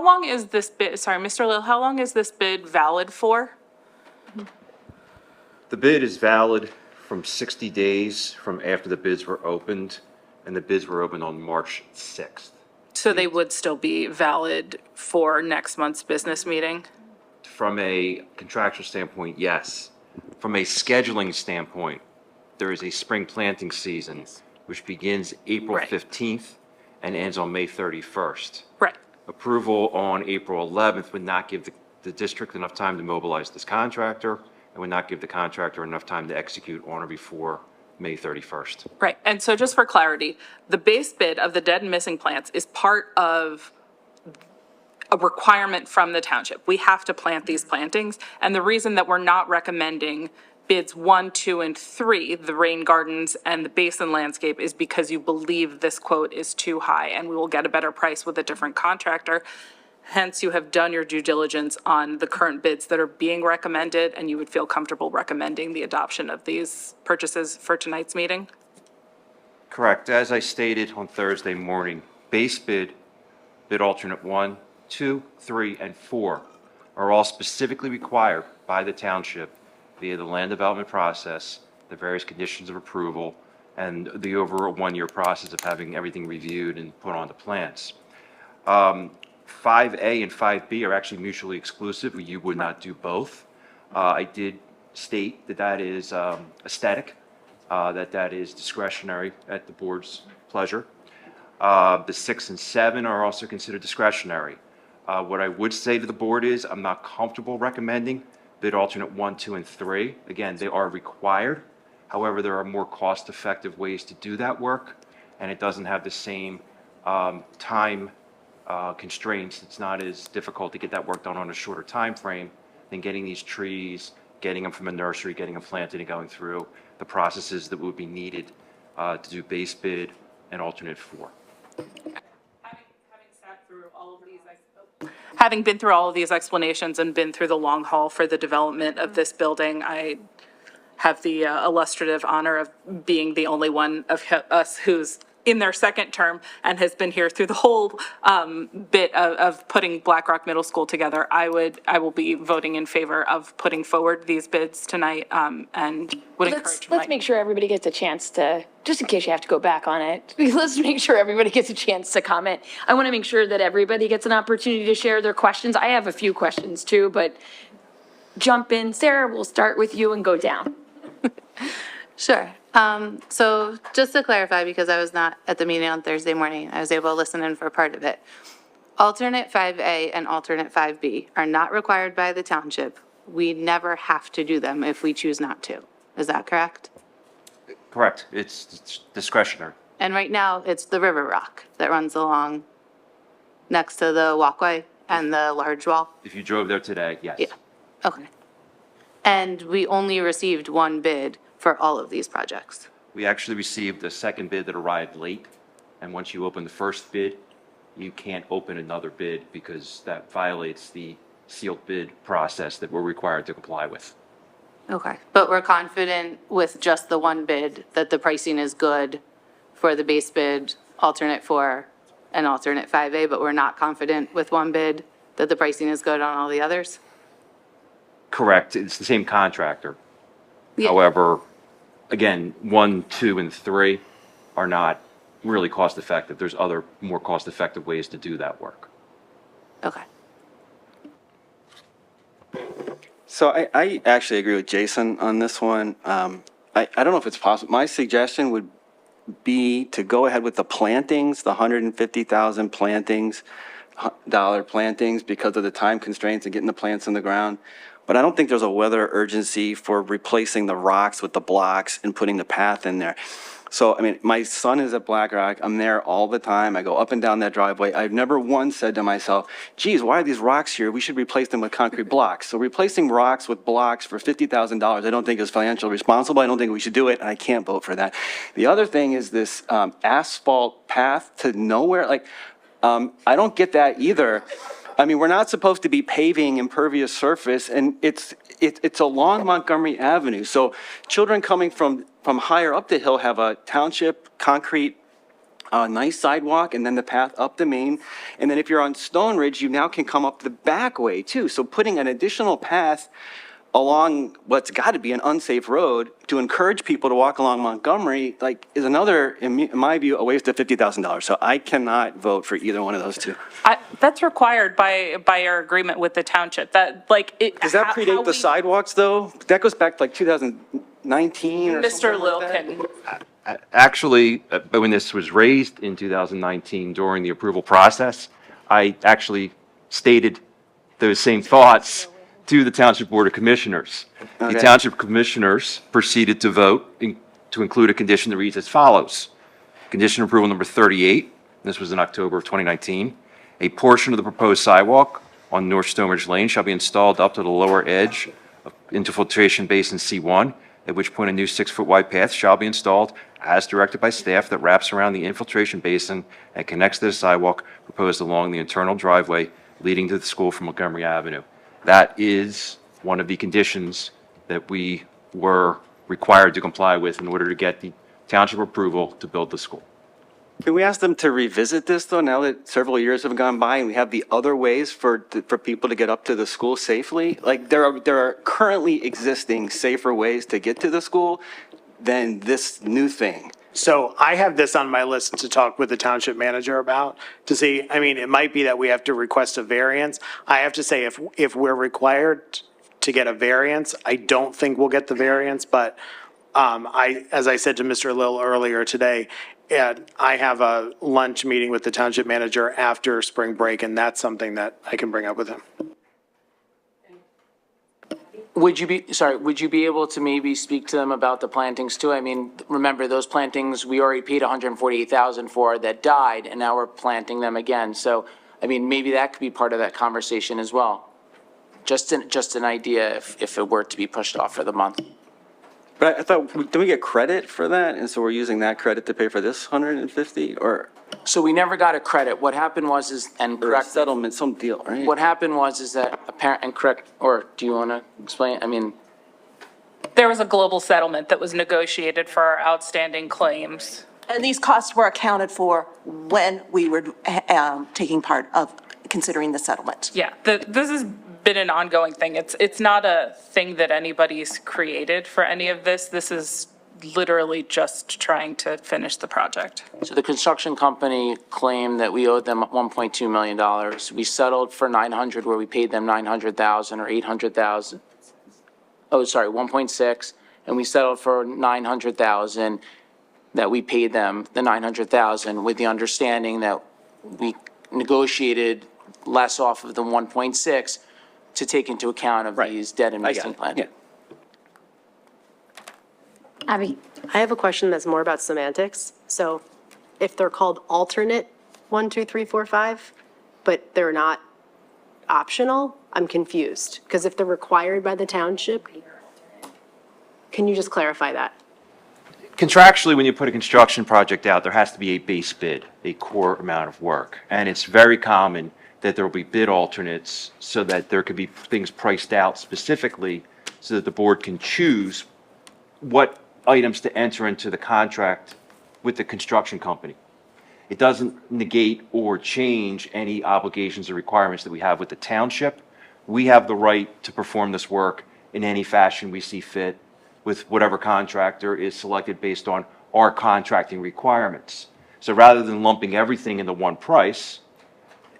Speaker 8: long is this bid, sorry, Mr. Lill, how long is this bid valid for?
Speaker 23: The bid is valid from 60 days from after the bids were opened, and the bids were opened on March 6th.
Speaker 8: So they would still be valid for next month's business meeting?
Speaker 23: From a contractual standpoint, yes. From a scheduling standpoint, there is a spring planting season, which begins April 15th and ends on May 31st.
Speaker 8: Right.
Speaker 23: Approval on April 11th would not give the district enough time to mobilize this contractor and would not give the contractor enough time to execute on or before May 31st.
Speaker 8: Right, and so just for clarity, the base bid of the dead and missing plants is part of a requirement from the township. We have to plant these plantings, and the reason that we're not recommending bids 1, 2, and 3, the rain gardens and the basin landscape, is because you believe this quote is too high, and we will get a better price with a different contractor. Hence, you have done your due diligence on the current bids that are being recommended, and you would feel comfortable recommending the adoption of these purchases for tonight's meeting?
Speaker 23: Correct. As I stated on Thursday morning, base bid, bid alternate 1, 2, 3, and 4 are all specifically required by the township via the land development process, the various conditions of approval, and the over a 1-year process of having everything reviewed and put onto plans. 5A and 5B are actually mutually exclusive. You would not do both. I did state that that is aesthetic, that is discretionary at the board's pleasure. The 6 and 7 are also considered discretionary. What I would say to the board is I'm not comfortable recommending bid alternate 1, 2, and 3. Again, they are required. However, there are more cost-effective ways to do that work, and it doesn't have the same time constraints. It's not as difficult to get that work done on a shorter time frame than getting these trees, getting them from a nursery, getting them planted, and going through the processes that would be needed to do base bid and alternate 4.
Speaker 8: Having been through all of these explanations and been through the long haul for the development of this building, I have the illustrative honor of being the only one of us who's in their second term and has been here through the whole bit of putting Black Rock Middle School together. I will be voting in favor of putting forward these bids tonight, and would encourage.
Speaker 1: Let's make sure everybody gets a chance to, just in case you have to go back on it, let's make sure everybody gets a chance to comment. I want to make sure that everybody gets an opportunity to share their questions. I have a few questions too, but jump in. Sarah, we'll start with you and go down.
Speaker 12: Sure. So just to clarify, because I was not at the meeting on Thursday morning, I was able to listen in for part of it. Alternate 5A and alternate 5B are not required by the township. We never have to do them if we choose not to. Is that correct?
Speaker 23: Correct. It's discretionary.
Speaker 12: And right now, it's the River Rock that runs along next to the walkway and the large wall?
Speaker 23: If you drove there today, yes.
Speaker 12: Yeah. Okay. And we only received one bid for all of these projects.
Speaker 23: We actually received a second bid that arrived late, and once you open the first bid, you can't open another bid because that violates the sealed bid process that we're required to comply with.
Speaker 12: Okay. But we're confident with just the one bid that the pricing is good for the base bid, alternate 4, and alternate 5A, but we're not confident with one bid that the pricing is good on all the others?
Speaker 23: Correct. It's the same contractor.
Speaker 12: Yeah.
Speaker 23: However, again, 1, 2, and 3 are not really cost effective. There's other more cost effective ways to do that work.
Speaker 12: Okay.
Speaker 7: So I actually agree with Jason on this one. I don't know if it's possible. My suggestion would be to go ahead with the plantings, the $150,000 dollar plantings, because of the time constraints and getting the plants in the ground. But I don't think there's a weather urgency for replacing the rocks with the blocks and putting the path in there. So, I mean, my son is at Black Rock. I'm there all the time. I go up and down that driveway. I've never once said to myself, geez, why are these rocks here? We should replace them with concrete blocks. So replacing rocks with blocks for $50,000, I don't think is financially responsible. I don't think we should do it, and I can't vote for that. The other thing is this asphalt path to nowhere. Like, I don't get that either. I mean, we're not supposed to be paving impervious surface, and it's along Montgomery Avenue. So children coming from higher up the hill have a township concrete nice sidewalk, and then the path up the main. And then if you're on Stone Ridge, you now can come up the back way too. So putting an additional path along what's got to be an unsafe road to encourage people to walk along Montgomery, like, is another, in my view, a waste of $50,000. So I cannot vote for either one of those two.
Speaker 8: That's required by our agreement with the township. That, like, it.
Speaker 7: Does that predate the sidewalks, though? That goes back to like 2019 or something
Speaker 8: Mr.
Speaker 7: like that?
Speaker 8: Lilkin,
Speaker 23: Actually, when this was raised in 2019 during the approval process, I actually stated those same thoughts to the Township Board of Commissioners. The
Speaker 7: Okay.
Speaker 23: Township Commissioners proceeded to vote to include a condition that reads as follows. Condition approval number 38, this was in October of 2019. A portion of the proposed sidewalk on North Stonebridge Lane shall be installed up to the lower edge of infiltration basin C1, at which point a new 6-foot wide path shall be installed as directed by staff that wraps around the infiltration basin and connects to the sidewalk proposed along the internal driveway leading to the school from Montgomery Avenue. That is one of the conditions that we were required to comply with in order to get the township approval to build the school.
Speaker 7: Can we ask them to revisit this, though, now that several years have gone by and we have the other ways for people to get up to the school safely? Like, there are currently existing safer ways to get to the school than this new thing.
Speaker 6: So I have this on my list to talk with the township manager about, to see, I mean, it might be that we have to request a variance. I have to say, if we're required to get a variance, I don't think we'll get the variance, but as I said to Mr. Lill earlier today, I have a lunch meeting with the township manager after spring break, and that's something that I can bring up with him.
Speaker 11: Would you be able to maybe speak to them about the plantings too? I mean, remember those plantings, we already paid $148,000 for that died, and now we're planting them again. So, I mean, maybe that could be part of that conversation as well. Just an idea if it were to be pushed off for the month.
Speaker 7: But I thought, did we get credit for that? And so we're using that credit to pay for this 150 or?
Speaker 11: So we never got a credit. What happened was
Speaker 7: Or a settlement, some deal, right?
Speaker 11: What happened was that apparent and correct, or do you want to explain? I mean,
Speaker 8: There was a global settlement that was negotiated for our outstanding claims.
Speaker 9: And these costs were accounted for when we were taking part of considering the settlement.
Speaker 8: Yeah, this has been an ongoing thing. It's not a thing that anybody's created for any of this. This is literally just trying to finish the project.
Speaker 11: so the construction company claimed that we owed them $1.2 million. We settled for 900 where we paid them 900,000 or 800,000. Oh, sorry, 1.6, and we settled for 900,000 that we paid them the 900,000 with the understanding that we negotiated less off of the 1.6 to take into account of these dead and missing plans.
Speaker 7: Yeah.
Speaker 22: Abby?
Speaker 13: I have a question that's more about semantics. So if they're called alternate 1, 2, 3, 4, 5, but they're not optional, I'm confused. Because if they're required by the township, can you just clarify that?
Speaker 23: Contractually, when you put a construction project out, there has to be a base bid, a core amount of work. And it's very common that there will be bid alternates so that there could be things priced out specifically so that the board can choose what items to enter into the contract with the construction company. It doesn't negate or change any obligations or requirements that we have with the township. We have the right to perform this work in any fashion we see fit with whatever contractor is selected based on our contracting requirements. So rather than lumping everything into one price,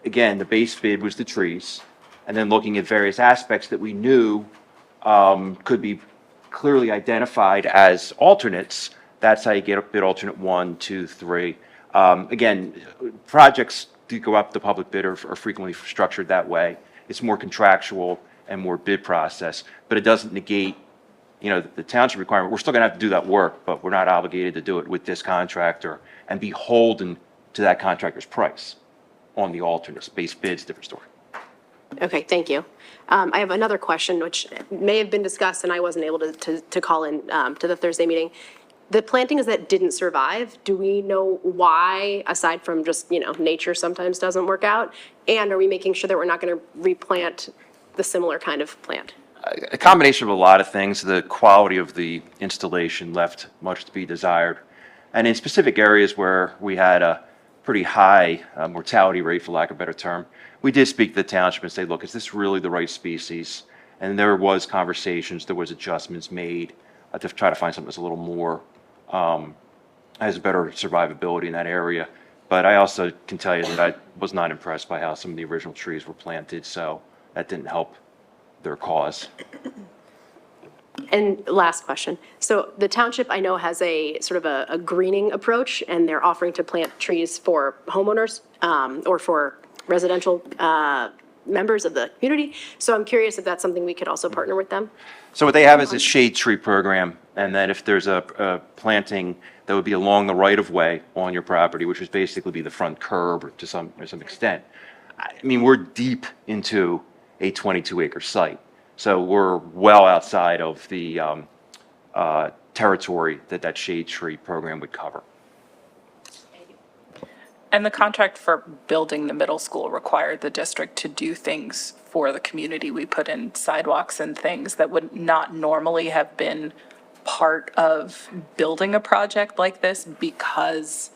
Speaker 23: again, the base bid was the trees, and then looking at various aspects that we knew could be clearly identified as alternates. That's how you get a bid alternate 1, 2, 3. Again, projects do go up the public bid are frequently structured that way. It's more contractual and more bid process, but it doesn't negate, the township requirement. We're still going to have to do that work, but we're not obligated to do it with this contractor and beholden to that contractor's price on the alternates. Base bid's different story.
Speaker 13: Okay, thank you. I have another question, which may have been discussed, and I wasn't able to call in to the Thursday meeting. The plantings that didn't survive, do we know why, aside from just, nature sometimes doesn't work out? And are we making sure that we're not going to replant the similar kind of plant?
Speaker 23: A combination of a lot of things. The quality of the installation left much to be desired. And in specific areas where we had a pretty high mortality rate, for lack of a better term, we did speak to the township and say, look, is this really the right species? And there was conversations, there was adjustments made to try to find something that's a little more, has better survivability in that area. But I also can tell you that I was not impressed by how some of the original trees were planted, so that didn't help their cause.
Speaker 13: And last question. So the township, I know, has a sort of a greening approach, and they're offering to plant trees for homeowners or for residential members of the community. So I'm curious if that's something we could also partner with them.
Speaker 23: So what they have is a shade tree program, and that if there's a planting that would be along the right-of-way on your property, which would basically be the front curb to some extent. I mean, we're deep into a 22-acre site, so we're well outside of the territory that shade tree program would cover.
Speaker 8: And the contract for building the middle school required the district to do things for the community. We put in sidewalks and things that would not normally have been part of building a project like this because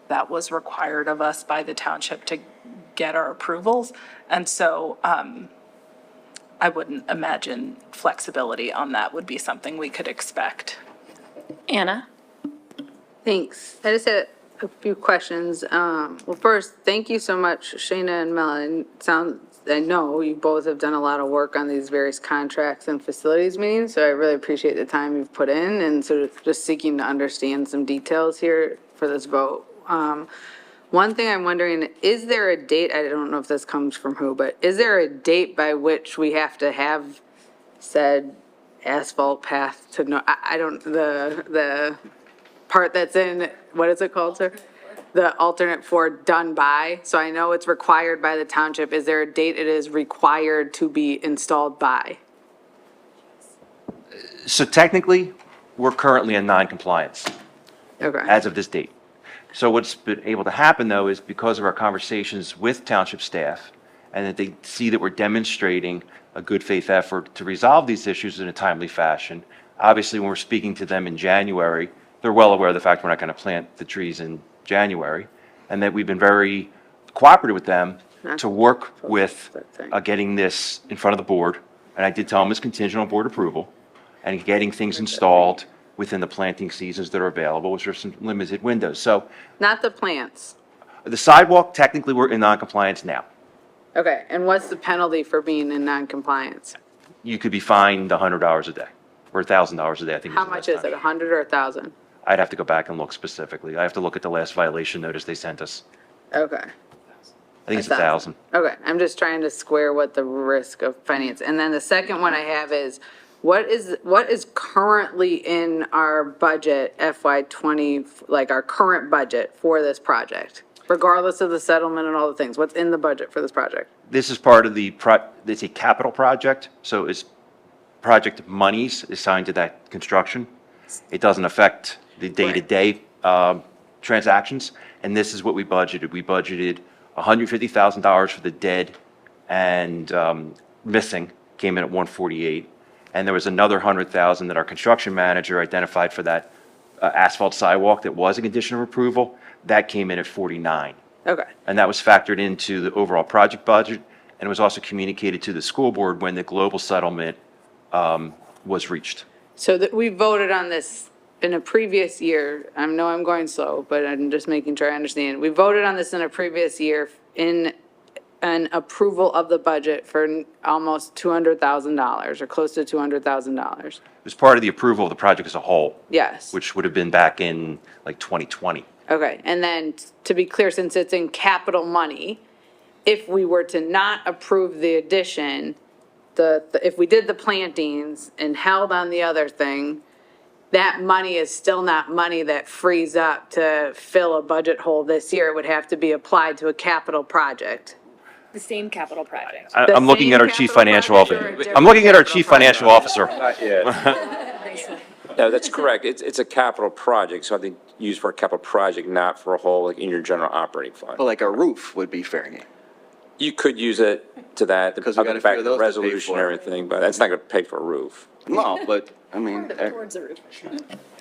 Speaker 8: that was required of us by the township to get our approvals. And so I wouldn't imagine flexibility on that would be something we could expect.
Speaker 1: Anna?
Speaker 4: Thanks. I just had a few questions. Well, first, thank you so much, Shayna and Melon. I know you both have done a lot of work on these various contracts and facilities meetings, so I really appreciate the time you've put in and sort of just seeking to understand some details here for this vote. One thing I'm wondering, is there a date, I don't know if this comes from who, but is there a date by which we have to have said asphalt path to, no, I don't, the part that's in, what is it called, sir? The alternate four done by, so I know it's required by the township. Is there a date it is required to be installed by?
Speaker 23: So technically, we're currently in non-compliance
Speaker 4: Okay.
Speaker 23: as of this date. So what's been able to happen, though, is because of our conversations with township staff, and that they see that we're demonstrating a good faith effort to resolve these issues in a timely fashion. Obviously, when we're speaking to them in January, they're well aware of the fact we're not going to plant the trees in January, and that we've been very cooperative with them to work with getting this in front of the board. And I did tell them it's contingent on board approval, and getting things installed within the planting seasons that are available, which are some limited windows. So
Speaker 4: Not the plants.
Speaker 23: the sidewalk, technically, we're in non-compliance now.
Speaker 4: Okay, and what's the penalty for being in non-compliance?
Speaker 23: You could be fined $100 a day, or $1,000 a day, I think.
Speaker 4: How much is it, 100 or 1,000?
Speaker 23: I'd have to go back and look specifically. I have to look at the last violation notice they sent us.
Speaker 4: Okay.
Speaker 23: I think it's 1,000.
Speaker 4: Okay, I'm just trying to square what the risk of finance. And then the second one I have is, what is currently in our budget FY '20, like our current budget for this project? Regardless of the settlement and all the things, what's in the budget for this project?
Speaker 23: This is part of it's a capital project, so it's project monies assigned to that construction. It doesn't affect the day-to-day transactions, and this is what we budgeted. We budgeted $150,000 for the dead and missing, came in at 148. And there was another 100,000 that our construction manager identified for that asphalt sidewalk that was a condition of approval. That came in at 49.
Speaker 4: Okay.
Speaker 23: And that was factored into the overall project budget, and it was also communicated to the school board when the global settlement was reached.
Speaker 4: So that we voted on this in a previous year. I know I'm going slow, but I'm just making sure I understand. We voted on this in a previous year in an approval of the budget for almost $200,000 or close to $200,000.
Speaker 23: It was part of the approval of the project as a whole.
Speaker 4: Yes.
Speaker 23: Which would have been back in like 2020.
Speaker 4: Okay, and then to be clear, since it's in capital money, if we were to not approve the addition, if we did the plantings and held on the other thing, that money is still not money that frees up to fill a budget hole this year. It would have to be applied to a capital project.
Speaker 1: The same capital project.
Speaker 23: I'm looking at our chief financial officer. I'm looking at our chief financial officer.
Speaker 5: No, that's correct. It's a capital project, so I think used for a capital project, not for a whole, like in your general operating fund.
Speaker 7: But like a roof would be fair game.
Speaker 5: You could use it to that,
Speaker 7: Because we got a
Speaker 5: back
Speaker 7: few of
Speaker 5: to
Speaker 7: those to pay
Speaker 5: resolution and
Speaker 7: for.
Speaker 5: everything, but that's not gonna pay for a roof.
Speaker 7: No, but, I mean,
Speaker 1: Towards the roof.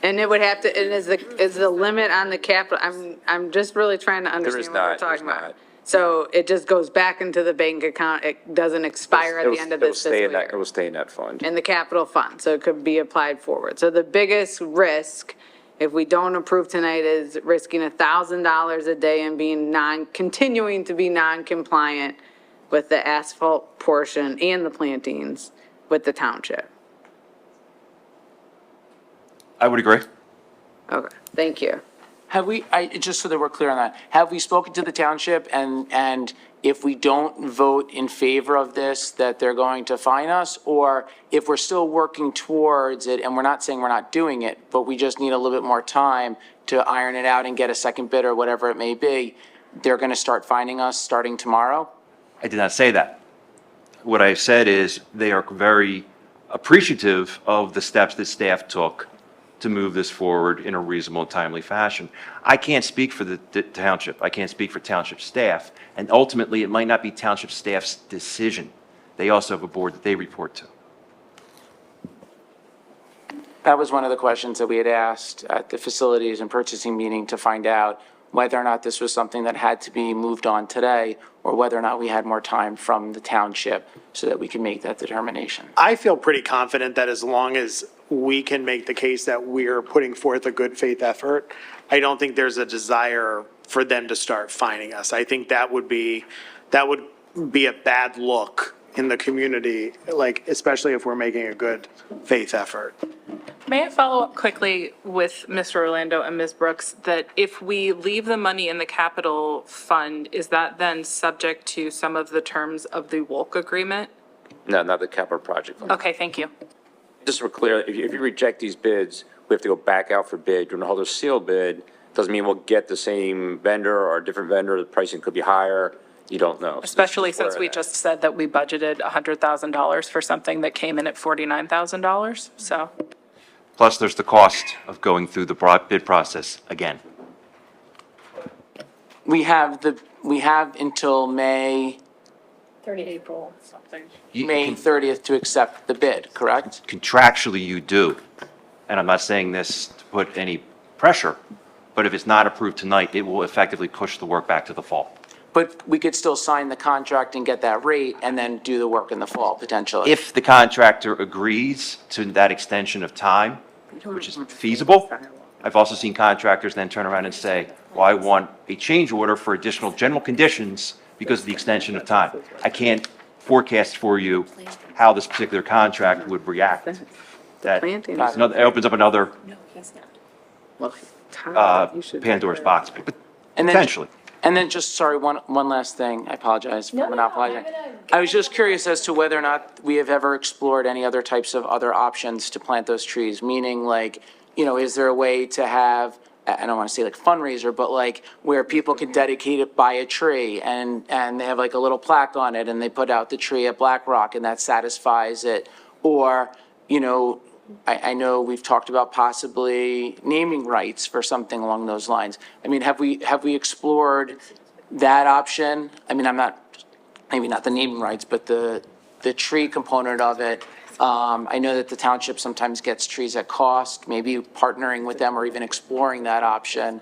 Speaker 4: And it would have to, and is the limit on the capital, I'm just really trying to
Speaker 5: There is
Speaker 4: understand what we're
Speaker 5: not, there's
Speaker 4: talking about.
Speaker 5: not.
Speaker 4: So it just goes back into the bank account, it doesn't expire at the end of this fiscal year?
Speaker 5: It will stay in that fund.
Speaker 4: In the capital fund, so it could be applied forward. So the biggest risk, if we don't approve tonight, is risking $1,000 a day and being continuing to be non-compliant with the asphalt portion and the plantings with the township.
Speaker 23: I would agree.
Speaker 4: Okay, thank you. Have we, just so that we're clear on that, have we spoken to the township and if we don't vote in favor of this, that they're going to fine us? Or if we're still working towards it and we're not saying we're not doing it, but we just need a little bit more time to iron it out and get a second bid or whatever it may be, they're gonna start fining us starting tomorrow?
Speaker 23: I did not say that. What I said is they are very appreciative of the steps that staff took to move this forward in a reasonable and timely fashion. I can't speak for the township. I can't speak for township staff. And ultimately, it might not be township staff's decision. They also have a board that they report to.
Speaker 4: That was one of the questions that we had asked at the facilities and purchasing meeting to find out whether or not this was something that had to be moved on today or whether or not we had more time from the township so that we can make that determination.
Speaker 6: I feel pretty confident that as long as we can make the case that we're putting forth a good faith effort, I don't think there's a desire for them to start fining us. I think that would be a bad look in the community, like, especially if we're making a good faith effort.
Speaker 8: May I follow up quickly with Mr. Orlando and Ms. Brooks, that if we leave the money in the capital fund, is that then subject to some of the terms of the Wolk agreement?
Speaker 5: No, not the capital project fund.
Speaker 8: Okay, thank you.
Speaker 5: Just so we're clear, if you reject these bids, we have to go back out for bid. You're gonna hold a sealed bid. Doesn't mean we'll get the same vendor or a different vendor. The pricing could be higher. You don't know.
Speaker 8: Especially since we just said that we budgeted $100,000 for something that came in at $49,000, so.
Speaker 23: Plus, there's the cost of going through the bid process again.
Speaker 4: We have until May
Speaker 8: 30 April, something.
Speaker 4: May 30th to accept the bid, correct?
Speaker 23: Contractually, you do. And I'm not saying this to put any pressure, but if it's not approved tonight, it will effectively push the work back to the fall.
Speaker 4: But we could still sign the contract and get that rate and then do the work in the fall, potentially.
Speaker 23: If the contractor agrees to that extension of time, which is feasible, I've also seen contractors then turn around and say, well, I want a change order for additional general conditions because of the extension of time. I can't forecast for you how this particular contract would react. That it opens up another Pandora's box, but potentially.
Speaker 4: And then just, sorry, one last thing. I apologize for monopolizing. I was just curious as to whether or not we have ever explored any other types of other options to plant those trees, meaning like, you know, is there a way to have, I don't want to say like fundraiser, but like where people can dedicate it, buy a tree and they have like a little plaque on it and they put out the tree at Black Rock and that satisfies it. Or, you know, I know we've talked about possibly naming rights for something along those lines. I mean, have we explored that option? I mean, maybe not the naming rights, but the tree component of it. I know that the township sometimes gets trees at cost, maybe partnering with them or even exploring that option.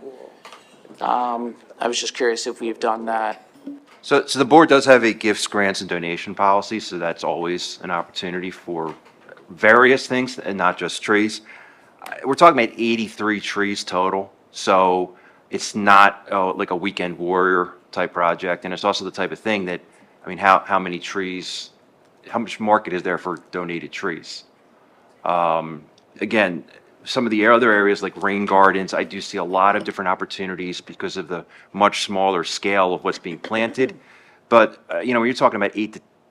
Speaker 4: I was just curious if we've done that.
Speaker 23: So the board does have a gifts, grants, and donation policy, so that's always an opportunity for various things and not just trees. We're talking about 83 trees total, so it's not like a weekend warrior type project, and it's also the type of thing that, I mean, how many trees, how much market is there for donated trees? Again, some of the other areas like rain gardens, I do see a lot of different opportunities because of the much smaller scale of what's being planted. But, you know, when you're talking about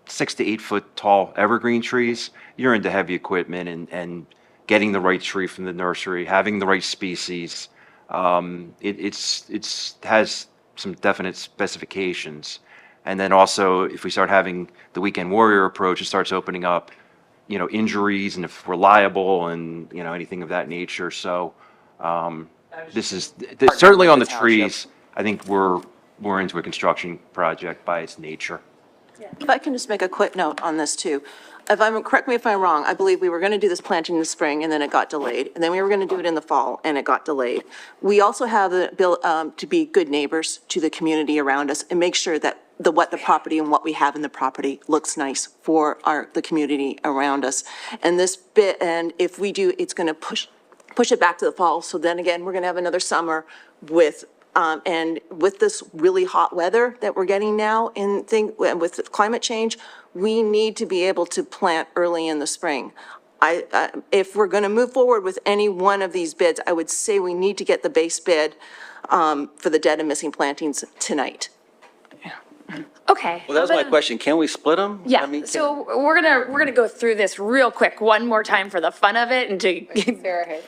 Speaker 23: 6 to 8 foot tall evergreen trees, you're into heavy equipment and getting the right tree from the nursery, having the right species. It has some definite specifications. And then also, if we start having the weekend warrior approach, it starts opening up, you know, injuries and if we're liable and, you know, anything of that nature. So this is certainly on the trees. I think we're into a construction project by its nature.
Speaker 9: If I can just make a quick note on this too. Correct me if I'm wrong, I believe we were going to do this planting in the spring and then it got delayed. And then we were going to do it in the fall and it got delayed. We also have the bill to be good neighbors to the community around us and make sure that the property and what we have in the property looks nice for the community around us. And this bit, and if we do, it's going to push it back to the fall. So then again, we're going to have another summer with and with this really hot weather that we're getting now with climate change, we need to be able to plant early in the spring. if we're going to move forward with any one of these bids, I would say we need to get the base bid for the dead and missing plantings tonight.
Speaker 1: Okay.
Speaker 7: Well, that was my question. Can we split them?
Speaker 1: Yeah,
Speaker 7: I mean,
Speaker 1: so we're gonna go through this real quick one more time for the fun of it and to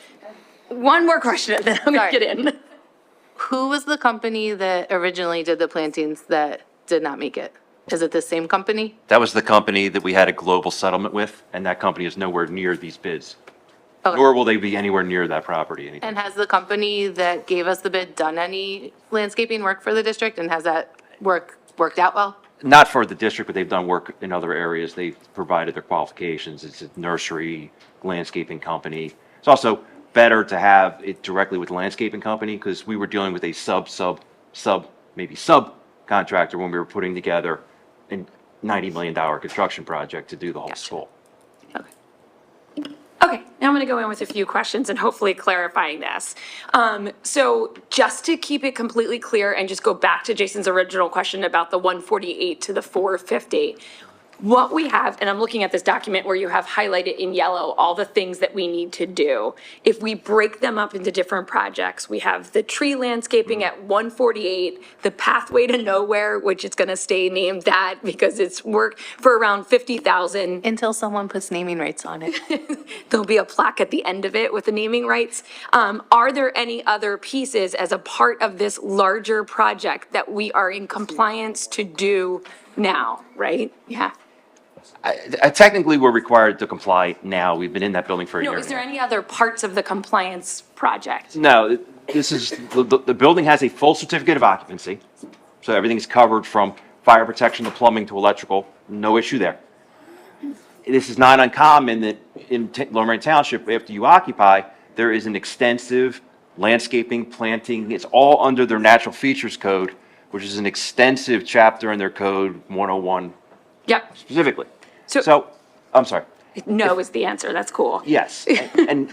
Speaker 1: one more question and then I'm gonna
Speaker 12: Sorry.
Speaker 1: get in.
Speaker 12: Who was the company that originally did the plantings that did not make it? Is it the same company?
Speaker 23: That was the company that we had a global settlement with, and that company is nowhere near these bids.
Speaker 12: Okay.
Speaker 23: Nor will they be anywhere near that property anytime.
Speaker 12: And has the company that gave us the bid done any landscaping work for the district, and has that worked out well?
Speaker 23: Not for the district, but they've done work in other areas. They've provided their qualifications. It's a nursery, landscaping company. It's also better to have it directly with the landscaping company because we were dealing with a maybe subcontractor when we were putting together a $90 million construction project to do the whole school.
Speaker 1: Okay, now I'm gonna go in with a few questions and hopefully clarifying this. So just to keep it completely clear and just go back to Jason's original question about the 148 to the 450. What we have, and I'm looking at this document where you have highlighted in yellow all the things that we need to do. If we break them up into different projects, we have the tree landscaping at 148, the pathway to nowhere, which is gonna stay named that because it's work for around 50,000.
Speaker 12: Until someone puts naming rights on it.
Speaker 1: There'll be a plaque at the end of it with the naming rights. Are there any other pieces as a part of this larger project that we are in compliance to do now, right? Yeah.
Speaker 23: Technically, we're required to comply now. We've been in that building for a year.
Speaker 1: No, is there any other parts of the compliance project?
Speaker 23: No, this is, the building has a full certificate of occupancy, so everything's covered from fire protection to plumbing to electrical, no issue there. This is not uncommon that in Lower Merion Township, after you occupy, there is an extensive landscaping, planting, it's all under their natural features code, which is an extensive chapter in their code 101
Speaker 1: Yep,
Speaker 23: specifically.
Speaker 1: So-
Speaker 23: So, I'm sorry.
Speaker 1: no is the answer, that's cool.
Speaker 23: Yes, and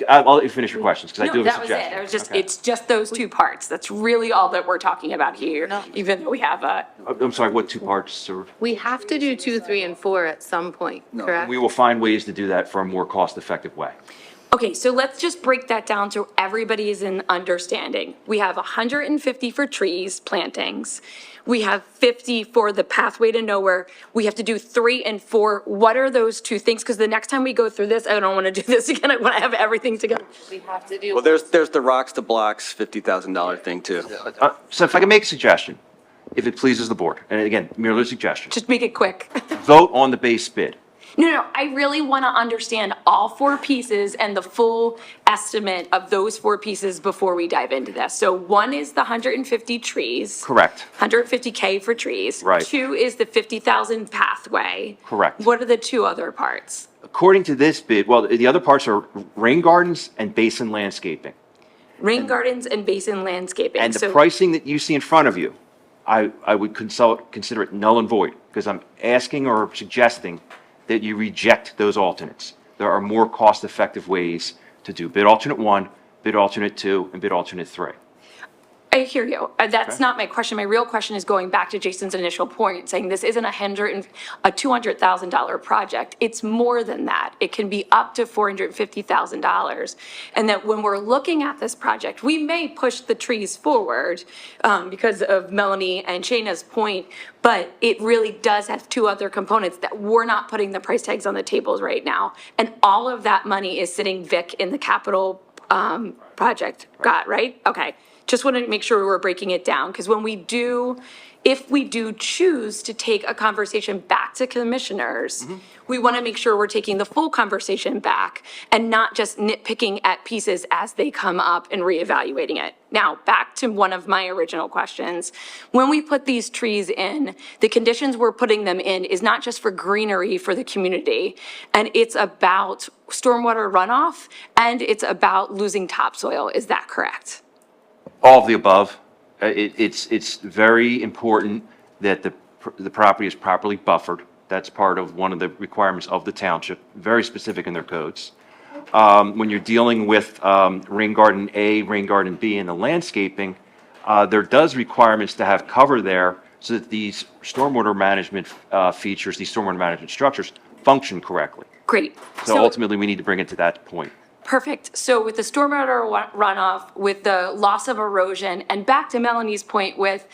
Speaker 23: I'll let you finish your questions, because I do
Speaker 1: No,
Speaker 23: have a
Speaker 1: that was it,
Speaker 23: suggestion.
Speaker 1: I was just,
Speaker 23: Okay.
Speaker 1: it's just those two parts, that's really all that we're talking about here, even though we have a,
Speaker 23: I'm sorry, what two parts? Or
Speaker 12: We have to do 2, 3, and 4 at some point, correct?
Speaker 23: we will find ways to do that for a more cost-effective way.
Speaker 1: okay, so let's just break that down so everybody is in understanding. We have 150 for trees, plantings. We have 50 for the pathway to nowhere. We have to do 3 and 4. What are those two things? Because the next time we go through this, I don't want to do this again. I want to have everything together.
Speaker 12: We have to do.
Speaker 7: well, there's the rocks to blocks $50,000 thing too.
Speaker 23: So if I can make a suggestion, if it pleases the board, and again, merely a suggestion,
Speaker 1: Just make it quick.
Speaker 23: vote on the base bid.
Speaker 1: No, I really want to understand all 4 pieces and the full estimate of those 4 pieces before we dive into this. So 1 is the 150 trees.
Speaker 23: Correct.
Speaker 1: 150K for trees.
Speaker 23: Right.
Speaker 1: 2 is the 50,000 pathway.
Speaker 23: Correct.
Speaker 1: What are the 2 other parts?
Speaker 23: According to this bid, well, the other parts are rain gardens and basin landscaping.
Speaker 1: Rain gardens and basin landscaping.
Speaker 23: And the
Speaker 1: So-
Speaker 23: pricing that you see in front of you, I would consider it null and void, because I'm asking or suggesting that you reject those alternates. There are more cost-effective ways to do bid alternate 1, bid alternate 2, and bid alternate 3.
Speaker 1: I hear you. That's not my question. My real question is going back to Jason's initial point, saying this isn't a $200,000 project. It's more than that. It can be up to $450,000. And that when we're looking at this project, we may push the trees forward because of Melanie and Shayna's point, but it really does have 2 other components that we're not putting the price tags on the tables right now. And all of that money is sitting, Vic, in the capital project. Got, right? Okay. Just want to make sure we're breaking it down, because when we do, if we do choose to take a conversation back to commissioners, we want to make sure we're taking the full conversation back and not just nitpicking at pieces as they come up and reevaluating it. Now, back to one of my original questions. When we put these trees in, the conditions we're putting them in is not just for greenery for the community, and it's about stormwater runoff, and it's about losing topsoil. Is that correct?
Speaker 23: All of the above. It's very important that the property is properly buffered. That's part of one of the requirements of the township, very specific in their codes. When you're dealing with rain garden A, rain garden B, and the landscaping, there does requirements to have cover there so that these stormwater management features, these stormwater management structures function correctly.
Speaker 1: Great.
Speaker 23: So ultimately, we need to bring it to that point.
Speaker 1: Perfect. So with the stormwater runoff, with the loss of erosion, and back to Melanie's point with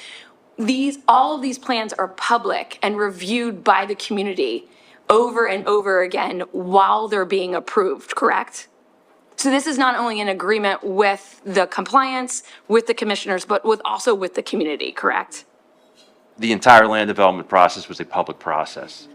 Speaker 1: all of these plans are public and reviewed by the community over and over again while they're being approved, correct? So this is not only an agreement with the compliance, with the commissioners, but also with the community, correct?
Speaker 23: The entire land development process was a public process.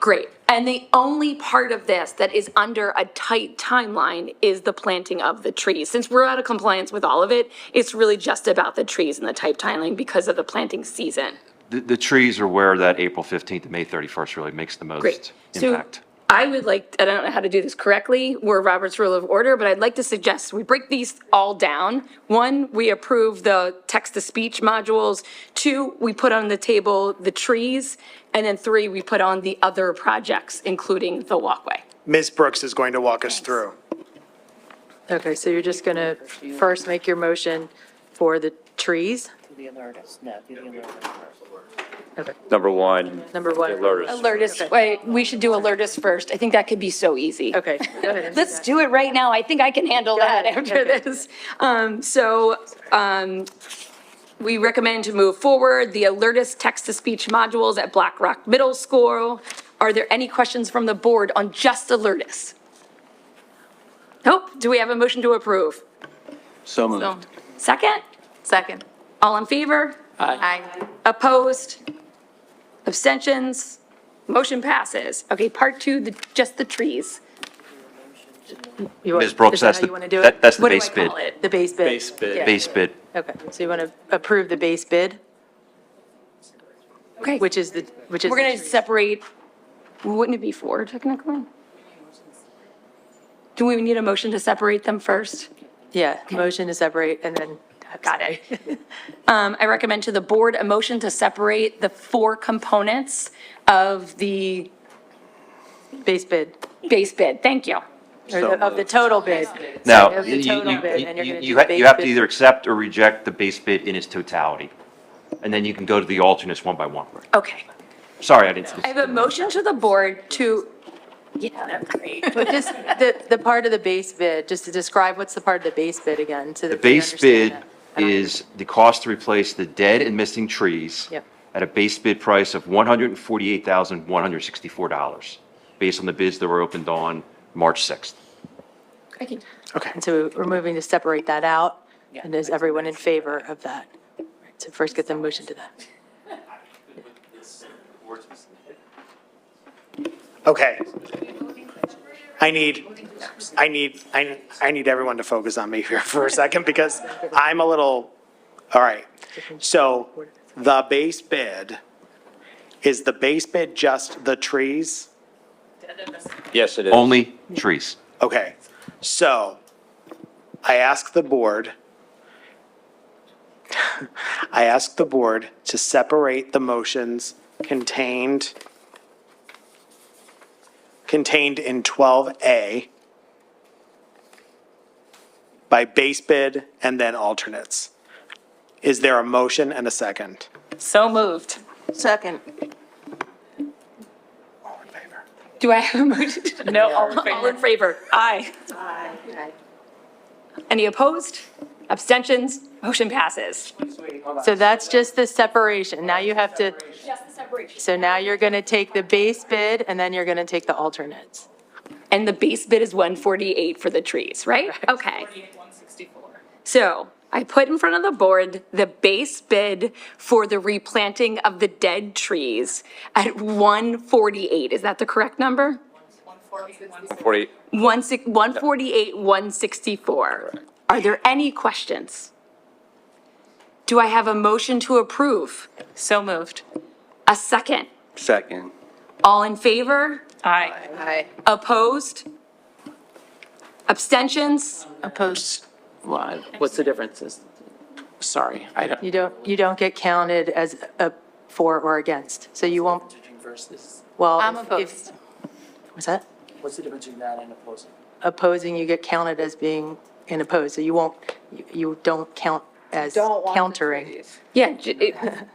Speaker 1: Great. And the only part of this that is under a tight timeline is the planting of the trees. Since we're out of compliance with all of it, it's really just about the trees and the tight timeline because of the planting season.
Speaker 23: The trees are where that April 15th to May 31st really makes the most
Speaker 1: Great.
Speaker 23: impact.
Speaker 1: So I would like, I don't know how to do this correctly, we're Robert's Rule of Order, but I'd like to suggest we break these all down. 1, we approve the text-to-speech modules. 2, we put on the table the trees. And then 3, we put on the other projects, including the walkway.
Speaker 6: Ms. Brooks is going to walk us through.
Speaker 2: Okay, so you're just going to first make your motion for the trees? Okay,
Speaker 5: Number 1.
Speaker 2: number 1.
Speaker 5: Alertus.
Speaker 1: Alertus, wait, we should do Alertus first. I think that could be so easy.
Speaker 2: Okay, go ahead.
Speaker 1: Let's do it right now. I think I can handle that after this. We recommend to move forward the Alertus text-to-speech modules at Black Rock Middle School. Are there any questions from the board on just Alertus? Nope. Do we have a motion to approve?
Speaker 7: So moved.
Speaker 1: Second?
Speaker 12: Second.
Speaker 1: All in favor?
Speaker 12: Aye.
Speaker 1: Opposed? Abstentions? Motion passes. Okay, part 2, just the trees.
Speaker 23: Ms. Brooks,
Speaker 2: is that
Speaker 23: that's
Speaker 2: how
Speaker 23: the,
Speaker 2: you want to do it?
Speaker 23: that's the
Speaker 1: What do
Speaker 23: base
Speaker 1: I
Speaker 23: bid.
Speaker 1: call it?
Speaker 2: The base bid?
Speaker 7: Base bid.
Speaker 2: Yeah.
Speaker 23: Base bid.
Speaker 2: Okay, so you want to approve the base bid,
Speaker 1: Okay.
Speaker 2: which is the
Speaker 1: We're going to separate, wouldn't it be 4 technically? Do we need a motion to separate them first?
Speaker 2: Yeah, motion to separate and then.
Speaker 1: Got it. I recommend to the board a motion to separate the 4 components of the
Speaker 2: Base bid,
Speaker 1: base bid. Thank you.
Speaker 2: of the total bid.
Speaker 23: Now,
Speaker 2: Of the total bid, and you're going to do
Speaker 23: you
Speaker 2: the
Speaker 23: have
Speaker 2: base
Speaker 23: to
Speaker 2: bid.
Speaker 23: either accept or reject the base bid in its totality. And then you can go to the alternates one by one.
Speaker 1: Okay.
Speaker 23: Sorry, I didn't.
Speaker 1: I have a motion to the board to, yeah, that's great.
Speaker 2: But just the part of the base bid, just to describe what's the part of the base bid again, so
Speaker 23: The
Speaker 2: that we
Speaker 23: base
Speaker 2: understand
Speaker 23: bid
Speaker 2: that.
Speaker 23: is the cost to replace the dead and missing trees
Speaker 2: Yep.
Speaker 23: at a base bid price of $148,164, based on the bids that were opened on March 6th.
Speaker 1: Okay.
Speaker 2: And so we're moving to separate that out, and is everyone in favor of that? So first get the motion to that.
Speaker 6: Okay. I need everyone to focus on me here for a second because I'm a little, all right. So the base bid, is the base bid just the trees?
Speaker 5: Yes, it is.
Speaker 23: Only trees.
Speaker 6: Okay, so I ask the board to separate the motions contained in 12A by base bid and then alternates. Is there a motion and a second?
Speaker 1: So moved.
Speaker 9: Second.
Speaker 1: Do I have a motion?
Speaker 8: No, all in favor.
Speaker 1: All in favor? Aye. Any opposed? Abstentions? Motion passes.
Speaker 2: So that's just the separation. Now you have to,
Speaker 1: Just the separation.
Speaker 2: so now you're going to take the base bid, and then you're going to take the alternates.
Speaker 1: And the base bid is 148 for the trees, right? Okay. So I put in front of the board the base bid for the replanting of the dead trees at 148. Is that the correct number?
Speaker 5: 48.
Speaker 1: 148, 164. Are there any questions? Do I have a motion to approve?
Speaker 8: So moved.
Speaker 1: A second?
Speaker 7: Second.
Speaker 1: All in favor?
Speaker 8: Aye.
Speaker 1: Opposed? Abstentions?
Speaker 11: Opposed, what, what's the difference? Sorry, I don't.
Speaker 2: You don't get counted as a for or against, so you won't, well.
Speaker 12: I'm
Speaker 2: if-
Speaker 12: opposed.
Speaker 2: What's that?
Speaker 11: What's the difference between that and opposing?
Speaker 2: Opposing, you get counted as being in opposed, so you won't, you don't count as countering.
Speaker 1: Yeah,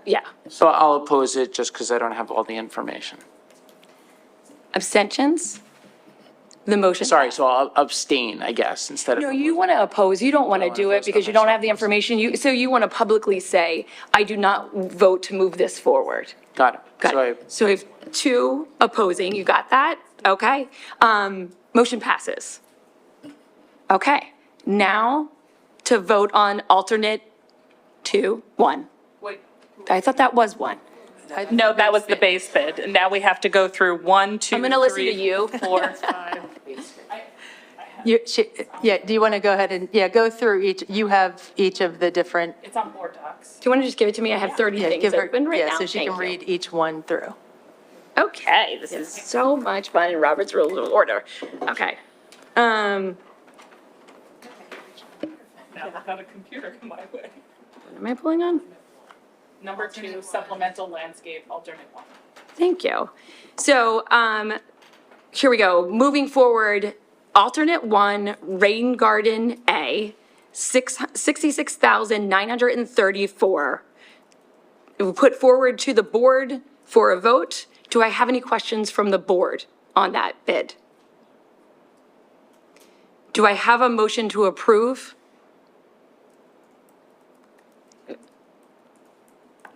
Speaker 1: yeah.
Speaker 11: So I'll oppose it just because I don't have all the information.
Speaker 1: Abstentions? The motion.
Speaker 11: Sorry, so I'll abstain, I guess, instead of.
Speaker 1: No, you want to oppose, you don't want to do it because you don't have the information, so you want to publicly say, I do not vote to move this forward.
Speaker 11: Got it.
Speaker 1: Got
Speaker 11: So
Speaker 1: it. So we have 2 opposing, you got that? Okay. Motion passes. Okay, now to vote on alternate 2, 1.
Speaker 8: Wait.
Speaker 1: I thought that was 1.
Speaker 8: No, that was the base bid, and now we have to go through 1, 2,
Speaker 1: I'm going to listen to
Speaker 8: 3,
Speaker 1: you.
Speaker 8: 4, 5.
Speaker 2: Yeah, do you want to go ahead and, go through each, you have each of the different.
Speaker 8: It's on board docs.
Speaker 1: Do you want to just give it to me? I have 30
Speaker 2: Yeah,
Speaker 1: things
Speaker 2: give her-
Speaker 1: open right now.
Speaker 2: Yeah, so she
Speaker 1: Thank
Speaker 2: can
Speaker 1: you.
Speaker 2: read each one through.
Speaker 1: Okay, this is so much fun in Robert's Rules of Order. Okay.
Speaker 8: Now I've got a computer in my way.
Speaker 1: What am I pulling on?
Speaker 8: Number 2, supplemental landscape, alternate 1.
Speaker 1: Thank you. So, here we go. Moving forward, alternate 1, Rain Garden A, 66,934. It will put forward to the board for a vote. Do I have any questions from the board on that bid? Do I have a motion to approve?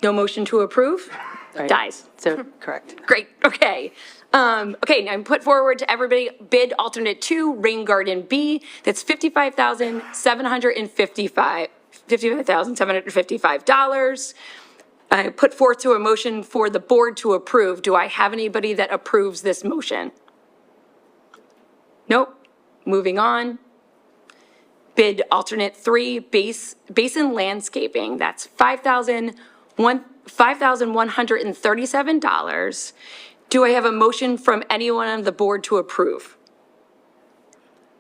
Speaker 1: No motion to approve?
Speaker 2: Right.
Speaker 1: Dies.
Speaker 2: So, correct.
Speaker 1: Great, okay. Okay, now I'm put forward to everybody, bid alternate 2, Rain Garden B, that's $55,755. I put forth to a motion for the board to approve. Do I have anybody that approves this motion? Nope. Moving on. Bid alternate 3, Basin Landscaping, that's $5,137. Do I have a motion from anyone on the board to approve?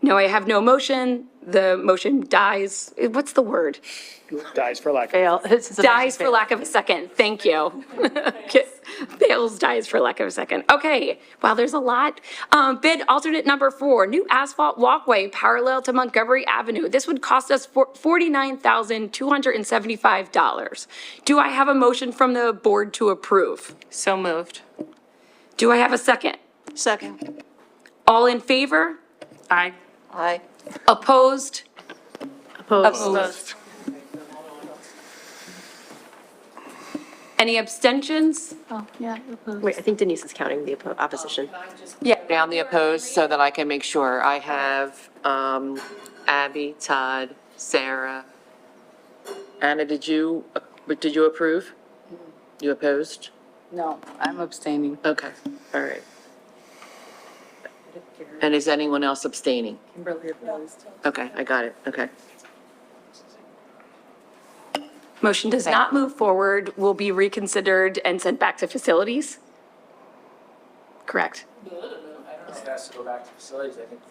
Speaker 1: No, I have no motion. The motion dies. What's the word?
Speaker 6: Dies for lack.
Speaker 2: Fail.
Speaker 1: Dies for lack of a second. Thank you. Fails, dies for lack of a second. Okay, wow, there's a lot. Bid alternate number 4, new asphalt walkway parallel to Montgomery Avenue. This would cost us $49,275. Do I have a motion from the board to approve?
Speaker 8: So moved.
Speaker 1: Do I have a second?
Speaker 9: Second.
Speaker 1: All in favor?
Speaker 8: Aye.
Speaker 9: Aye.
Speaker 1: Opposed?
Speaker 8: Opposed.
Speaker 1: Any abstentions?
Speaker 22: Oh, yeah.
Speaker 13: Wait, I think Denise is counting the opposition.
Speaker 1: Yeah.
Speaker 10: Down the opposed so that I can make sure. I have Abby, Todd, Sarah. Anna, did you approve? You opposed?
Speaker 11: No, I'm abstaining.
Speaker 10: Okay, all right. And is anyone else abstaining?
Speaker 11: Kimberly opposed.
Speaker 10: Okay, I got it, okay.
Speaker 1: Motion does not move forward, will be reconsidered and sent back to facilities? Correct.
Speaker 11: It has to go back to facilities, I think.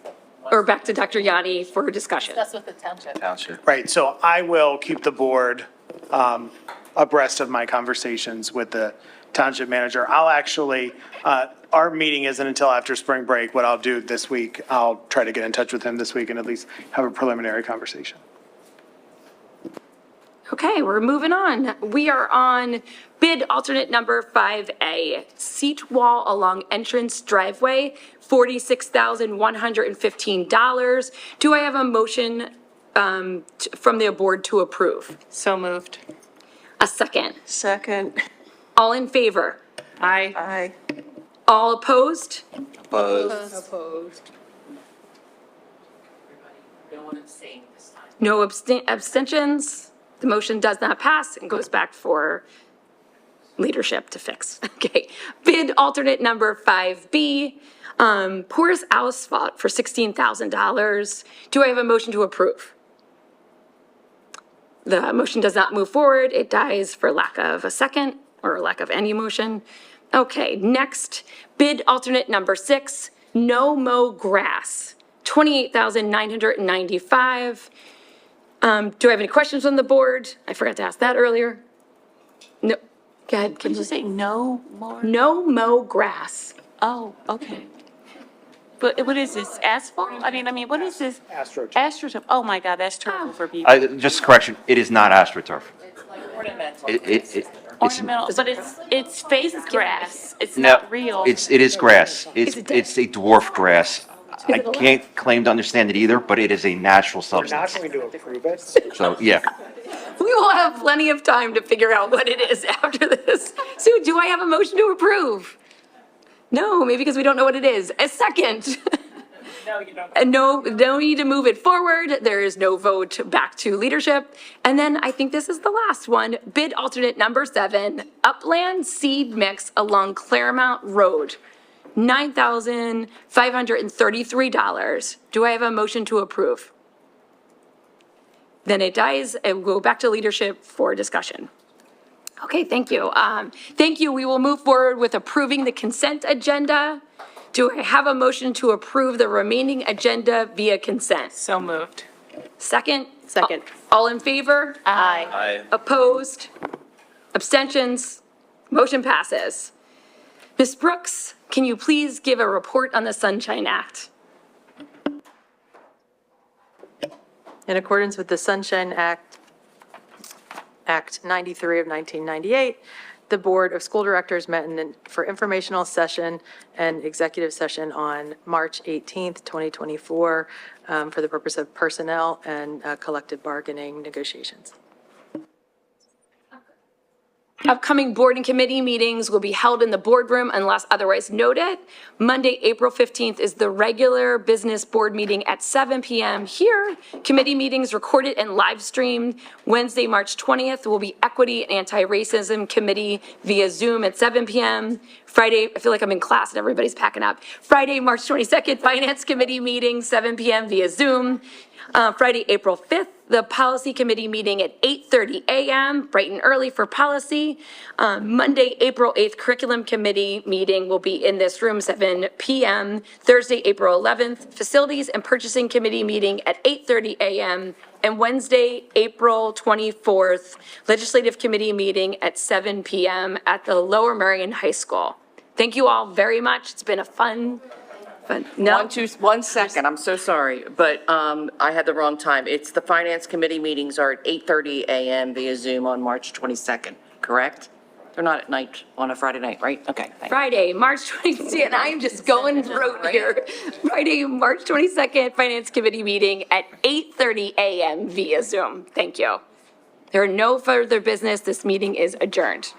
Speaker 1: Or back to Dr. Yanni for discussion.
Speaker 12: That's what the township.
Speaker 6: Right, so I will keep the board abreast of my conversations with the township manager. I'll actually, our meeting isn't until after spring break. What I'll do this week, I'll try to get in touch with him this week and at least have a preliminary conversation.
Speaker 1: Okay, we're moving on. We are on bid alternate number 5A, seat wall along entrance driveway, $46,115. Do I have a motion from the board to approve?
Speaker 8: So moved.
Speaker 1: A second.
Speaker 9: Second.
Speaker 1: All in favor?
Speaker 8: Aye.
Speaker 9: Aye.
Speaker 1: All opposed?
Speaker 11: Opposed.
Speaker 10: No one abstained this time.
Speaker 1: No abstentions? The motion does not pass and goes back for leadership to fix. Okay. Bid alternate number 5B, porous asphalt for $16,000. Do I have a motion to approve? The motion does not move forward. It dies for lack of a second or lack of any motion. Okay, next, bid alternate number 6, no mow grass, $28,995. Do I have any questions on the board? I forgot to ask that earlier. No, go ahead.
Speaker 10: Did you say no more?
Speaker 1: No mow grass.
Speaker 10: Oh, okay. But what is this, asphalt? I mean, what is this?
Speaker 6: AstroTurf.
Speaker 10: AstroTurf, oh my God, that's terrible for people.
Speaker 23: Just a correction, it is not AstroTurf. It's
Speaker 10: Ornamental, but it's face grass, it's
Speaker 23: no,
Speaker 10: not real.
Speaker 23: it is grass. It's a dwarf grass. I can't claim to understand it either, but it is a natural
Speaker 21: We're not
Speaker 23: substance.
Speaker 21: going to approve it.
Speaker 23: So, yeah.
Speaker 1: We will have plenty of time to figure out what it is after this. So do I have a motion to approve? No, maybe because we don't know what it is. A second.
Speaker 8: No, you don't.
Speaker 1: And no need to move it forward. There is no vote back to leadership. And then I think this is the last one. Bid alternate number 7, Upland Seed Mix along Claremont Road, $9,533. Do I have a motion to approve? Then it dies and we'll go back to leadership for discussion. Okay, thank you. Thank you. We will move forward with approving the consent agenda. Do I have a motion to approve the remaining agenda via consent?
Speaker 8: So moved.
Speaker 1: Second?
Speaker 13: Second.
Speaker 1: All in favor?
Speaker 10: Aye.
Speaker 1: Opposed? Abstentions? Motion passes. Ms. Brooks, can you please give a report on the Sunshine Act?
Speaker 2: In accordance with the Sunshine Act 93 of 1998, the Board of School Directors met for informational session and executive session on March 18th, 2024, for the purpose of personnel and collective bargaining negotiations.
Speaker 1: Upcoming board and committee meetings will be held in the boardroom unless otherwise noted. Monday, April 15th is the regular business board meeting at 7 p.m. here. Committee meetings recorded and live streamed. Wednesday, March 20th will be Equity and Anti-Racism Committee via Zoom at 7 p.m. Friday, I feel like I'm in class and everybody's packing up. Friday, March 22nd, Finance Committee meeting, 7 p.m. via Zoom. Friday, April 5th, the Policy Committee meeting at 8:30 a.m., bright and early for policy. Monday, April 8th, Curriculum Committee meeting will be in this room, 7 p.m. Thursday, April 11th, Facilities and Purchasing Committee meeting at 8:30 a.m. And Wednesday, April 24th, Legislative Committee meeting at 7 p.m. at the Lower Merion High School. Thank you all very much. It's been a fun. No.
Speaker 10: 1 second, I'm so sorry, but I had the wrong time. It's the Finance Committee meetings are at 8:30 a.m. via Zoom on March 22nd, correct? They're not at night, on a Friday night, right? Okay, thanks.
Speaker 1: Friday, March 22nd, and I am just going through here. Friday, March 22nd, Finance Committee meeting at 8:30 a.m. via Zoom. Thank you. There are no further business. This meeting is adjourned.